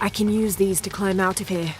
I can use these to climb out of here.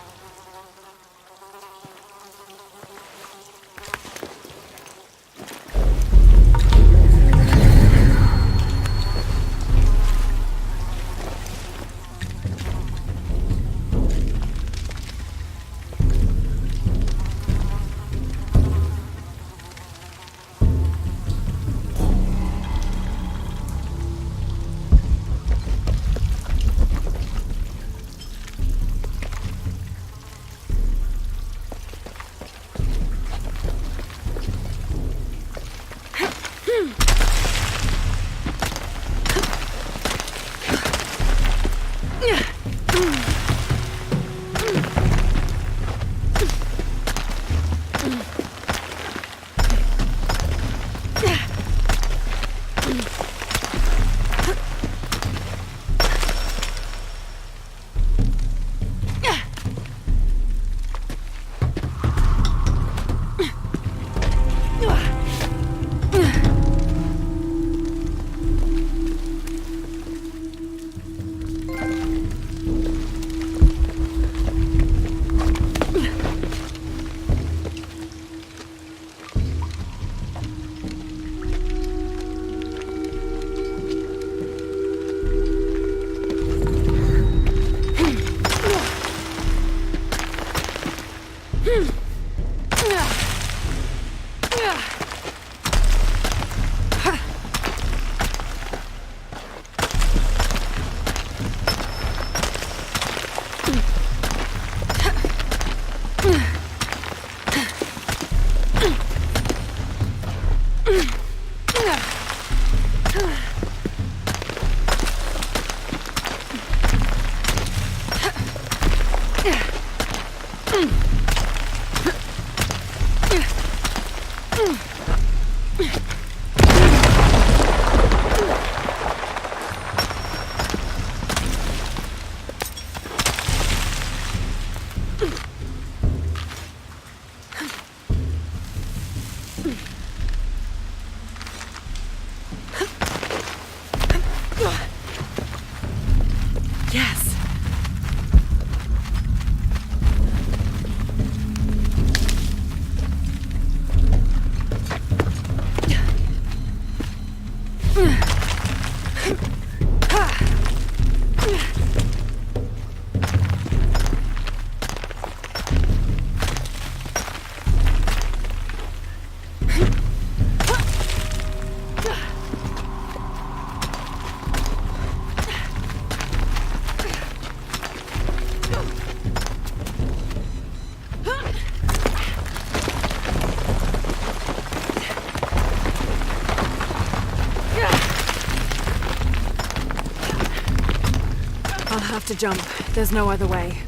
I'll have to jump. There's no other way.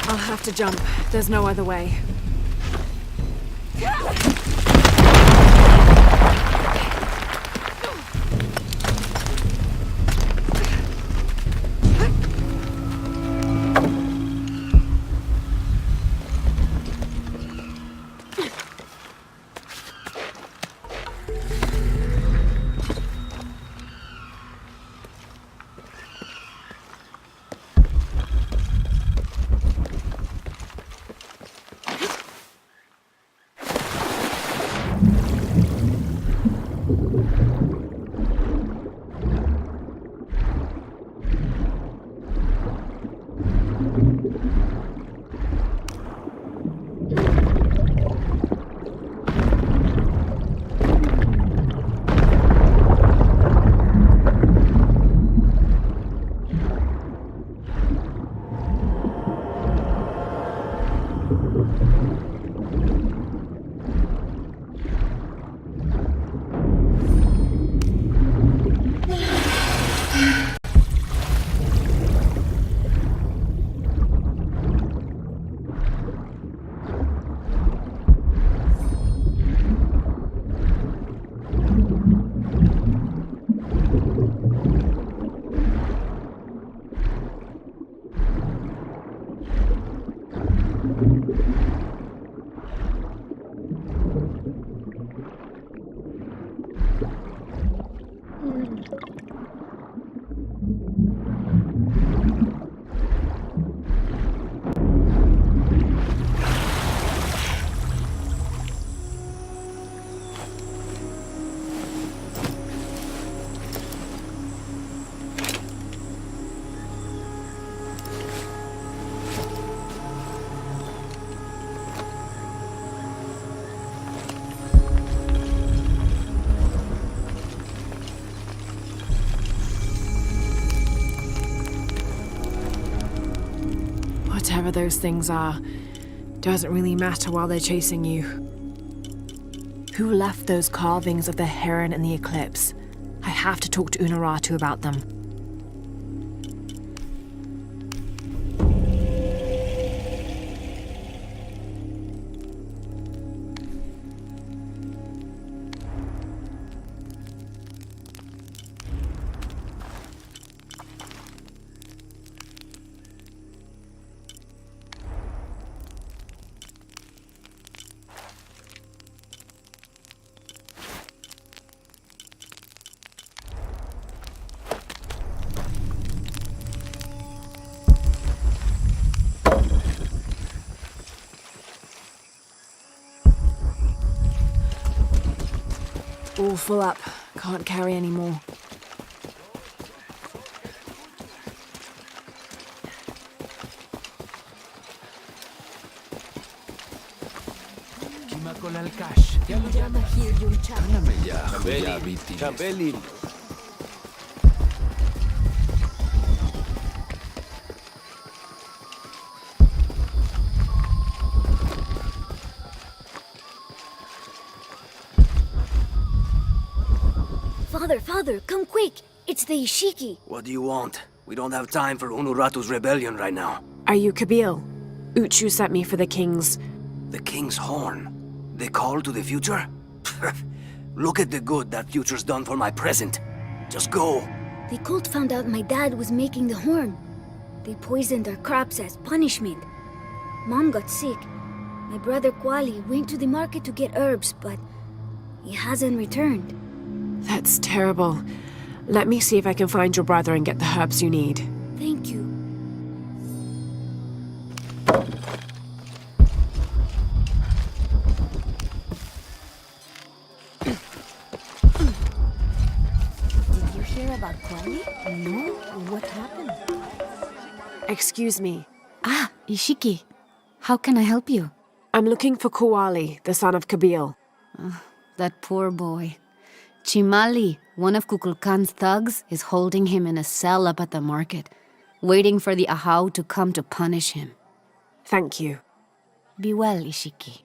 I'll have to jump. There's no other way. Whatever those things are, doesn't really matter while they're chasing you. Who left those carvings of the heron and the eclipse? I have to talk to Unuratu about them. All full up. Can't carry any more. Chabeli. Father, come quick! It's the Ishiki! What do you want? We don't have time for Unuratu's rebellion right now. Are you Kabil? Uchu sent me for the king's... The king's horn? The call to the future? Look at the good that future's done for my present. Just go. The cult found out my dad was making the horn. They poisoned our crops as punishment. Mom got sick. My brother Kwali went to the market to get herbs, but he hasn't returned. That's terrible. Let me see if I can find your brother and get the herbs you need. Thank you. Did you hear about Kwali? No? What happened? Excuse me. Ah, Ishiki. How can I help you? I'm looking for Kuali, the son of Kabil. That poor boy. Chimali, one of Kukulkan's thugs, is holding him in a cell up at the market, waiting for the Ahau to come to punish him. Thank you. Be well, Ishiki.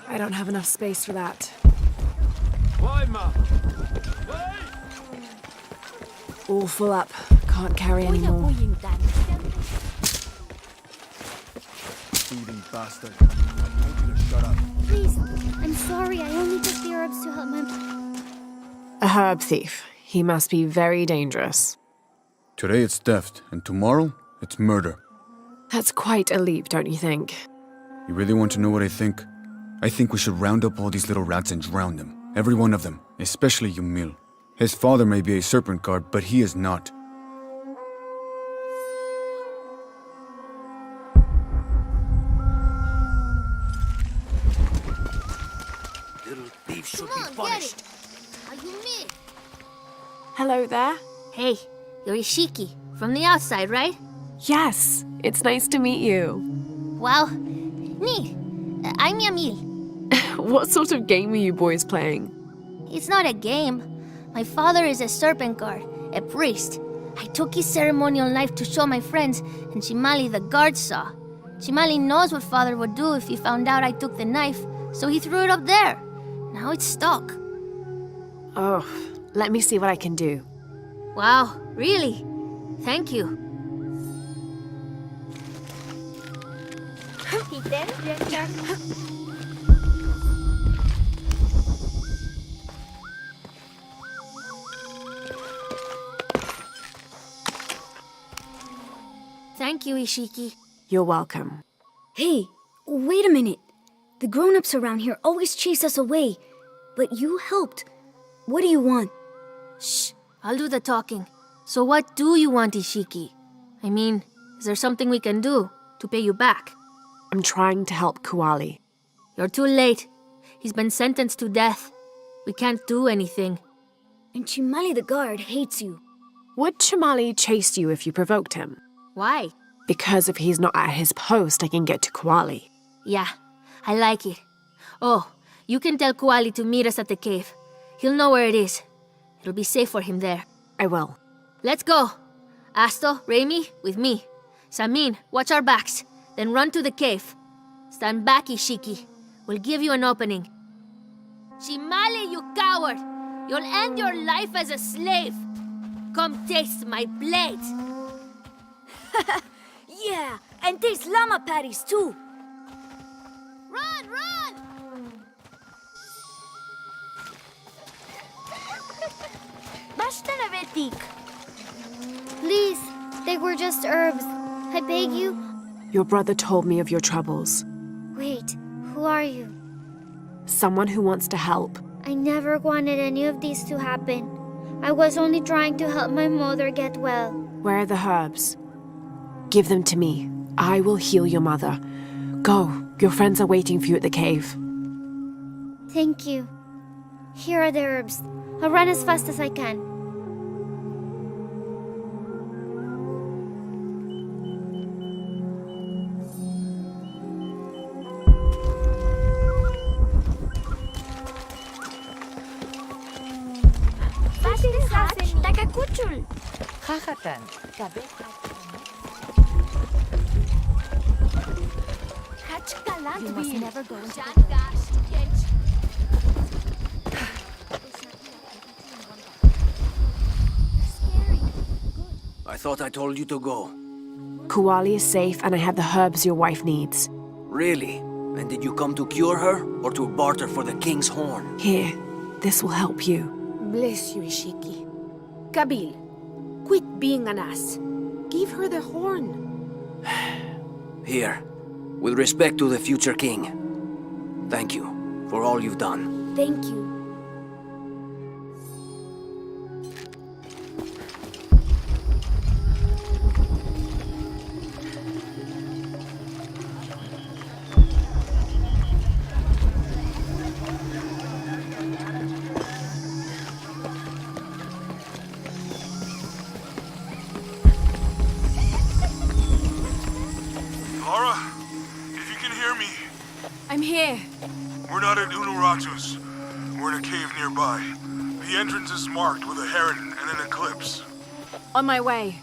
I don't have enough space for that. All full up. Can't carry any more. Thieving bastard. I told you to shut up. Please, I'm sorry. I only took the herbs to help my... A herb thief. He must be very dangerous. Today it's theft, and tomorrow it's murder. That's quite a leap, don't you think? You really want to know what I think? I think we should round up all these little rats and drown them. Every one of them, especially Yumil. His father may be a serpent guard, but he is not. Little thieves should be punished. Hello there. Hey, you're Ishiki, from the outside, right? Yes, it's nice to meet you. Wow, neat. I'm Yamil. What sort of game are you boys playing? It's not a game. My father is a serpent guard, a priest. I took his ceremonial knife to show my friends, and Chimali the guard saw. Chimali knows what father would do if he found out I took the knife, so he threw it up there. Now it's stuck. Oh, let me see what I can do. Wow, really? Thank you. Thank you, Ishiki. You're welcome. Hey, wait a minute. The grown-ups around here always chase us away, but you helped. What do you want? Shh, I'll do the talking. So what do you want, Ishiki? I mean, is there something we can do to pay you back? I'm trying to help Kuali. You're too late. He's been sentenced to death. We can't do anything. And Chimali the guard hates you. Would Chimali chase you if you provoked him? Why? Because if he's not at his post, I can get to Kuali. Yeah, I like it. Oh, you can tell Kuali to meet us at the cave. He'll know where it is. It'll be safe for him there. I will. Let's go. Asto, Raimi, with me. Samin, watch our backs. Then run to the cave. Stand back, Ishiki. We'll give you an opening. Chimali, you coward! You'll end your life as a slave. Come taste my blade. Yeah, and taste llama patties too. Run, run! Basta na, Vetik. Please, they were just herbs. I beg you. Your brother told me of your troubles. Wait, who are you? Someone who wants to help. I never wanted any of these to happen. I was only trying to help my mother get well. Where are the herbs? Give them to me. I will heal your mother. Go. Your friends are waiting for you at the cave. Thank you. Here are the herbs. I'll run as fast as I can. You must never go into I thought I told you to go. Kuali is safe and I have the herbs your wife needs. Really? And did you come to cure her or to barter for the king's horn? Here, this will help you. Bless you, Ishiki. Kabil, quit being an ass. Give her the horn. Here, with respect to the future king. Thank you for all you've done. Thank you. Laura, if you can hear me, I'm here. we're not at Unuratu's. We're in a cave nearby. The entrance is marked with a heron and an eclipse. On my way.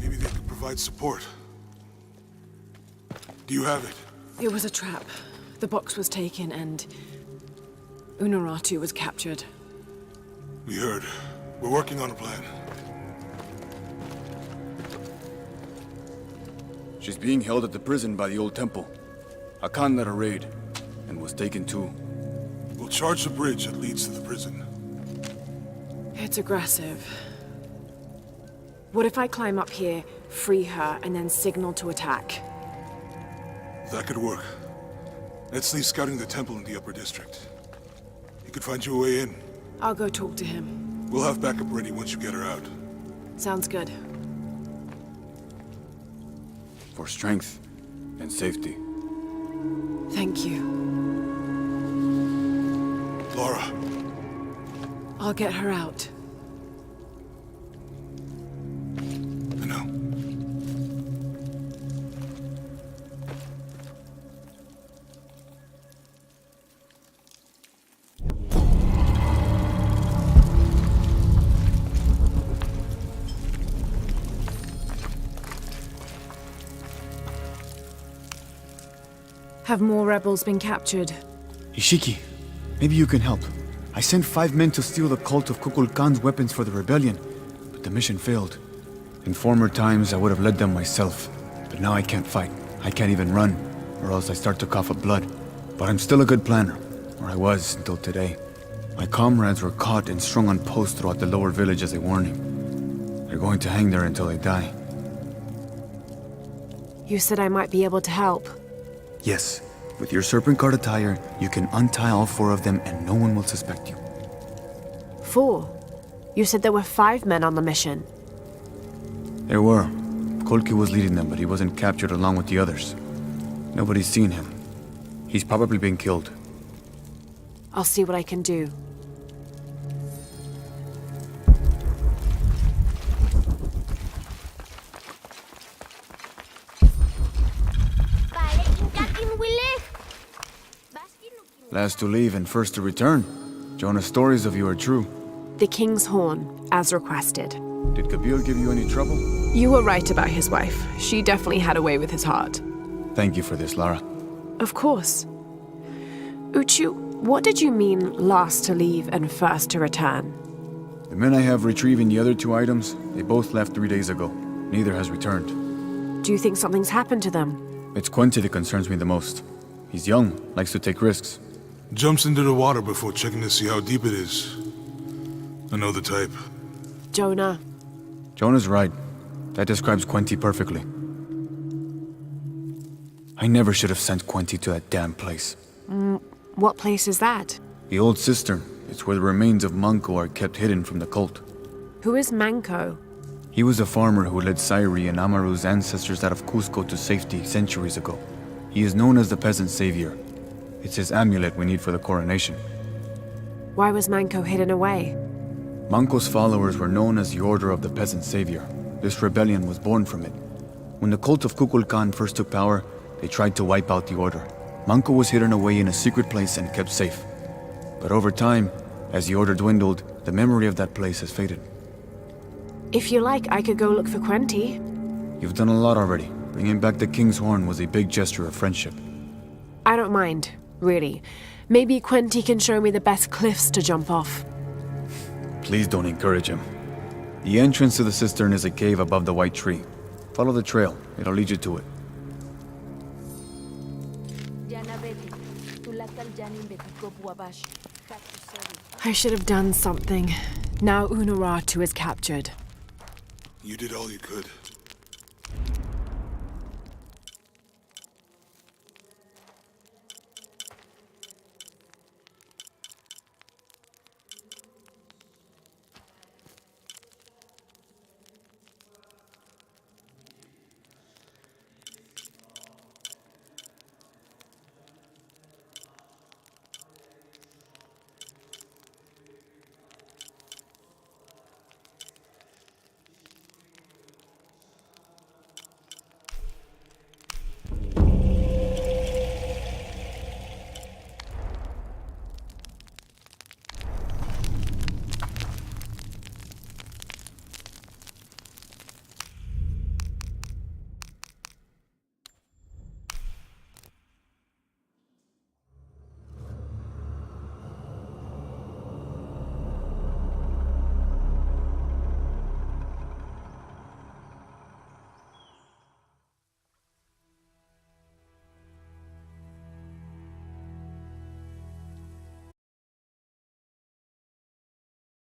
Maybe they could provide support. Do you have it? It was a trap. The box was taken and Unuratu was captured. We heard. We're working on a plan. She's being held at the prison by the old temple. Akan led a raid, and was taken too. We'll charge the bridge that leads to the prison. It's aggressive. What if I climb up here, free her, and then signal to attack? That could work. Let's leave scouting the temple in the upper district. He could find you a way in. I'll go talk to him. We'll have backup ready once you get her out. Sounds good. For strength and safety. Thank you. Laura. I'll get her out. I know. Have more rebels been captured? Ishiki, maybe you can help. I sent 5 men to steal the cult of Kukulkan's weapons for the rebellion, but the mission failed. In former times, I would have led them myself, but now I can't fight. I can't even run, or else I start to cough up blood. But I'm still a good planner, or I was until today. My comrades were caught and strung on posts throughout the lower village as a warning. They're going to hang there until they die. You said I might be able to help. Yes, with your serpent guard attire, you can untie all 4 of them and no one will suspect you. 4? You said there were 5 men on the mission. There were. Kolki was leading them, but he wasn't captured along with the others. Nobody's seen him. He's probably been killed. I'll see what I can do. Last to leave and first to return. Jonah's stories of you are true. The King's Horn, as requested. Did Kabil give you any trouble? You were right about his wife. She definitely had a way with his heart. Thank you for this, Lara. Of course. Uchu, what did you mean last to leave and first to return? The men I have retrieving the other 2 items, they both left 3 days ago. Neither has returned. Do you think something's happened to them? It's Quente that concerns me the most. He's young, likes to take risks. Jumps into the water before checking to see how deep it is. I know the type. Jonah. Jonah's right. That describes Quente perfectly. I never should have sent Quente to that damn place. What place is that? The old cistern. It's where the remains of Manco are kept hidden from the cult. Who is Manco? He was a farmer who led Sairi and Amaru's ancestors out of Cusco to safety centuries ago. He is known as the peasant savior. It's his amulet we need for the coronation. Why was Manco hidden away? Manco's followers were known as the Order of the Peasant Savior. This rebellion was born from it. When the cult of Kukulkan first took power, they tried to wipe out the order. Manco was hidden away in a secret place and kept safe. But over time, as the order dwindled, the memory of that place has faded. If you like, I could go look for Quente. You've done a lot already. Bringing back the King's Horn was a big gesture of friendship. I don't mind, really. Maybe Quente can show me the best cliffs to jump off. Please don't encourage him. The entrance to the cistern is a cave above the white tree. Follow the trail. It'll lead you to it. I should have done something. Now Unuratu is captured. You did all you could.